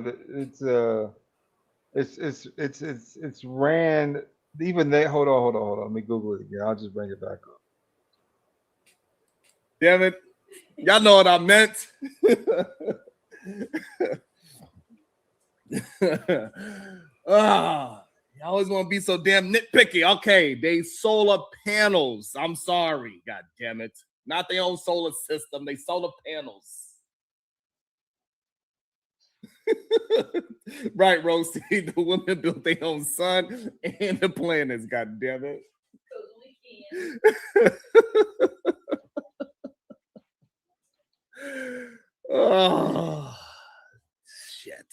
it's ran. Even they hold on. Let me Google it again. I'll just bring it back up. Damn it. Y'all know what I meant. You always want to be so damn nitpicky. Okay, they solar panels. I'm sorry. God damn it. Not their own solar system. They solar panels. Right, Rosie. The women built their own sun and the planets. God damn it. Oh shit.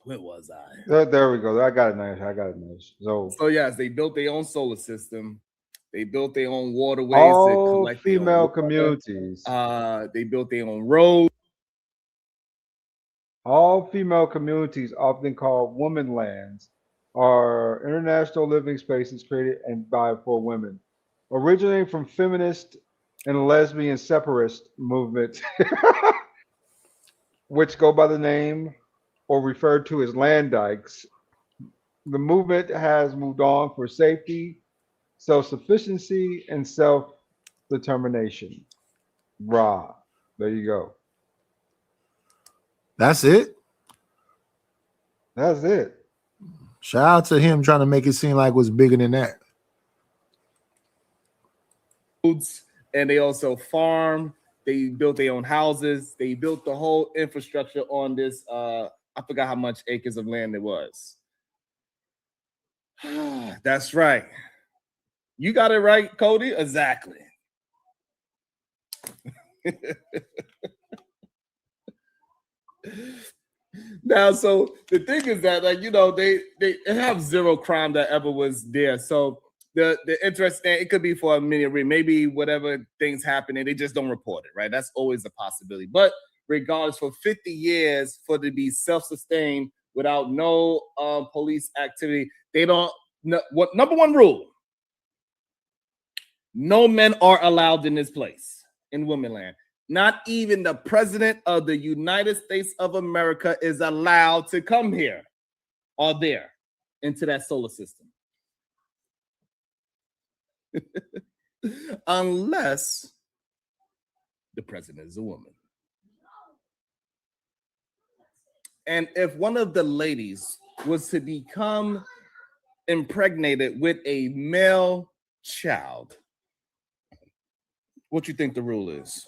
Where was I? There we go. I got it nice. So yes, they built their own solar system. They built their own waterways. All collect their own female water. communities. They built their own roads. All female communities, often called woman lands, are international living spaces created for women. Originating from feminist and lesbian separatist movements, which go by the name or referred to as land dykes, the movement has moved on for safety, self-sufficiency, and self-determination. Rah. There you go. That's it. That's it. Shout out to him trying to make it seem like it was bigger than that. And they also farm. They built their own houses. They built the whole infrastructure on this. I forgot how much acres of land it was. That's right. You got it right, Cody. Exactly. Now, so the thing is that, like, you know, they have zero crime that ever was there. So the interest, it could be for a many reasons. Maybe whatever things happen and they just don't report it, right? That's always a possibility. But regardless, for 50 years, for it to be self-sustained without no police activity, they don't. What number one rule? No men are allowed in this place in women land. Not even the president of the United States of America is allowed to come here or there into that solar system. Unless the president is a woman. And if one of the ladies was to become impregnated with a male child, what you think the rule is?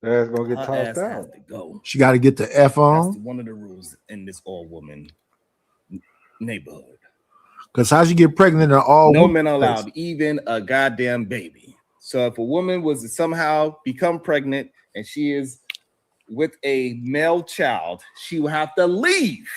That's gonna get Her tossed ass out. has to go. She got to get the F on. That's one of the rules in this all-woman neighborhood. Because how she get pregnant in all No women men are place? allowed, even a goddamn baby. So if a woman was to somehow become pregnant and she is with a male child, she will have to leave,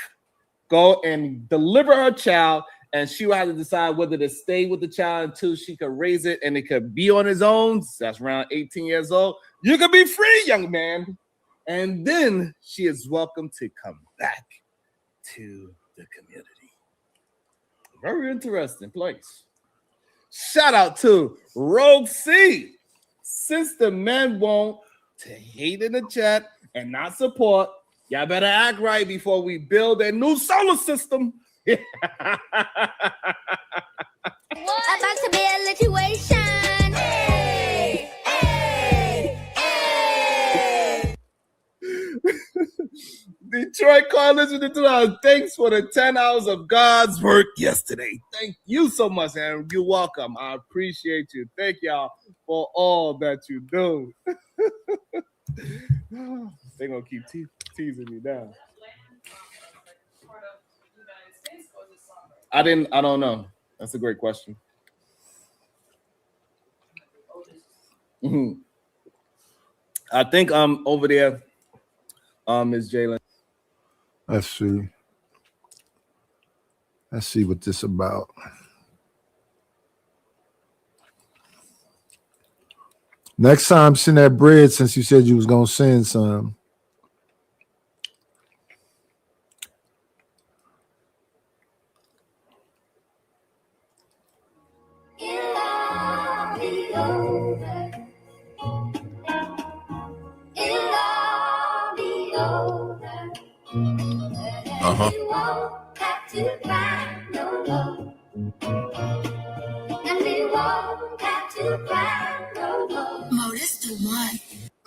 go and deliver her child, and she will have to decide whether to stay with the child until she could raise it and it could be on his own. That's around 18 years old. You could be free, young man. And then she is welcome to come back to the community. Very interesting place. Shout out to Rogue C. Since the men want to hate in the chat and not support, y'all better act right before we build a new solar system. About to be a situation. Hey, hey, hey. Detroit Coalition of 2000, thanks for the 10 hours of God's work yesterday. Thank you so much, and you're welcome. I appreciate you. Thank y'all for all that you do. They're gonna keep teasing me down. I don't know. That's a great question. Mhm. I think over there, Ms. Jalen. Let's see. Let's see what this about. Next time, send that bread since you said you was gonna send some. Uh-huh.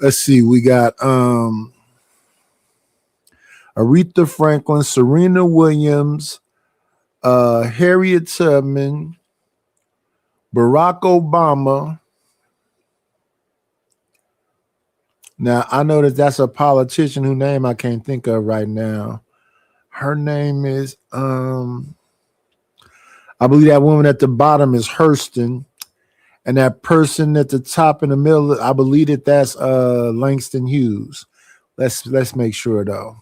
Let's see. We got Aretha Franklin, Serena Williams, Harriet Tubman, Barack Obama. Now, I know that that's a politician whose name I can't think of right now. Her name is, I believe that woman at the bottom is Hurston. And that person at the top in the middle, I believe that's Langston Hughes. Let's make sure, though.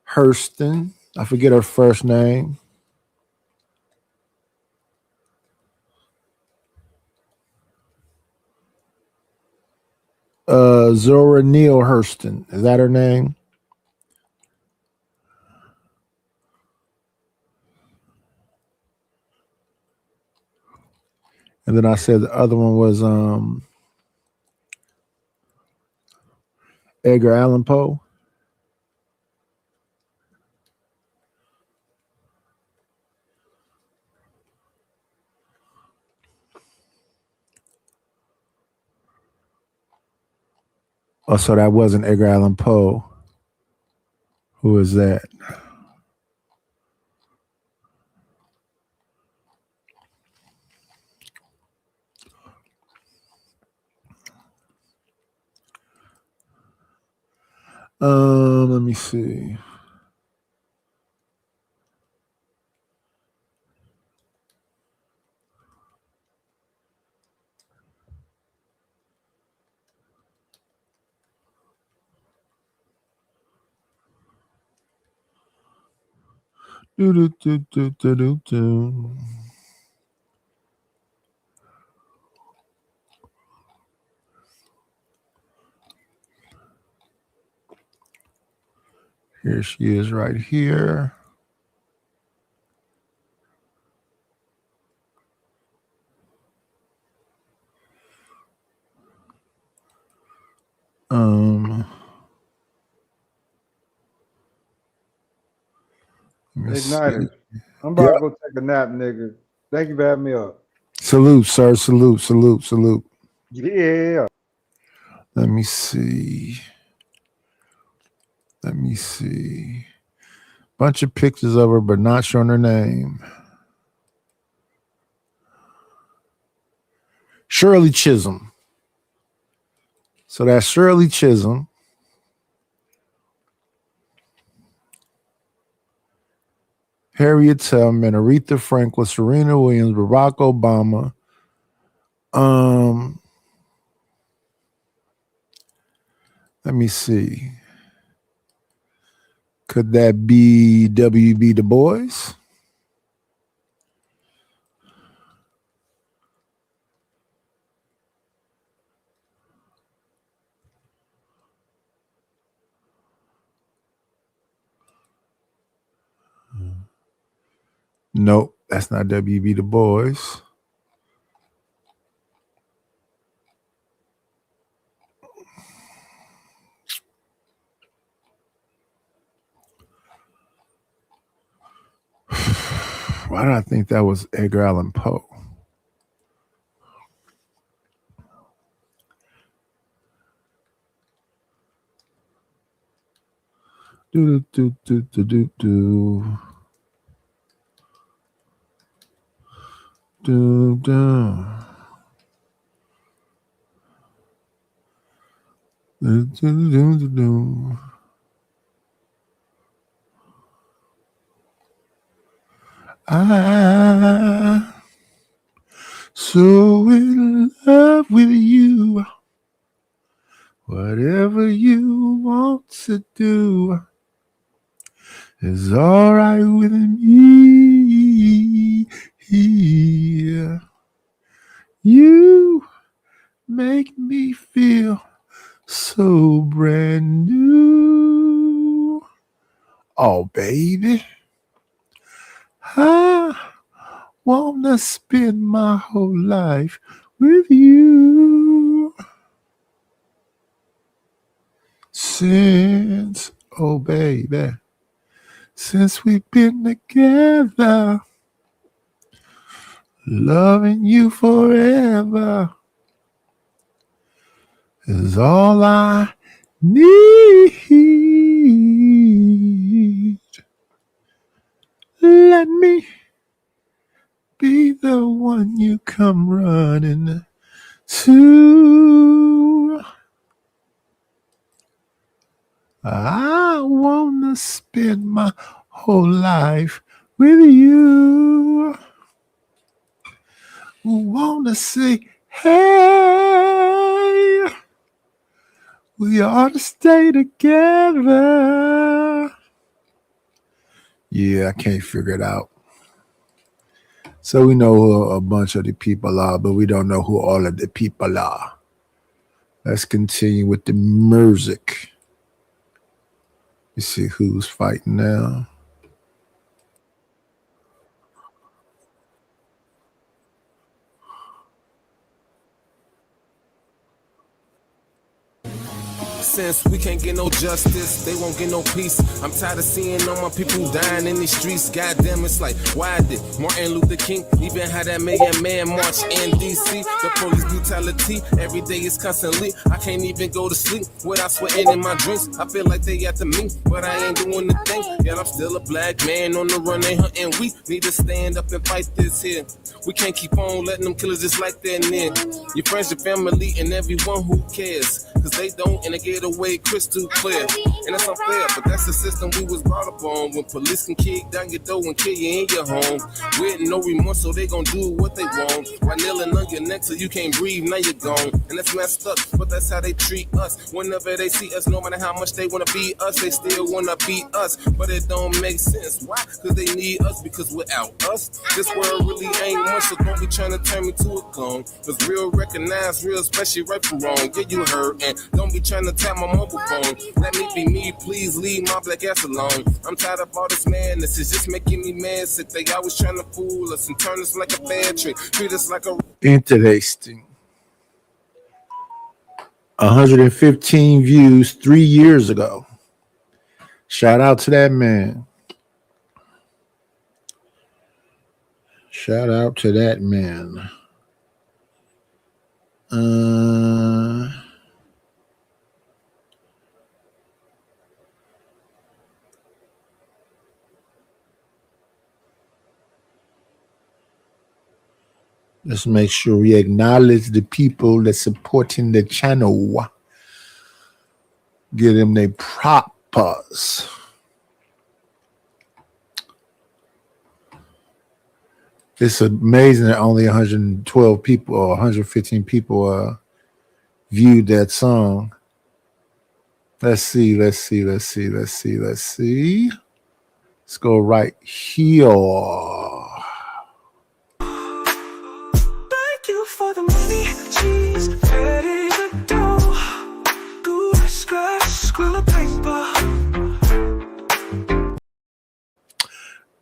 Hurston. I forget her first name. Zora Neale Hurston. Is that her name? And then I said the other one was Edgar Allan Poe. Oh, so that wasn't Edgar Allan Poe. Who is that? Let me see. Do. Here she is right here. Ignited. I'm about to go take a nap, nigga. Thank you for having me up. Salute, sir. Salute. Yeah. Let me see. Bunch of pictures of her, but not showing her name. Shirley Chisholm. So that's Shirley Chisholm. Harriet Tubman, Aretha Franklin, Serena Williams, Barack Obama. Let me see. Could that be W.B. Du Bois? Nope, that's not W.B. Du Bois. Why did I think that was Edgar Allan Poe? Do. I'm so in love with you. Whatever you want to do is all right with me. You make me feel so brand new. Oh, baby, I wanna spend my whole life with you. Since, oh baby, since we've been together, loving you forever is all I need. Let me be the one you come running to. I wanna spend my whole life with you. Wanna say, hey, we ought to stay together. Yeah, I can't figure it out. So we know who a bunch of the people are, but we don't know who all of the people are. Let's continue with the music. You see who's fighting now. Since we can't get no justice, they won't get no peace. I'm tired of seeing all my people dying in these streets. Goddamn, it's like, why did Martin Luther King even had that Million Man March in DC? The police brutality every day is constantly. I can't even go to sleep without sweating in my drinks. I feel like they after me, but I ain't doing the thing. Yet I'm still a black man on the run, they hunting. We need to stand up and fight this here. We can't keep on letting them killers just like that. And then your friends, your family, and everyone who cares. Cause they don't, and they get away crystal clear. And that's unfair, but that's the system we was brought up on. When police can kick down your door and kill you in your home with no remorse, so they gon' do what they want. While kneeling on your neck so you can't breathe, now you're gone. And that's messed up, but that's how they treat us. Whenever they see us, no matter how much they wanna beat us, they still wanna beat us. But it don't make sense. Why? Cause they need us, because without us, this world really ain't much. So don't be trying to turn me to a clone. Cause real recognize real, especially right from wrong. Yeah, you heard. And don't be trying to tap my mobile phone. Let me be me, please leave my black ass alone. I'm tired of all this madness, it's just making me mad. Sick, they always trying to fool us and turn us like a bad trick. Treat us like a Interesting. 115 views 3 years ago. Shout out to that man. Shout out to that man. Let's make sure we acknowledge the people that's supporting the channel. Give them their propers. It's amazing that only 112 people or 115 people viewed that song. Let's see. Let's go right here. Thank you for the money, cheese, pay the dough. Do I scratch, scribble paper?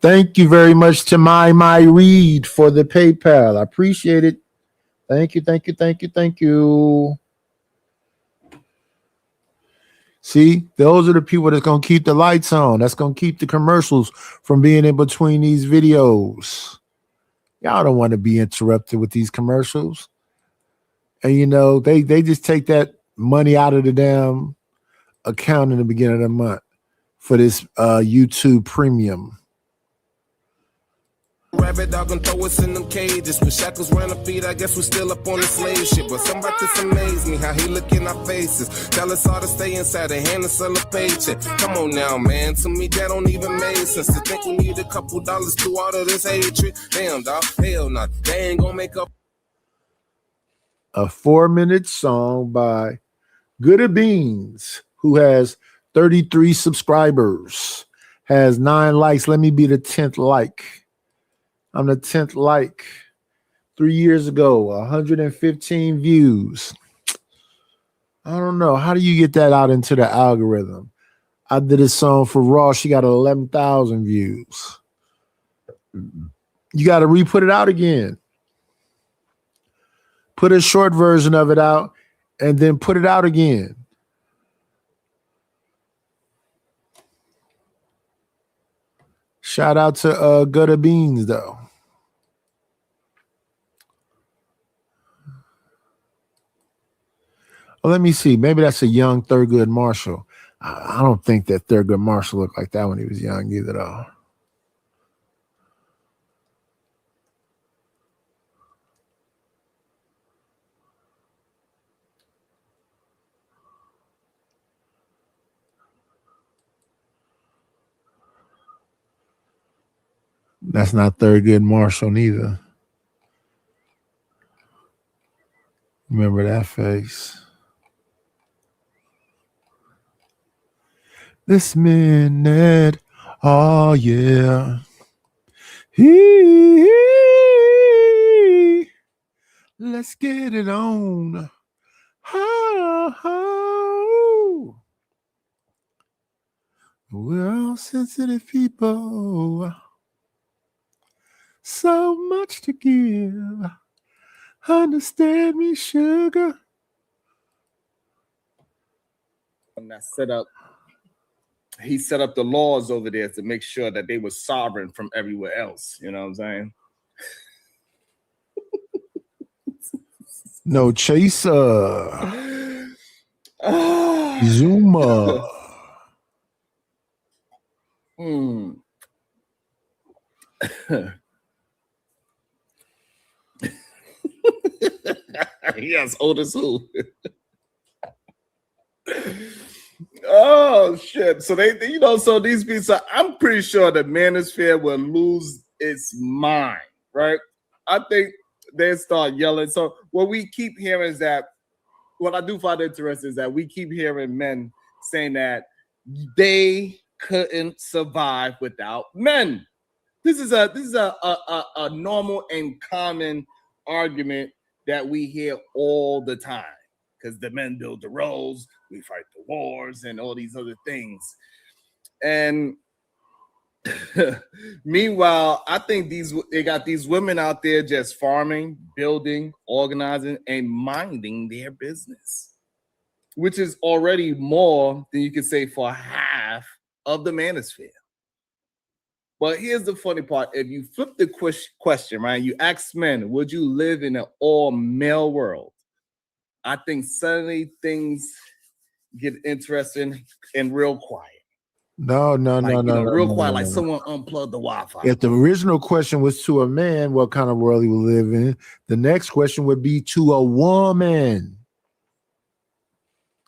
Thank you very much to my Reed for the PayPal. I appreciate it. Thank you. See, those are the people that's going to keep the lights on. That's going to keep the commercials from being in between these videos. Y'all don't want to be interrupted with these commercials. And, you know, they just take that money out of the damn account in the beginning of the month for this YouTube Premium. Rabbit dog and throw us in them cages with shackles round the feet. I guess we still up on the slave ship. But somebody just amaze me how he look in our faces. Tell us all to stay inside and hand us all a paycheck. Come on now, man. To me that don't even make sense. To think we need a couple dollars to all of this hatred. Damn dog, hell nah. They ain't gonna make up. A 4-minute song by Gooda Beans, who has 33 subscribers, has 9 likes. Let me be the 10th like. I'm the 10th like. 3 years ago, 115 views. I don't know. How do you get that out into the algorithm? I did a song for Raw. She got 11,000 views. You got to re-put it out again. Put a short version of it out and then put it out again. Shout out to Gutter Beans, though. Well, let me see. Maybe that's a young Thurgood Marshall. I don't think that Thurgood Marshall looked like that when he was young either, though. That's not Thurgood Marshall neither. Remember that face. This minute, oh yeah. Let's get it on. Oh. We're all sensitive people. So much to give. Understand me, sugar. And that set up, he set up the laws over there to make sure that they were sovereign from everywhere else. You know what I'm saying? No chaser. Zuma. Yes, Otis who? Oh shit! So they, you know, so these people. So I'm pretty sure the manosphere will lose its mind, right? I think they start yelling. So what we keep hearing is that, what I do find interesting is that we keep hearing men saying that they couldn't survive without men. This is a normal and common argument that we hear all the time, because the men build the roads, we fight the wars, and all these other things. And meanwhile, I think they got these women out there just farming, building, organizing, and minding their business, which is already more than you could say for half of the manosphere. But here's the funny part. If you flip the question, right, you ask men, would you live in an all-male world? I think suddenly things get interesting and real quiet. No. Real quiet, like someone unplugged the Wi-Fi. If the original question was to a man, what kind of world he would live in, the next question would be to a woman,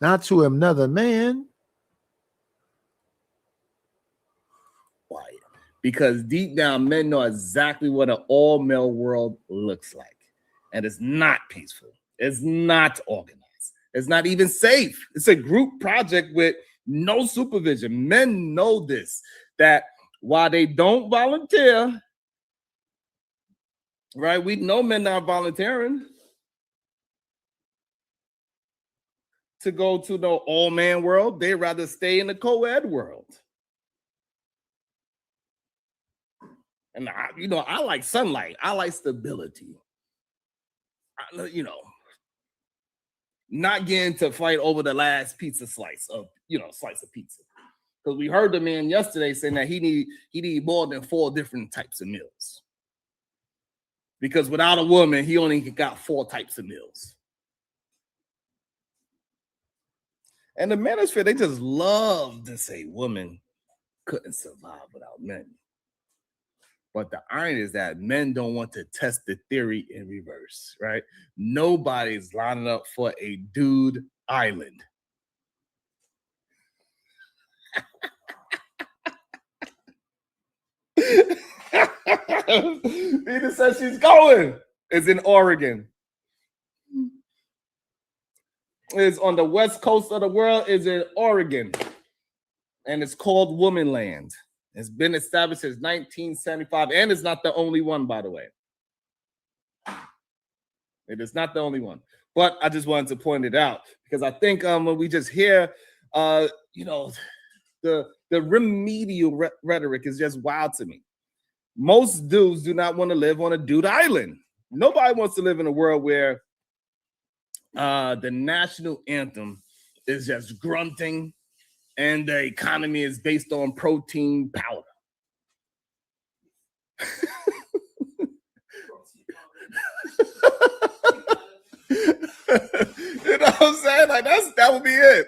not to another man. Because deep down, men know exactly what an all-male world looks like. And it's not peaceful. It's not organized. It's not even safe. It's a group project with no supervision. Men know this, that while they don't volunteer, right? We know men not volunteering to go to the all-man world. They'd rather stay in the co-ed world. And I like sunlight. I like stability. Not getting to fight over the last slice of pizza. Because we heard the man yesterday saying that he need more than 4 different types of meals. Because without a woman, he only got 4 types of meals. And the manosphere, they just love to say women couldn't survive without men. But the irony is that men don't want to test the theory in reverse, right? Nobody's lining up for a dude island. Nina says she's going. It's in Oregon. It's on the west coast of the world. It's in Oregon. And it's called Woman Land. It's been established since 1975, and it's not the only one, by the way. It is not the only one. But I just wanted to point it out because I think when we just hear, you know, the remedial rhetoric is just wild to me. Most dudes do not want to live on a dude island. Nobody wants to live in a world where the national anthem is just grunting and the economy is based on protein powder. You know what I'm saying? Like that would be it.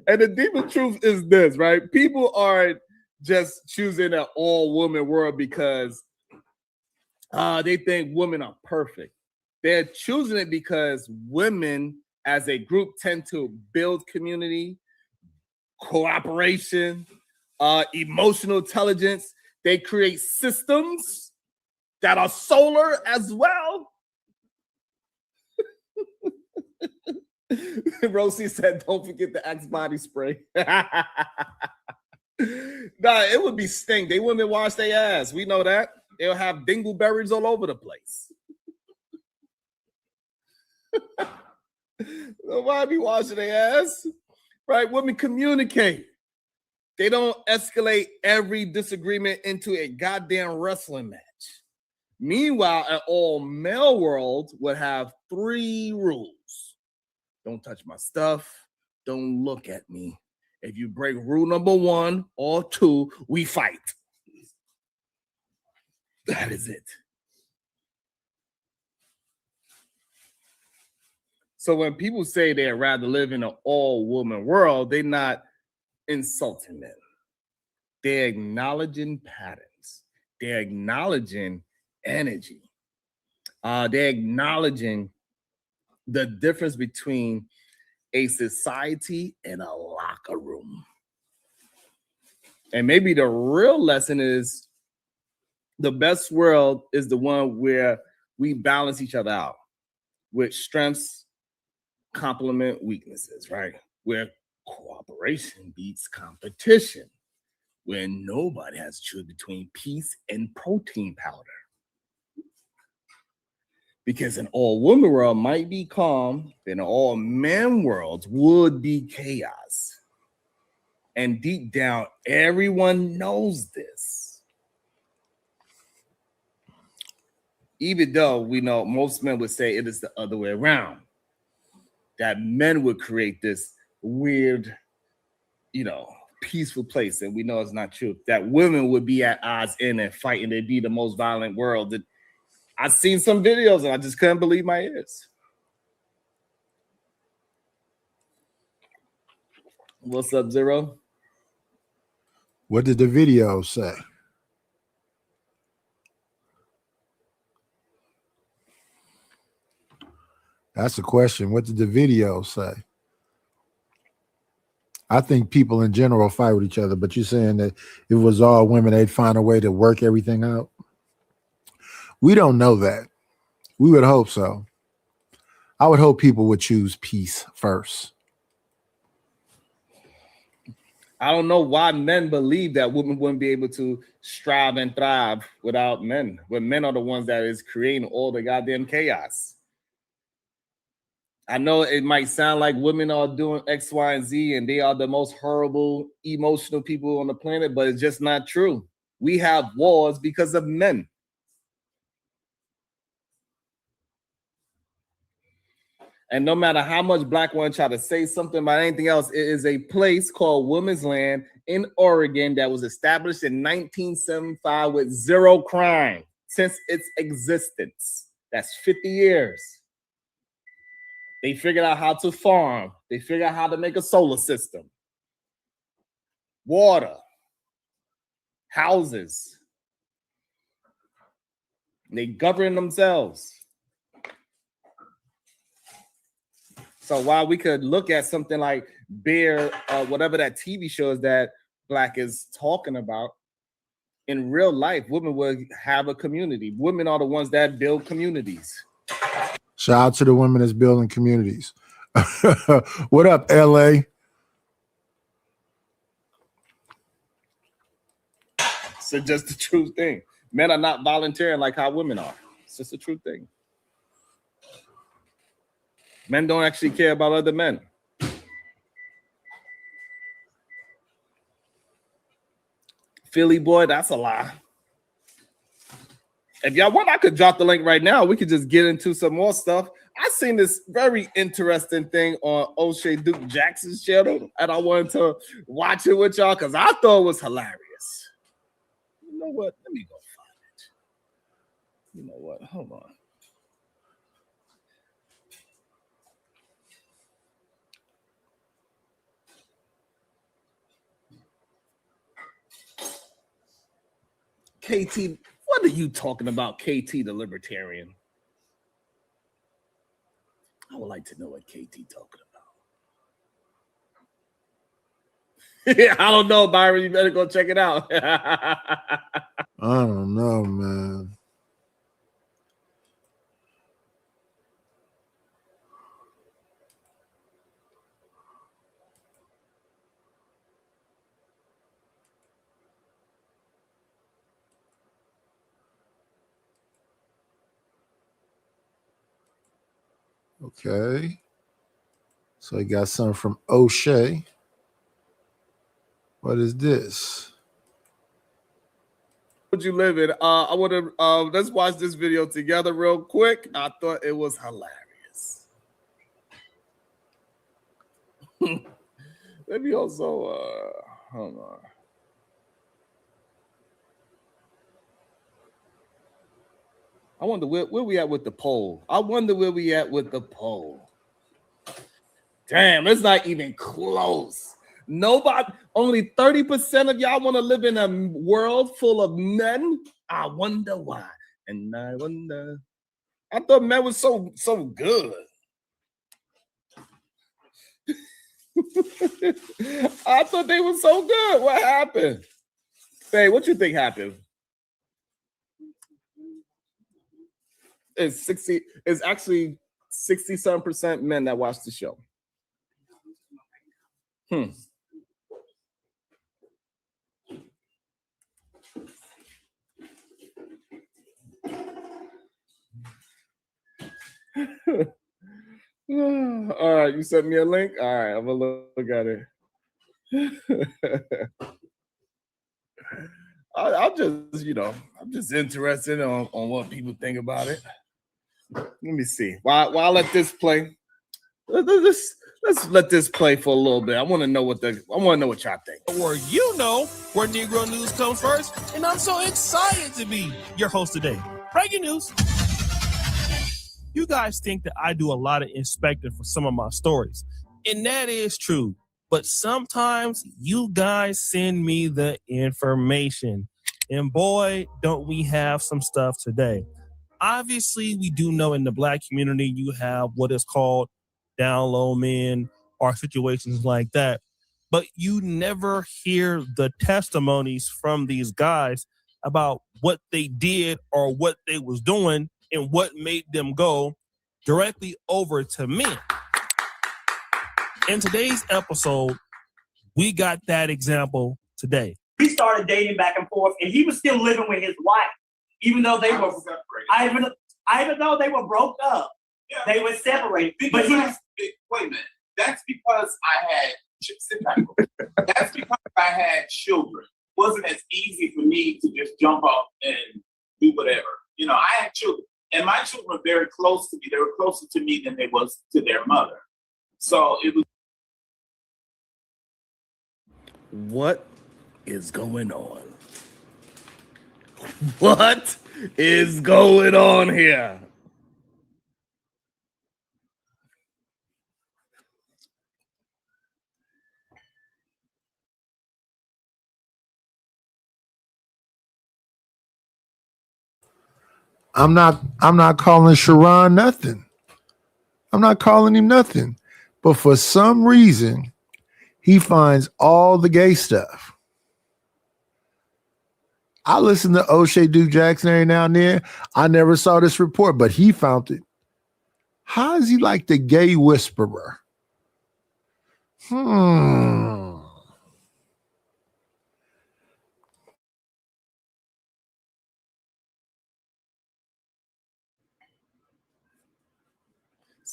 And the deeper truth is this, right? People are just choosing an all-woman world because they think women are perfect. They're choosing it because women as a group tend to build community, cooperation, emotional intelligence. They create systems that are solar as well. Rosie said, don't forget the Axe body spray. Nah, it would be stink. They wouldn't wash their ass. We know that. They'll have dingleberries all over the place. Why be washing their ass? Right? Women communicate. They don't escalate every disagreement into a goddamn wrestling match. Meanwhile, an all-male world would have 3 rules. Don't touch my stuff. Don't look at me. If you break rule number 1 or 2, we fight. That is it. So when people say they'd rather live in an all-woman world, they're not insulting them. They're acknowledging patterns. They're acknowledging energy. They're acknowledging the difference between a society and a locker room. And maybe the real lesson is the best world is the one where we balance each other out, with strengths complement weaknesses, right? Where cooperation beats competition, where nobody has to choose between peace and protein powder. Because an all-woman world might be calm, then an all-man world would be chaos. And deep down, everyone knows this. Even though we know most men would say it is the other way around. That men would create this weird, peaceful place. And we know it's not true. That women would be at odds in and fighting. They'd be the most violent world. I've seen some videos and I just couldn't believe my ears. What's up, Zero? What did the video say? That's the question. What did the video say? I think people in general fight with each other, but you're saying that if it was all women, they'd find a way to work everything out? We don't know that. We would hope so. I would hope people would choose peace first. I don't know why men believe that women wouldn't be able to strive and thrive without men, when men are the ones that is creating all the goddamn chaos. I know it might sound like women are doing X, Y, and Z, and they are the most horrible, emotional people on the planet, but it's just not true. We have wars because of men. And no matter how much black women try to say something about anything else, it is a place called Women's Land in Oregon that was established in 1975 with 0 crime since its existence. That's 50 years. They figured out how to farm. They figured out how to make a solar system. Water. Houses. They govern themselves. So while we could look at something like Bear, whatever that TV show is that Black is talking about, in real life, women would have a community. Women are the ones that build communities. Shout out to the women that's building communities. What up, LA? So just the true thing. Men are not volunteering like how women are. It's just a true thing. Men don't actually care about other men. Philly boy, that's a lie. If y'all want, I could drop the link right now. We could just get into some more stuff. I seen this very interesting thing on O'Shea Duke Jackson's channel, and I wanted to watch it with y'all because I thought it was hilarious. You know what? Let me go find it. You know what? Hold on. KT, what are you talking about, KT the Libertarian? I would like to know what KT talking about. Yeah, I don't know, Byron. You better go check it out. I don't know, man. Okay. So I got something from O'Shea. What is this? Would you live in? I want to let's watch this video together real quick. I thought it was hilarious. Let me also hold on. I wonder where we at with the poll. I wonder where we at with the poll. Damn, it's not even close. Nobody, only 30% of y'all want to live in a world full of men. I wonder why. And I wonder. I thought men was so good. I thought they were so good. What happened? Hey, what you think happened? It's actually 67% men that watch the show. All right, you sent me a link. All right, I'm gonna look at it. I'm just interested on what people think about it. Let me see. While I let this play, let's let this play for a little bit. I want to know what y'all think. Or where Negro news comes first, and I'm so excited to be your host today. Breaking news. You guys think that I do a lot of inspecting for some of my stories, and that is true. But sometimes you guys send me the information, and boy, don't we have some stuff today. Obviously, we do know in the Black community you have what is called down low men or situations like that, but you never hear the testimonies from these guys about what they did or what they was doing and what made them go directly over to men. In today's episode, we got that example today. We started dating back and forth, and he was still living with his wife, even though they were separated. Even though they were broke up, they were separated. But wait a minute. That's because I had That's because I had children. It wasn't as easy for me to just jump up and do whatever. I had children, and my children were very close to me. They were closer to me than they was to their mother. So it was. What is going on? What is going on here? I'm not calling Sharon nothing. I'm not calling him nothing. But for some reason, he finds all the gay stuff. I listen to O'Shea Duke Jackson every now and then. I never saw this report, but he found it. How is he like the gay whisperer?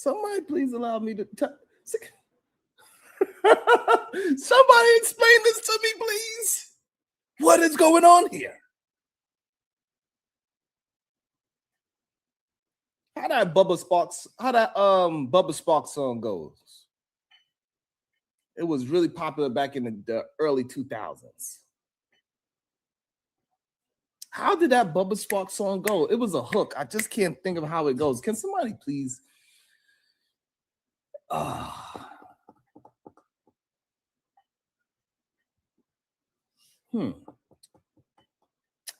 Somebody please allow me to somebody explain this to me, please. What is going on here? How that Bubba Sparks song goes? It was really popular back in the early 2000s. How did that Bubba Sparks song go? It was a hook. I just can't think of how it goes. Can somebody please? I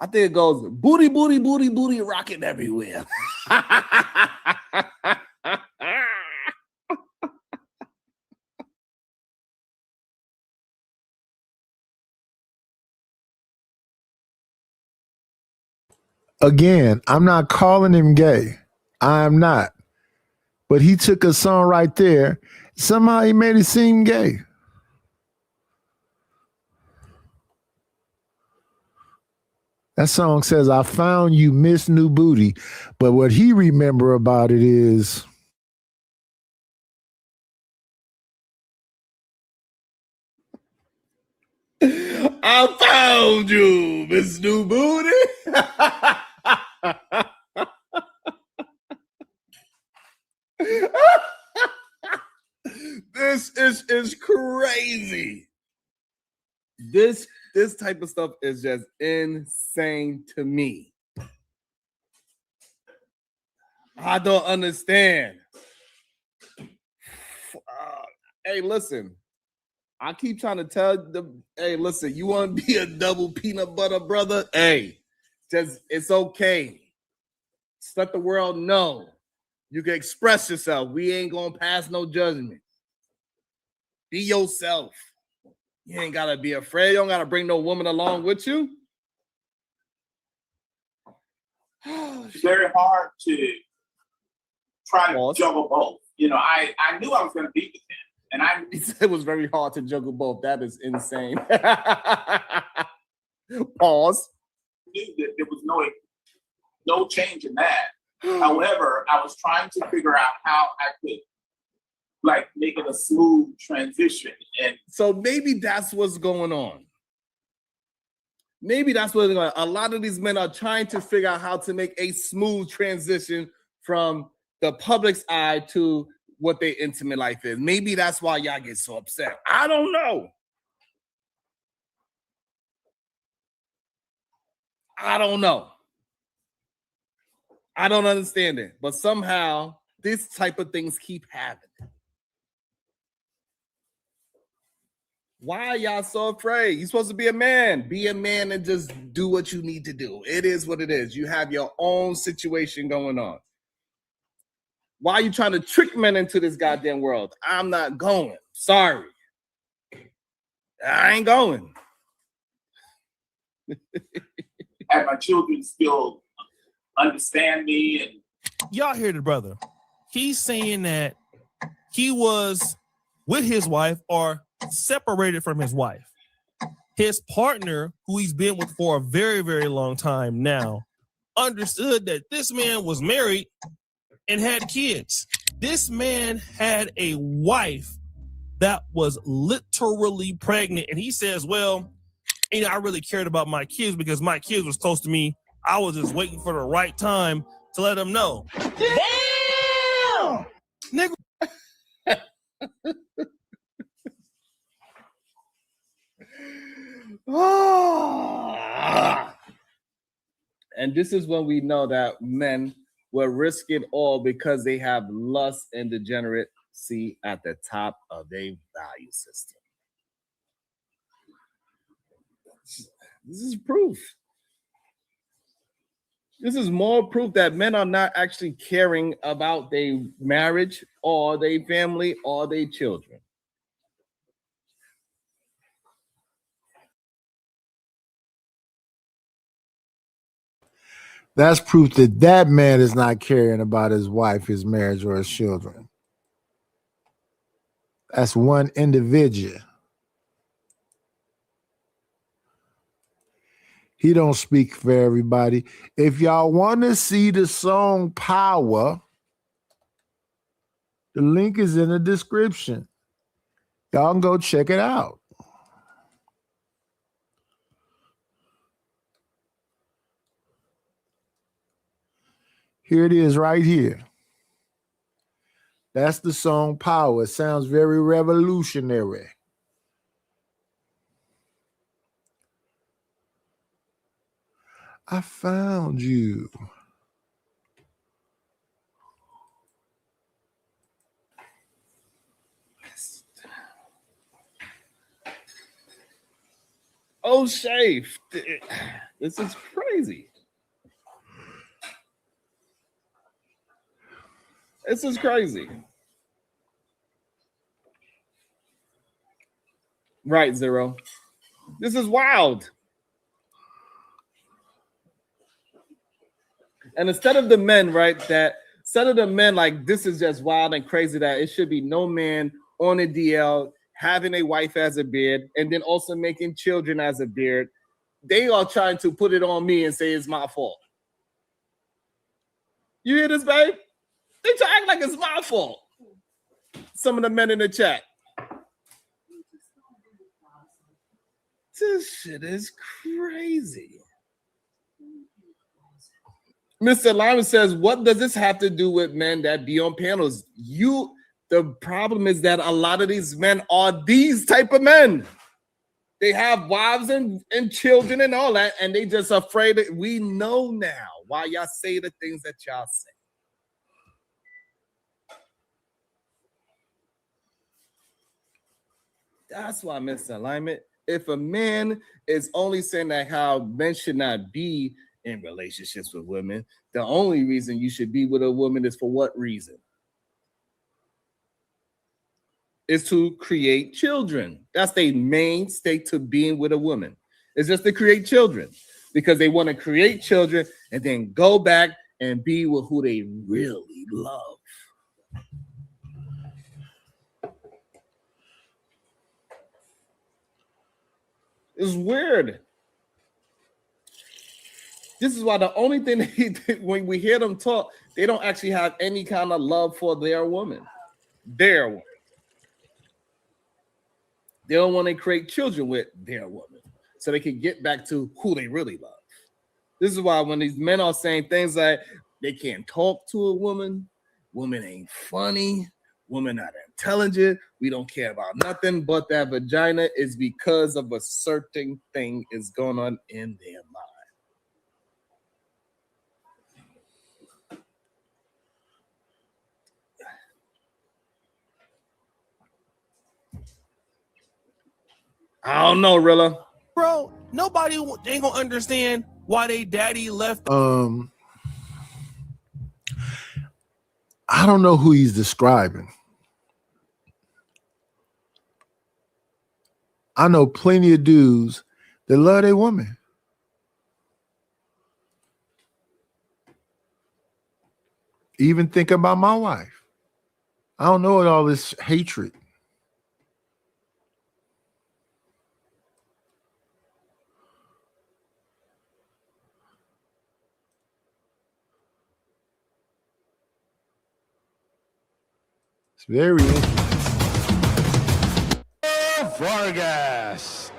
think it goes booty, booty, booty, booty, rocking everywhere. Again, I'm not calling him gay. I am not. But he took a song right there. Somehow he made it seem gay. That song says, I found you, Miss New Booty. But what he remember about it is, I found you, Miss New Booty. This is crazy. This type of stuff is just insane to me. I don't understand. Hey, listen. I keep trying to tell them, hey, listen, you want to be a double peanut butter brother? Hey, just it's okay. Just let the world know. You can express yourself. We ain't gonna pass no judgment. Be yourself. You ain't gotta be afraid. You don't gotta bring no woman along with you. It's very hard to try to juggle both. You know, I knew I was gonna be with him. And he said it was very hard to juggle both. That is insane. Pause. Knew that there was no change in that. However, I was trying to figure out how I could make it a smooth transition. And so maybe that's what's going on. Maybe that's what's going on. A lot of these men are trying to figure out how to make a smooth transition from the public's eye to what their intimate life is. Maybe that's why y'all get so upset. I don't know. I don't understand it. But somehow this type of things keep happening. Why are y'all so afraid? You're supposed to be a man. Be a man and just do what you need to do. It is what it is. You have your own situation going on. Why are you trying to trick men into this goddamn world? I'm not going. Sorry. I ain't going. have my children still understand me. And y'all hear the brother. He's saying that he was with his wife or separated from his wife. His partner, who he's been with for a very, very long time now, understood that this man was married and had kids. This man had a wife that was literally pregnant. And he says, well, I really cared about my kids because my kids was close to me. I was just waiting for the right time to let them know. Damn! Nigga. And this is when we know that men will risk it all because they have lust and degeneracy at the top of their value system. This is proof. This is more proof that men are not actually caring about their marriage or their family or their children. That's proof that that man is not caring about his wife, his marriage, or his children. That's one individual. He don't speak for everybody. If y'all want to see the song Power, The link is in the description. Y'all can go check it out. Here it is right here. That's the song Power. It sounds very revolutionary. I found you. Oh, Shay, this is crazy. This is crazy. Right, Zero. This is wild. And instead of the men, right, instead of the men, like, this is just wild and crazy, that it should be no man on a DL having a wife as a beard and then also making children as a beard. They are trying to put it on me and say it's my fault. You hear this, babe? They try to act like it's my fault. Some of the men in the chat. This shit is crazy. Mr. Lyman says, what does this have to do with men that be on panels? The problem is that a lot of these men are these type of men. They have wives and children and all that, and they just afraid that we know now why y'all say the things that y'all say. That's why, Mr. Alignment, if a man is only saying that how men should not be in relationships with women, the only reason you should be with a woman is for what reason? Is to create children. That's their main stake to being with a woman. It's just to create children because they want to create children and then go back and be with who they really love. It's weird. This is why the only thing when we hear them talk, they don't actually have any kind of love for their woman. Their woman. They don't want to create children with their woman so they can get back to who they really love. This is why when these men are saying things like they can't talk to a woman, woman ain't funny, woman not intelligent, we don't care about nothing but that vagina, is because of a certain thing is going on in their mind. I don't know, Rilla. Bro, nobody ain't gonna understand why they daddy left. I don't know who he's describing. I know plenty of dudes that love their woman. Even thinking about my wife. I don't know what all this hatred. It's very interesting. Vargas.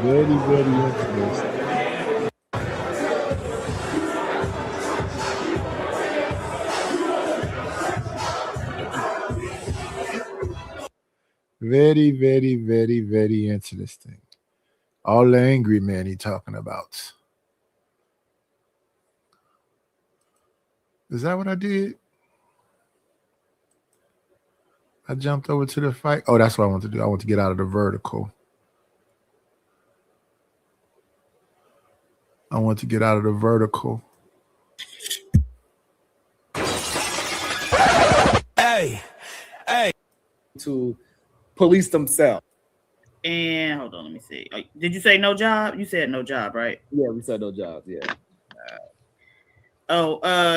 Very, very interesting. Very, very, very, very interesting. All the angry man he talking about. Is that what I did? I jumped over to the fight. Oh, that's what I want to do. I want to get out of the vertical. I want to get out of the vertical. Hey. To police themselves. And hold on, let me see. Did you say no job? You said no job, right? Yeah, we said no jobs. Yeah.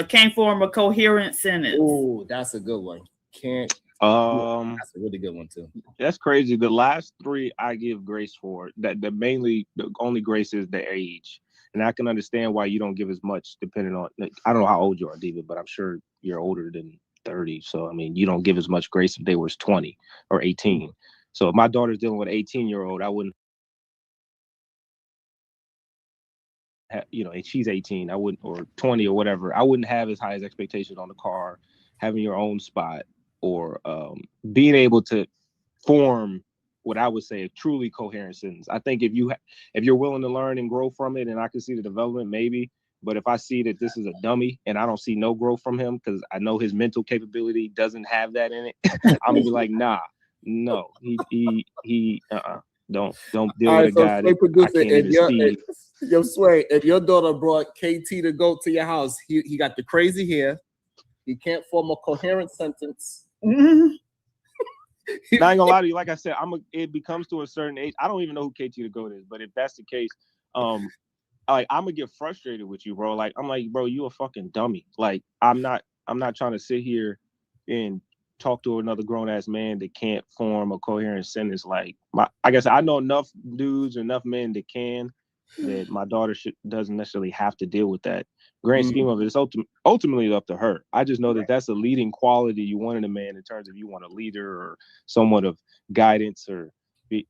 Can't form a coherent sentence. Oh, that's a good one. Can't. That's a really good one too. That's crazy. The last three I give grace for. The only grace is the age, and I can understand why you don't give as much depending on. I don't know how old you are, David, but I'm sure you're older than 30. So I mean, you don't give as much grace if they was 20 or 18. So if my daughter's dealing with an 18-year-old, I wouldn't. And she's 18, I wouldn't, or 20 or whatever, I wouldn't have as high as expectations on the car, having your own spot, or being able to form what I would say a truly coherent sentence. I think if you're willing to learn and grow from it, and I can see the development, maybe. But if I see that this is a dummy and I don't see no growth from him because I know his mental capability doesn't have that in it, I'm gonna be like, nah, no, he don't deal with a guy that I can't even see. Yo, Sway, if your daughter brought KT to go to your house, he got the crazy hair. He can't form a coherent sentence. Now, I ain't gonna lie to you. Like I said, it becomes to a certain age. I don't even know who KT to go is, but if that's the case, I'm gonna get frustrated with you, bro. Like, I'm like, bro, you a fucking dummy. Like, I'm not trying to sit here and talk to another grown ass man that can't form a coherent sentence. Like, I guess I know enough dudes, enough men that can. That my daughter doesn't necessarily have to deal with that. Grand scheme of it, it's ultimately up to her. I just know that that's a leading quality you want in a man in terms of you want a leader or somewhat of guidance or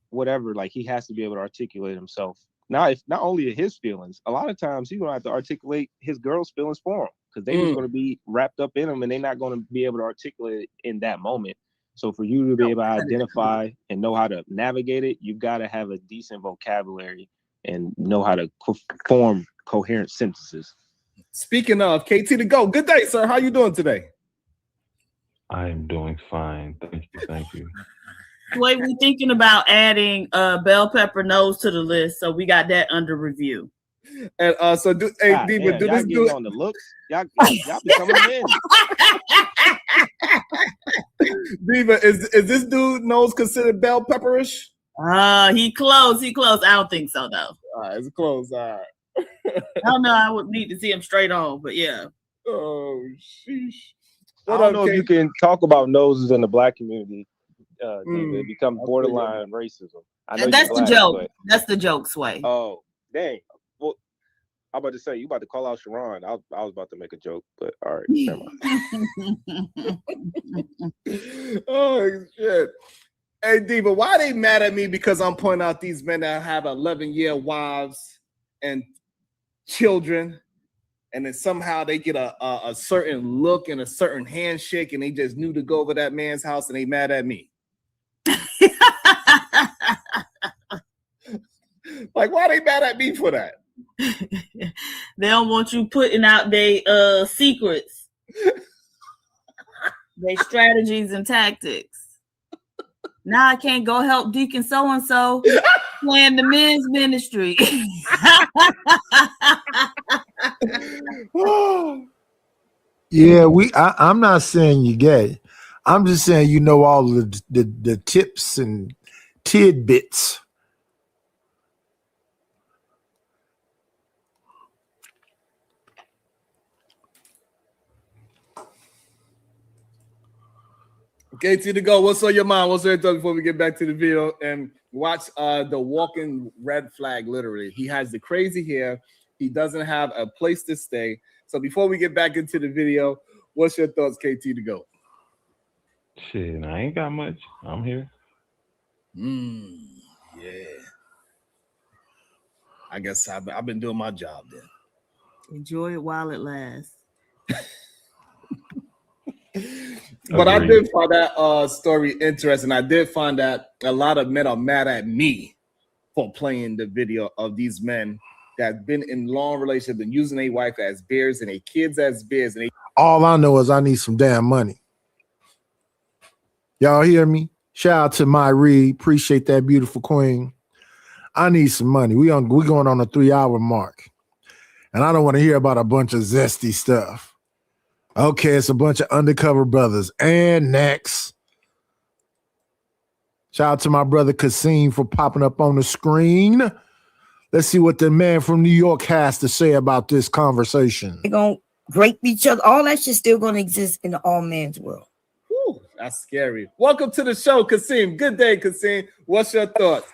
whatever. Like, he has to be able to articulate himself. Now, if not only his feelings, a lot of times he's gonna have to articulate his girl's feelings for him because they're just gonna be wrapped up in him and they're not gonna be able to articulate it in that moment. So for you to be able to identify and know how to navigate it, you got to have a decent vocabulary and know how to form coherent sentences. Speaking of KT to go, good day, sir. How you doing today? I am doing fine. Thank you. Wait, we're thinking about adding bell pepper nose to the list, so we got that under review. And so do Diva, do this dude on the looks? Y'all be coming in. Diva, is this dude nose considered bell pepperish? He close. I don't think so though. All right, it's close. All right. I don't know. I would need to see him straight on, but yeah. Oh, sheesh. I don't know if you can talk about noses in the black community. It becomes borderline racism. I know that's black, the joke. but... That's the joke, Sway. Oh, dang. Well, I'm about to say you about to call out Sharon. I was about to make a joke, but all right, never mind. Oh shit. Hey Diva, why are they mad at me because I'm pointing out these men that have 11-year wives and children, and then somehow they get a certain look and a certain handshake, and they just knew to go over that man's house, and they mad at me? Like, why are they mad at me for that? They don't want you putting out their secrets, their strategies and tactics. Now I can't go help Deacon so-and-so playing the men's ministry. Yeah, I'm not saying you're gay. I'm just saying you know all the tips and tidbits. KT to go. What's on your mind? What's on your thought before we get back to the video and watch the walking red flag? Literally, he has the crazy hair. He doesn't have a place to stay. So before we get back into the video, what's your thoughts, KT to go? Shit, I ain't got much. I'm here. Yeah. I guess I've been doing my job then. Enjoy it while it lasts. But I did find that story interesting. I did find that a lot of men are mad at me for playing the video of these men that have been in long relationships and using their wife as bears and their kids as bears. And all I know is I need some damn money. Y'all hear me? Shout out to my Reed. Appreciate that beautiful queen. I need some money. We going on a 3-hour mark. And I don't want to hear about a bunch of zesty stuff. Okay, it's a bunch of undercover brothers. And next. Shout out to my brother Kasim for popping up on the screen. Let's see what the man from New York has to say about this conversation. They're going to grape each other. All that shit's still going to exist in the all man's world. Whew, that's scary. Welcome to the show, Kasim. Good day, Kasim. What's your thoughts?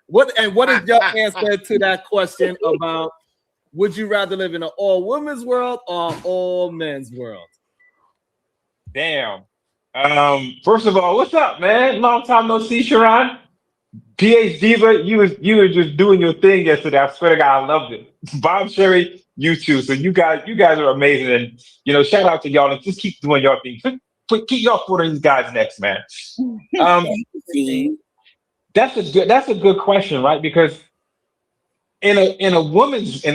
What is your answer to that question about would you rather live in an all women's world or all men's world? Damn. First of all, what's up, man? Long time no see, Sharon. PH Diva, you were just doing your thing yesterday. I swear to God, I loved it. Bob Sherry, you too. So you guys are amazing, and shout out to y'all and just keep doing your thing. Keep y'all foot on these guys' necks, man. That's a good question, right? Because in a woman's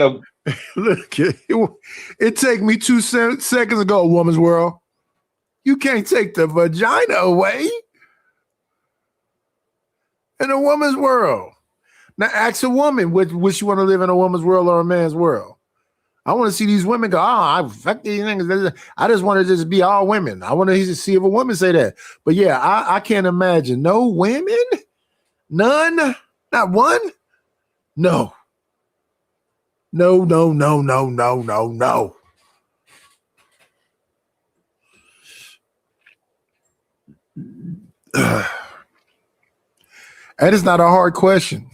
look, it take me 2 seconds to go, woman's world. You can't take the vagina away in a woman's world. Now ask a woman, would she want to live in a woman's world or a man's world? I want to see these women go, I fuck these things. I just want to just be all women. I want to see if a woman say that. But yeah, I can't imagine. No women? None? Not one? No. No. That is not a hard question.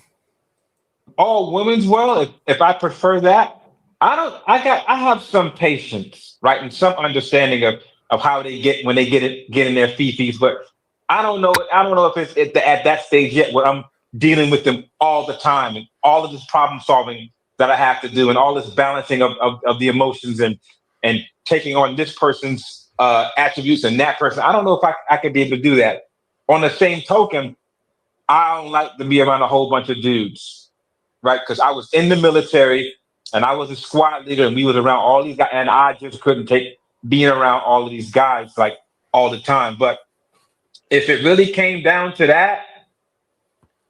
All women's world, if I prefer that, I have some patience, right, and some understanding of how they get when they get in their fifis, but I don't know if it's at that stage yet where I'm dealing with them all the time and all of this problem solving that I have to do and all this balancing of the emotions and taking on this person's attributes and that person. I don't know if I could be able to do that. On the same token, I don't like to be around a whole bunch of dudes, right? Because I was in the military and I was a squad leader and we was around all these guys and I just couldn't take being around all of these guys like all the time. But if it really came down to that,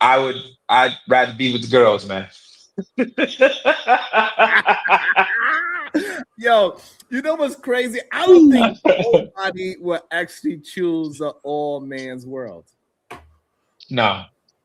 I'd rather be with the girls, man. Yo, you know what's crazy? I don't think nobody will actually choose an all man's world. No.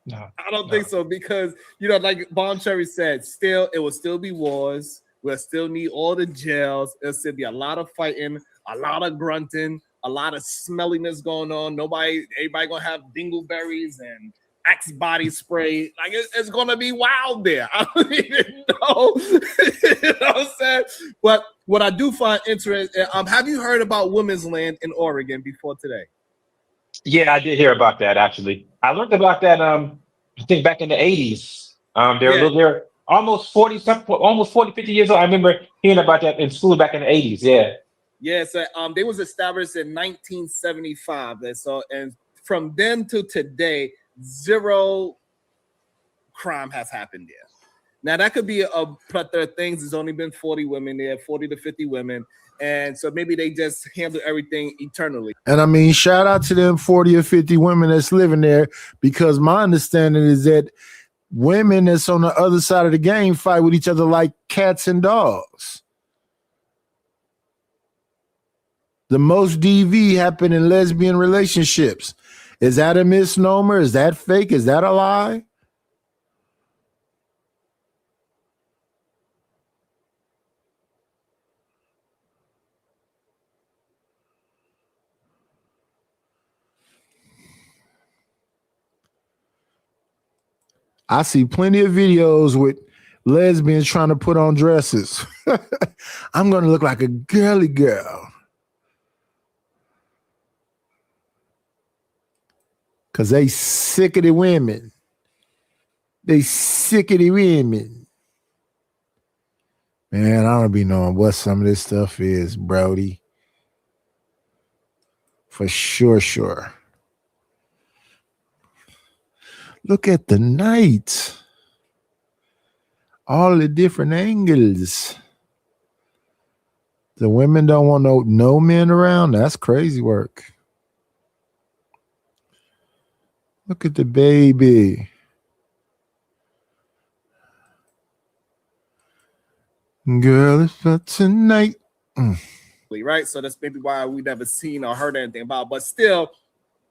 I don't think so because like Bon Cherry said, it will still be wars. We'll still need all the jails. It'll still be a lot of fighting, a lot of grunting, a lot of smelliness going on. Everybody gonna have dingleberries and Axe body spray. Like it's gonna be wild there. I don't even know. You know what I'm saying? But what I do find interesting, have you heard about Women's Land in Oregon before today? Yeah, I did hear about that actually. I learned about that I think back in the 80s. They're almost 40, 50 years old. I remember hearing about that in school back in the 80s. Yeah. Yeah, so they was established in 1975. And from then to today, 0 crime has happened there. Now that could be a plethora of things. There's only been 40 women there, 40 to 50 women. And so maybe they just handle everything eternally. And I mean, shout out to them 40 or 50 women that's living there, because my understanding is that women that's on the other side of the game fight with each other like cats and dogs. The most DV happen in lesbian relationships. Is that a misnomer? Is that fake? Is that a lie? I see plenty of videos with lesbians trying to put on dresses. I'm going to look like a girly girl. Because they sick of the women. They sick of the women. Man, I don't be knowing what some of this stuff is, Brody. For sure. Look at the night. All the different angles. The women don't want no men around. That's crazy work. Look at the baby. Girl, it's for tonight. Right? So that's maybe why we never seen or heard anything about. But still,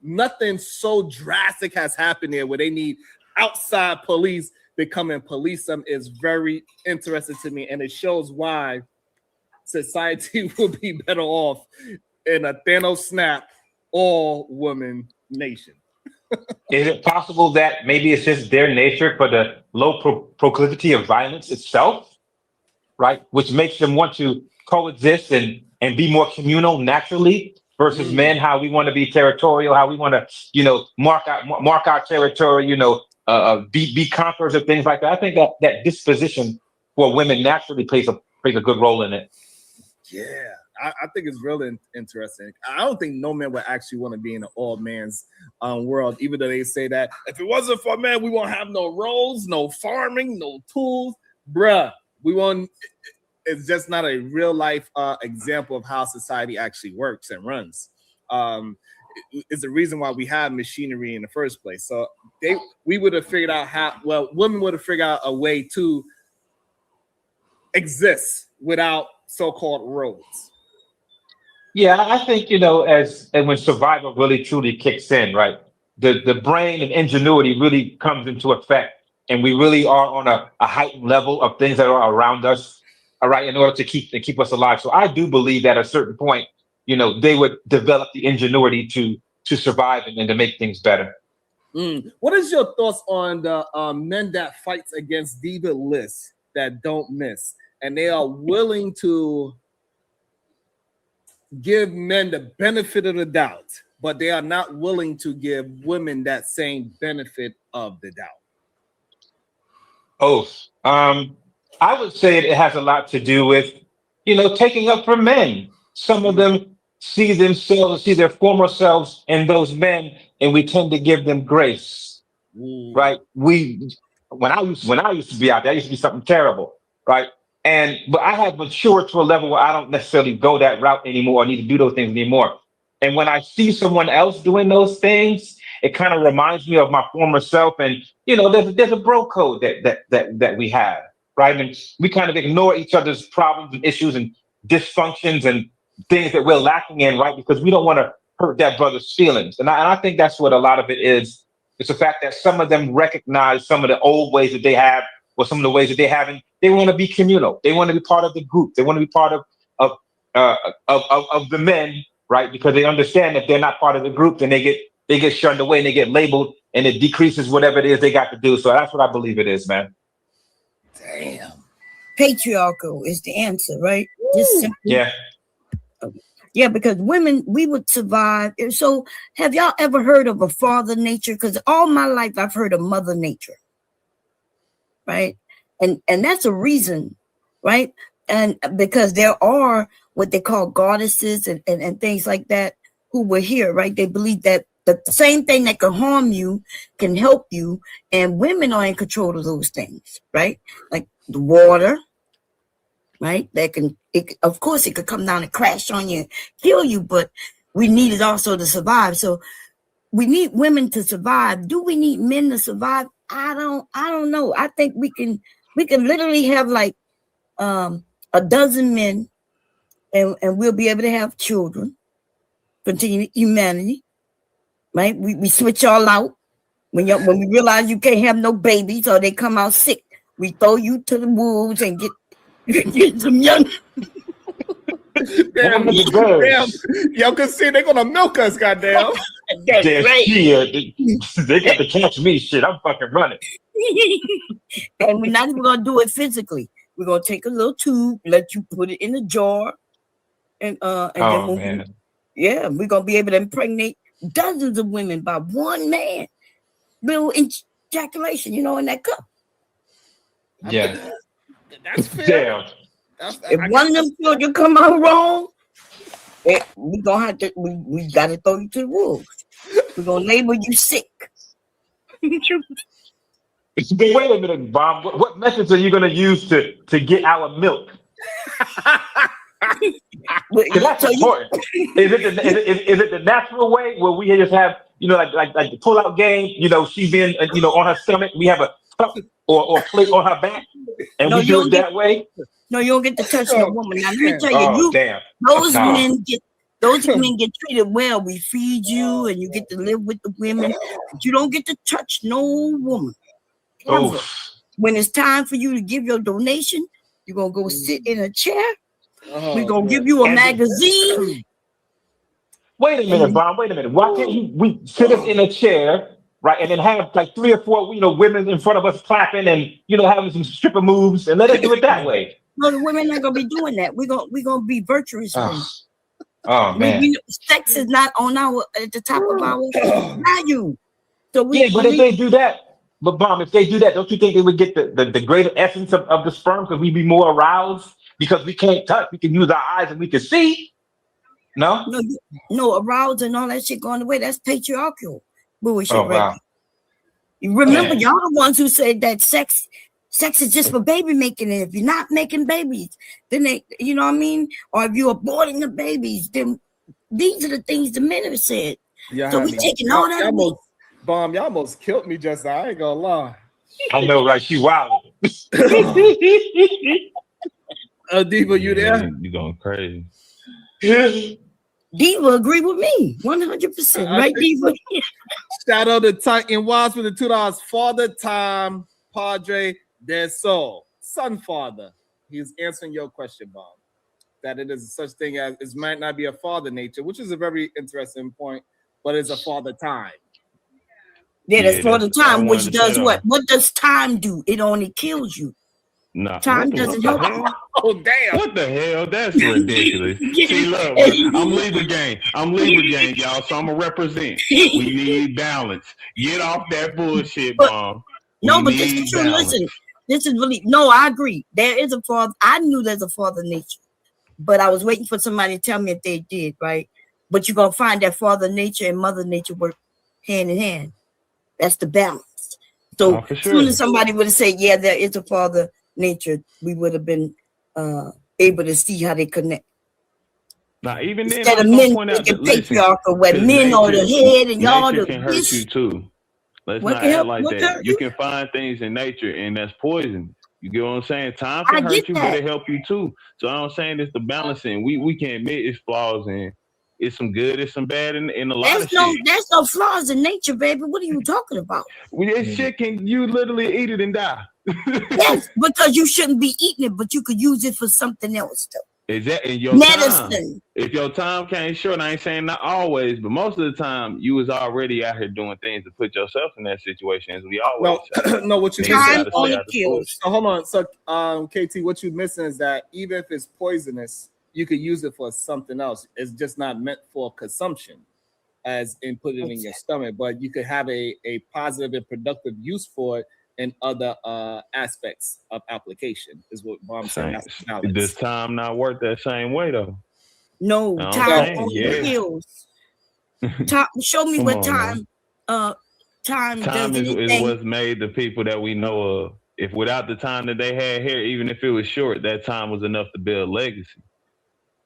nothing so drastic has happened here where they need outside police to come and police them is very interesting to me. And it shows why society would be better off in a Thanos snap all-woman nation. Is it possible that maybe it's just their nature for the low proclivity of violence itself, right? Which makes them want to coexist and be more communal naturally. versus men, how we want to be territorial, how we want to, mark our territory, be conquerors of things like that. I think that disposition for women naturally plays a good role in it. Yeah, I think it's really interesting. I don't think no man would actually want to be in an all man's world, even though they say that if it wasn't for men, we won't have no roads, no farming, no tools, bruh. We won't. It's just not a real life example of how society actually works and runs. It's the reason why we have machinery in the first place. So we would have figured out women would have figured out a way to exist without so-called roads. Yeah, I think, when survival really truly kicks in, right? The brain and ingenuity really comes into effect, and we really are on a heightened level of things that are around us. All right, in order to keep us alive. So I do believe that at a certain point, they would develop the ingenuity to survive and to make things better. What is your thoughts on the men that fights against diva lists that don't miss, and they are willing to give men the benefit of the doubt, but they are not willing to give women that same benefit of the doubt? I would say it has a lot to do with, taking up for men. Some of them see their former selves in those men, and we tend to give them grace, right? When I used to be out there, I used to be something terrible, right? But I have matured to a level where I don't necessarily go that route anymore. I need to do those things anymore. And when I see someone else doing those things, it kind of reminds me of my former self. And there's a bro code that we have. Right. And we kind of ignore each other's problems and issues and dysfunctions and things that we're lacking in, right? Because we don't want to hurt that brother's feelings. And I think that's what a lot of it is. It's the fact that some of them recognize some of the old ways that they have, or some of the ways that they haven't. They want to be communal. They want to be part of the group. They want to be part of the men, right? Because they understand if they're not part of the group, then they get shunned away and they get labeled, and it decreases whatever it is they got to do. So that's what I believe it is, man. Damn. Patriarchal is the answer, right? Just simply. Yeah. Yeah, because women, we would survive. So have y'all ever heard of a father nature? Because all my life I've heard of mother nature. Right? And that's a reason, right? And because there are what they call goddesses and things like that who were here, right? They believe that the same thing that can harm you can help you, and women are in control of those things, right? Like the water, right? Of course, it could come down and crash on you, kill you, but we need it also to survive. So we need women to survive. Do we need men to survive? I don't know. I think we can literally have like a dozen men, and we'll be able to have children, continue humanity. Right, we switch all out when we realize you can't have no babies or they come out sick. We throw you to the wolves and get some young. Damn, y'all can see they're gonna milk us, goddamn. That's right. They got to catch me. Shit, I'm fucking running. And we're not even gonna do it physically. We're gonna take a little tube, let you put it in a jar, and then we're gonna be able to impregnate dozens of women by one man. Little ejaculation, in that cup. Yeah. That's fair. Damn. If one of them children come out wrong, we gonna have to. We gotta throw you to the wolves. We're gonna label you sick. But wait a minute, Bob. What methods are you gonna use to get our milk? That's important. Is it the natural way where we just have like the pull out game? She been on her stomach. We have a cup or plate on her back, and we do it that way. No, you don't get to touch no woman. Now let me tell you, those men get treated well. We feed you, and you get to live with the women, but you don't get to touch no woman. Ever. When it's time for you to give your donation, you're gonna go sit in a chair. We're gonna give you a magazine. Wait a minute, Bob. Wait a minute. Why can't we sit us in a chair, right, and then have like 3 or 4, women in front of us clapping and having some stripper moves, and let us do it that way? No, the women not gonna be doing that. We're gonna be virtuous. Oh man. Sex is not on our at the top of our value. So we Yeah, but if they do that, but Bomb, if they do that, don't you think they would get the greater essence of the sperm? Because we'd be more aroused because we can't touch, we can use our eyes and we can see. No? No, arousal and all that shit going away. That's patriarchal bullshit, Oh, right? wow. You remember, Man. y'all the ones who said that sex is just for baby making. And if you're not making babies, then they, you know what I mean? Or if you're aborting the babies, then these are the things the men have said. Yeah, So we taking all that away. Bomb, y'all almost killed me just now. I ain't gonna lie. I know, right? She wild. Diva, you there? You going crazy. Diva agree with me 100%, right, Diva? Shout out to Titan Watts with the $2. Father Time, Padre Del Sol, Son Father. He's answering your question, Bob. That it is such thing as it might not be a father nature, which is a very interesting point, but it's a father time. Yeah, that's for the time, I which wanted to does say what? What does time do? It only kills you. Nah, Time what the- doesn't what the help. hell? Oh damn! What the hell? That's ridiculous. See, look, I'm Libra gang. I'm Libra gang, y'all. So I'm gonna represent. We need balance. Get off that bullshit, Mom. No, but this is true. Listen, this is really no. I agree. There is a father. I knew there's a father nature, but I was waiting for somebody to tell me if they did, right? But you're gonna find that father nature and mother nature work hand in hand. That's the balance. So for as sure. soon as somebody would have said, "Yeah, there is a father nature," we would have been able to see how they connect. Now, even then, Instead I'm of gonna men point out thinking that listen, patriarchal, where 'cause men are the head and y'all nature the can hurt this. you too. Let's What not can act help- like what that. can- You can find things in nature, and that's poison. You get what I'm saying? Time I can hurt get you, that. but it help you too. So I'm saying it's the balancing. We can admit it's flaws and it's some good, it's some bad in a lot of shit. There's no flaws in nature, baby. What are you talking about? This shit can you literally eat it and die. Yes, because you shouldn't be eating it, but you could use it for something else though. Is that in your Medicine. time? If your time came short, I ain't saying not always, but most of the time you was already out here doing things to put yourself in that situation. As we always say. No, what you Niggas missing? gotta stay out the bullshit. So hold on. So KT, what you missing is that even if it's poisonous, you could use it for something else. It's just not meant for consumption, as in put it in your stomach. But you could have a positive and productive use for it in other aspects of application. Is what Mom's saying. That's the balance. Does time not work that same way though? No, No, I'm time saying, only yeah. kills. Time, show me Come what on, time. Time Time does is anything. what's made the people that we know of. If without the time that they had here, even if it was short, that time was enough to build legacy.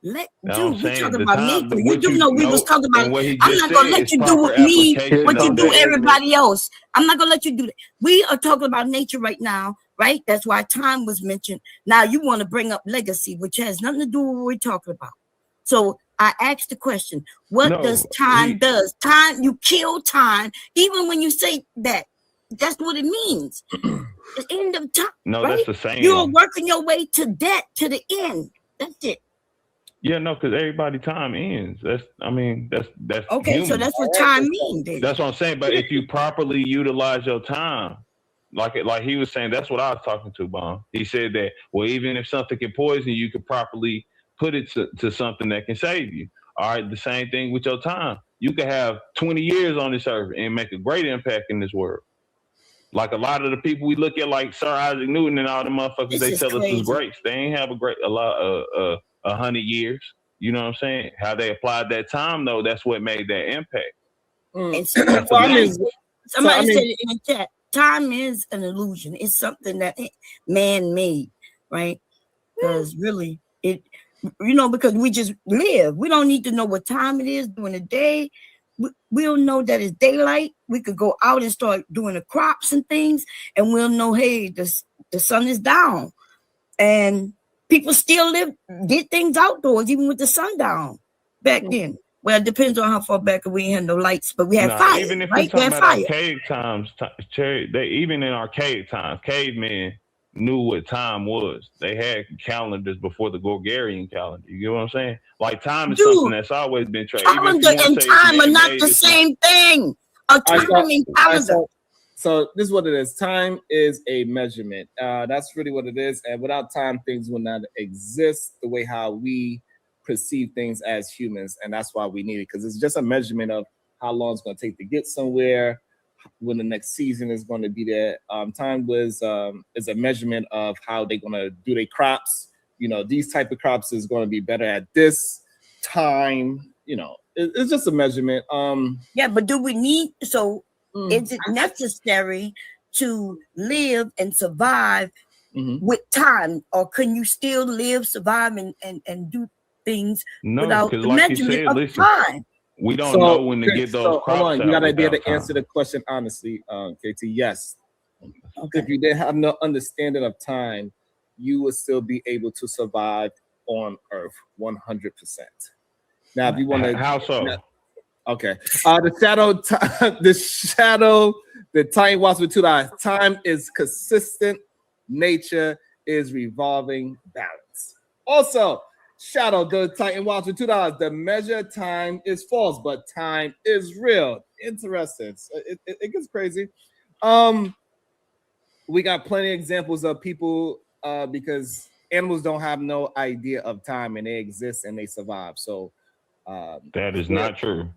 Let, Know what dude, I'm we saying? talking The about time- nature. You what do you know we was know talking about. and what he I'm just not gonna said let is you do proper with me application what you of do that. everybody else. I'm not gonna let you do that. We are talking about nature right now, right? That's why time was mentioned. Now you want to bring up legacy, which has nothing to do with what we're talking about. So I asked the question: what No, does time does? Time, you kill time, even when you say that. That's what it means. The end of time. No, right? that's the saying. You're working your way to that, to the end. That's it. Yeah, no, because everybody time ends. That's Okay, so human. that's what time means. then. That's what I'm saying. But if you properly utilize your time, like he was saying, that's what I was talking to, Bon. He said that, well, even if something can poison you, you could properly put it to something that can save you. All right, the same thing with your time. You could have 20 years on this earth and make a great impact in this world. Like a lot of the people we look at, like Sir Isaac Newton and all the motherfuckers, This they is tell us crazy. was great. They ain't have a lot 100 years. You know what I'm saying? How they applied that time though, that's what made that impact. And somebody, Well, I mean, somebody so, I said mean- it in the chat, time is an illusion. It's something that man made, right? Because really, it, because we just live. We don't need to know what time it is during the day. We'll know that it's daylight. We could go out and start doing the crops and things, and we'll know, hey, the sun is down. And people still did things outdoors, even with the sun down back then. Well, it depends on how far back we ain't had no lights, but we had Nah, fire. even if right? we're We talking had about fire. archaic times, even in archaic times, cavemen knew what time was. They had calendars before the Gregorian calendar. You get what I'm saying? Like time is Dude, something that's always been tracked. Even if you Calendar wanna and say it's time are not man-made, the it's same thing. A All right, time and calendar. So this is what it is. Time is a measurement. That's really what it is. And without time, things will not exist the way how we perceive things as humans, and that's why we need it, because it's just a measurement of how long it's going to take to get somewhere, when the next season is going to be there. Time is a measurement of how they're going to do their crops. You know, these type of crops is going to be better at this time. You know, it's just a measurement. Yeah, but do we need, so is it necessary to live and survive with time, or can you still live, survive, and do things No, without because the like you measurement said, of listen, time? we don't know when to get those hold crops on, you out gotta be able without to answer time. the question honestly, KT. Yes. If you didn't have no understanding of time, you would still be able to survive on Earth 100%. Now, if you want to, How so? Okay. The Titan Watch with $2. Time is consistent. Nature is revolving balance. Also, Shadow, the Titan Watch with $2. The measure time is false, but time is real. Interesting. It gets crazy. We got plenty of examples of people because animals don't have no idea of time, and they exist and they survive. So That is not true.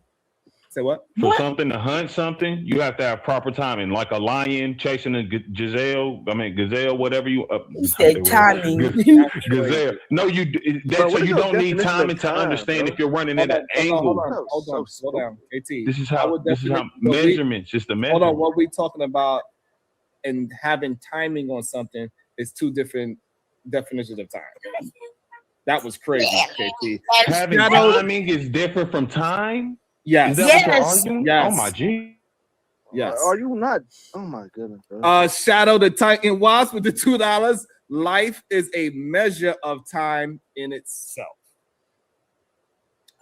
Say what? For something to hunt something, you have to have proper timing. Like a lion chasing a gazelle, whatever you. You said timing. Gazelle. No, so you don't need timing to understand if you're running at an angle. Hold on, slow down, KT. This is how measurements. Just the measurement. Hold on, what we talking about and having timing on something is two different definitions of time. That was crazy, KT. Having timing is different from time. Yes. Is that what you're arguing? Yes. Oh my G. Yes. Are you not? Oh my goodness, bro. Shadow the Titan Wasp with the $2. Life is a measure of time in itself.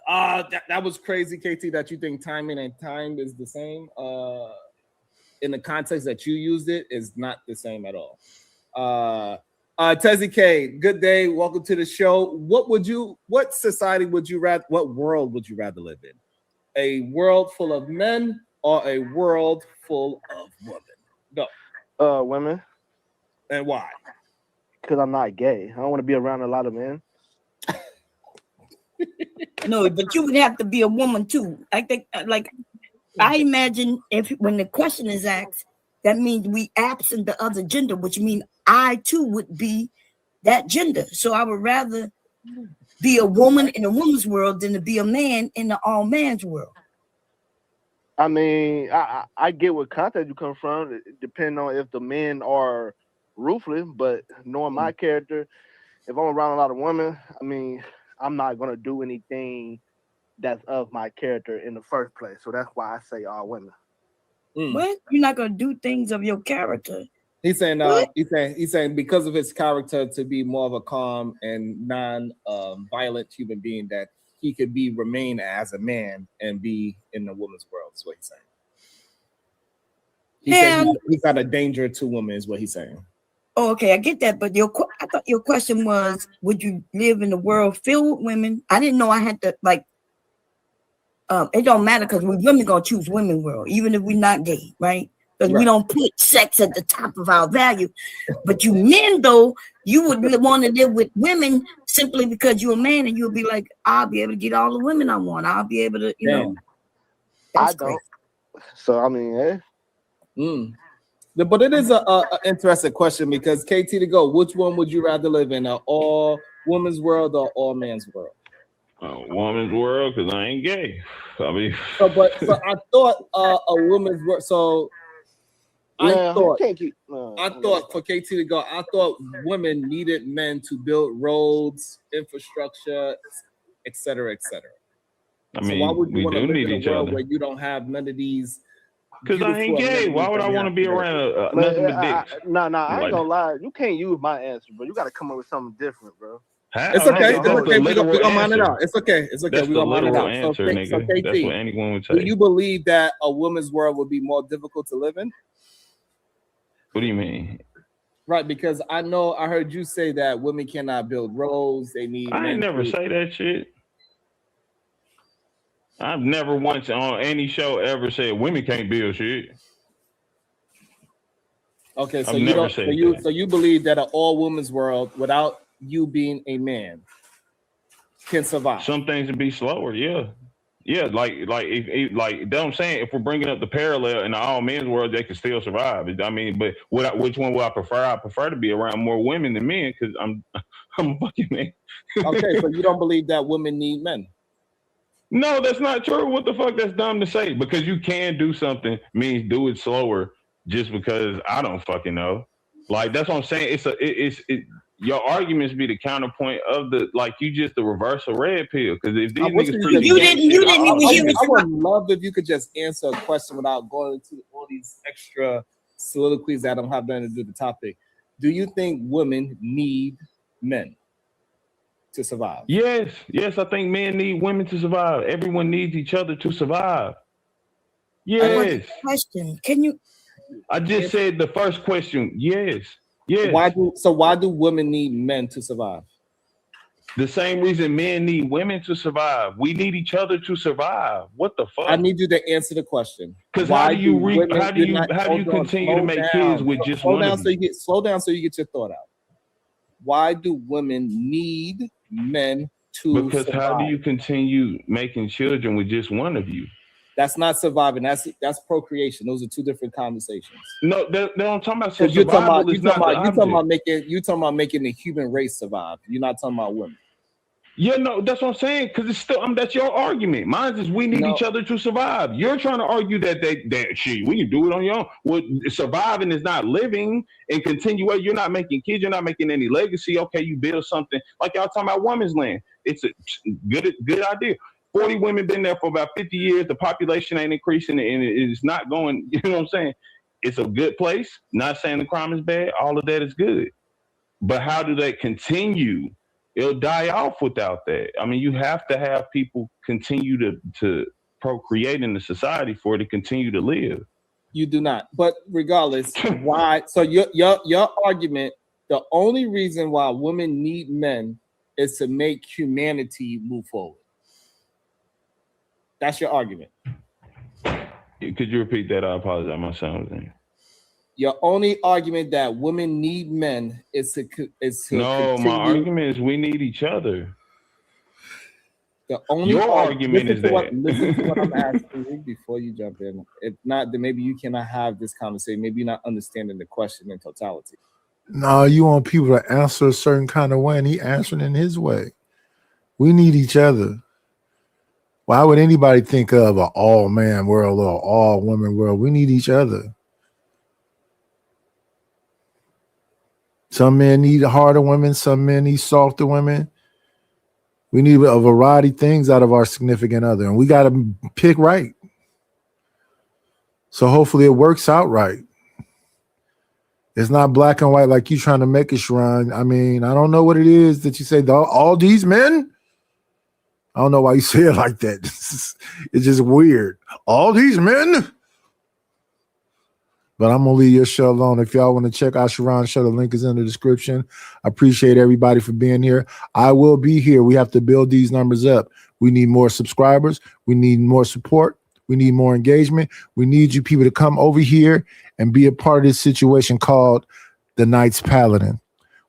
That was crazy, KT, that you think timing and time is the same. In the context that you used it is not the same at all. Tezzy K, good day. Welcome to the show. What society would you rather, what world would you rather live in? A world full of men or a world full of women? Go. Women. And why? Because I'm not gay. I don't want to be around a lot of men. No, but you would have to be a woman too. I think, I imagine when the question is asked, that means we absent the other gender, which means I too would be that gender. So I would rather be a woman in a woman's world than to be a man in the all man's world. I mean, I get what context you come from, depending on if the men are ruthless, but knowing my character, if I'm around a lot of women, I mean, I'm not gonna do anything that's of my character in the first place. So that's why I say all women. What? You're not gonna do things of your character. He's saying he's saying because of his character to be more of a calm and non-violent human being, that he could remain as a man and be in the woman's world. Is what he's saying. He said he's not a danger to women. Is what he's saying. Oh, okay, I get that, but I thought your question was, would you live in a world filled with women? I didn't know I had to it don't matter because we women gonna choose women world, even if we're not gay, right? Because we don't put sex at the top of our value. But you men, though, you would want to live with women simply because you're a man, and you'll be like, I'll be able to get all the women I want. I'll be able to, you know. I don't. So I mean, But it is a interesting question because KT to go, which one would you rather live in, an all woman's world or all man's world? Woman's world, because I ain't gay. I mean, so I thought a woman's world. So I thought for KT to go, I thought women needed men to build roads, infrastructure, etc., etc. I mean, so why would you we want to do live need in each a world other. where you don't have none of these? Because I ain't gay. Why would I want to be around nothing but dicks? No, I ain't gonna lie. You can't use my answer, bro. You got to come up with something different, bro. It's okay. It's okay. We're gonna mind it out. It's okay. It's okay. We're gonna mind it out. Answer, so nigga. That's what anyone would say. Do you believe that a woman's world would be more difficult to live in? What do you mean? Right, because I heard you say that women cannot build roads. They need. I ain't never say that shit. I've never once on any show ever said women can't build shit. Okay, so I've you never don't. said So you believe that an all women's world without you being a man can survive. Some things would be slower. Yeah. Yeah, like that's what I'm saying. If we're bringing up the parallel in the all men's world, they can still survive. I mean, but which one would I prefer? I prefer to be around more women than men because I'm a fucking man. Okay, so you don't believe that women need men? No, that's not true. What the fuck? That's dumb to say. Because you can do something means do it slower. Just because I don't fucking know. Like that's what I'm saying. Your arguments be the counterpoint of the you just the reverse of red pill. Because if these niggas you didn't even hear me. I would love if you could just answer a question without going into all these extra soliloquies that don't have nothing to do with the topic. Do you think women need men to survive? Yes, I think men need women to survive. Everyone needs each other to survive. Yes. Question. Can you? I just said the first question. Yes. Yes. Why do women need men to survive? The same reason men need women to survive. We need each other to survive. What the fuck? I need you to answer the question. Because how do you continue to make kids with just one? Slow down so you get your thought out. Why do women need men to Because survive? how do you continue making children with just one of you? That's not surviving. That's procreation. Those are two different conversations. No, they're talking about You're survival. talking about making the human race survive. You're not talking about women. Yeah, no, that's what I'm saying. Because it's still, that's your argument. Mine is we need each other to survive. You're trying to argue that we can do it on your own. Well, surviving is not living and continue. You're not making kids. You're not making any legacy. Okay, you build something like y'all talking about women's land. It's a good idea. 40 women been there for about 50 years. The population ain't increasing and it's not going, you know what I'm saying? It's a good place. Not saying the crime is bad. All of that is good. But how do they continue? It'll die off without that. I mean, you have to have people continue to procreate in the society for it to continue to live. You do not. But regardless, why? So your argument, the only reason why women need men is to make humanity move forward. That's your argument. Could you repeat that? I apologize. My sound was in. Your only argument that women need men is to No, my argument is we need each other. The only Your argument is that. Listen to what I'm asking you before you jump in. If not, then maybe you cannot have this conversation. Maybe you're not understanding the question in totality. No, you want people to answer a certain kind of way, and he answering in his way. We need each other. Why would anybody think of an all-man world or all-woman world? We need each other. Some men need harder women. Some men need softer women. We need a variety of things out of our significant other, and we got to pick right. So hopefully it works out right. It's not black and white like you trying to make it, Sharon. I mean, I don't know what it is that you say, all these men? I don't know why you say it like that. It's just weird. All these men? But I'm going to leave your show alone. If y'all want to check out Sharon's show, the link is in the description. I appreciate everybody for being here. I will be here. We have to build these numbers up. We need more subscribers. We need more support. We need more engagement. We need you people to come over here and be a part of this situation called the Knights Paladin.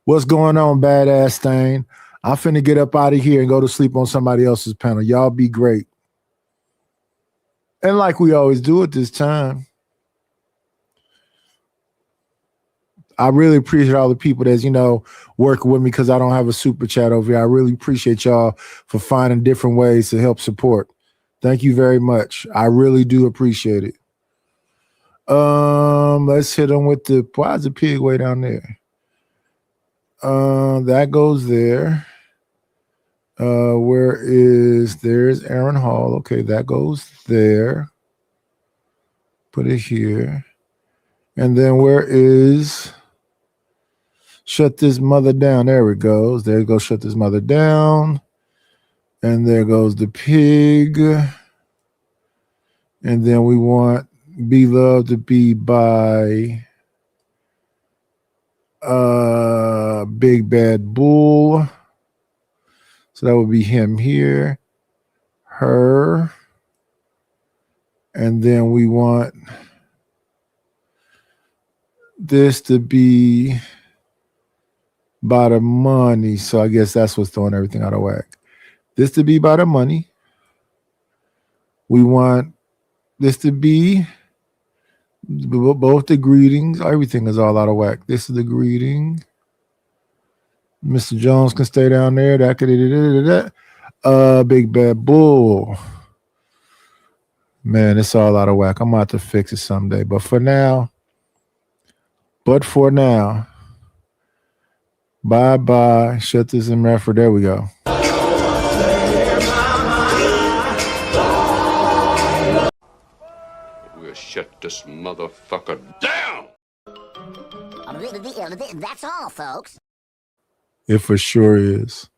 What's going on, badass thing? I'm finna get up out of here and go to sleep on somebody else's panel. Y'all be great. And like we always do at this time, I really appreciate all the people that's, working with me because I don't have a super chat over here. I really appreciate y'all for finding different ways to help support. Thank you very much. I really do appreciate it. Let's hit them with why is the pig way down there? That goes there. There's Aaron Hall. Okay, that goes there. Put it here. And then where is shut this mother down? There it goes. There it goes. Shut this mother down. And there goes the pig. And then we want Be Loved to be by Big Bad Bull. So that would be him here. Her. And then we want this to be by the money. So I guess that's what's throwing everything out of whack. this to be by the money. We want this to be both the greetings. Everything is all out of whack. This is the greeting. Mr. Jones can stay down there. That could Big Bad Bull. Man, it's all out of whack. I'm about to fix it someday. But for now, bye-bye. Shut this in Radford. There we go. We'll shut this motherfucker down. That's all, folks. It for sure is.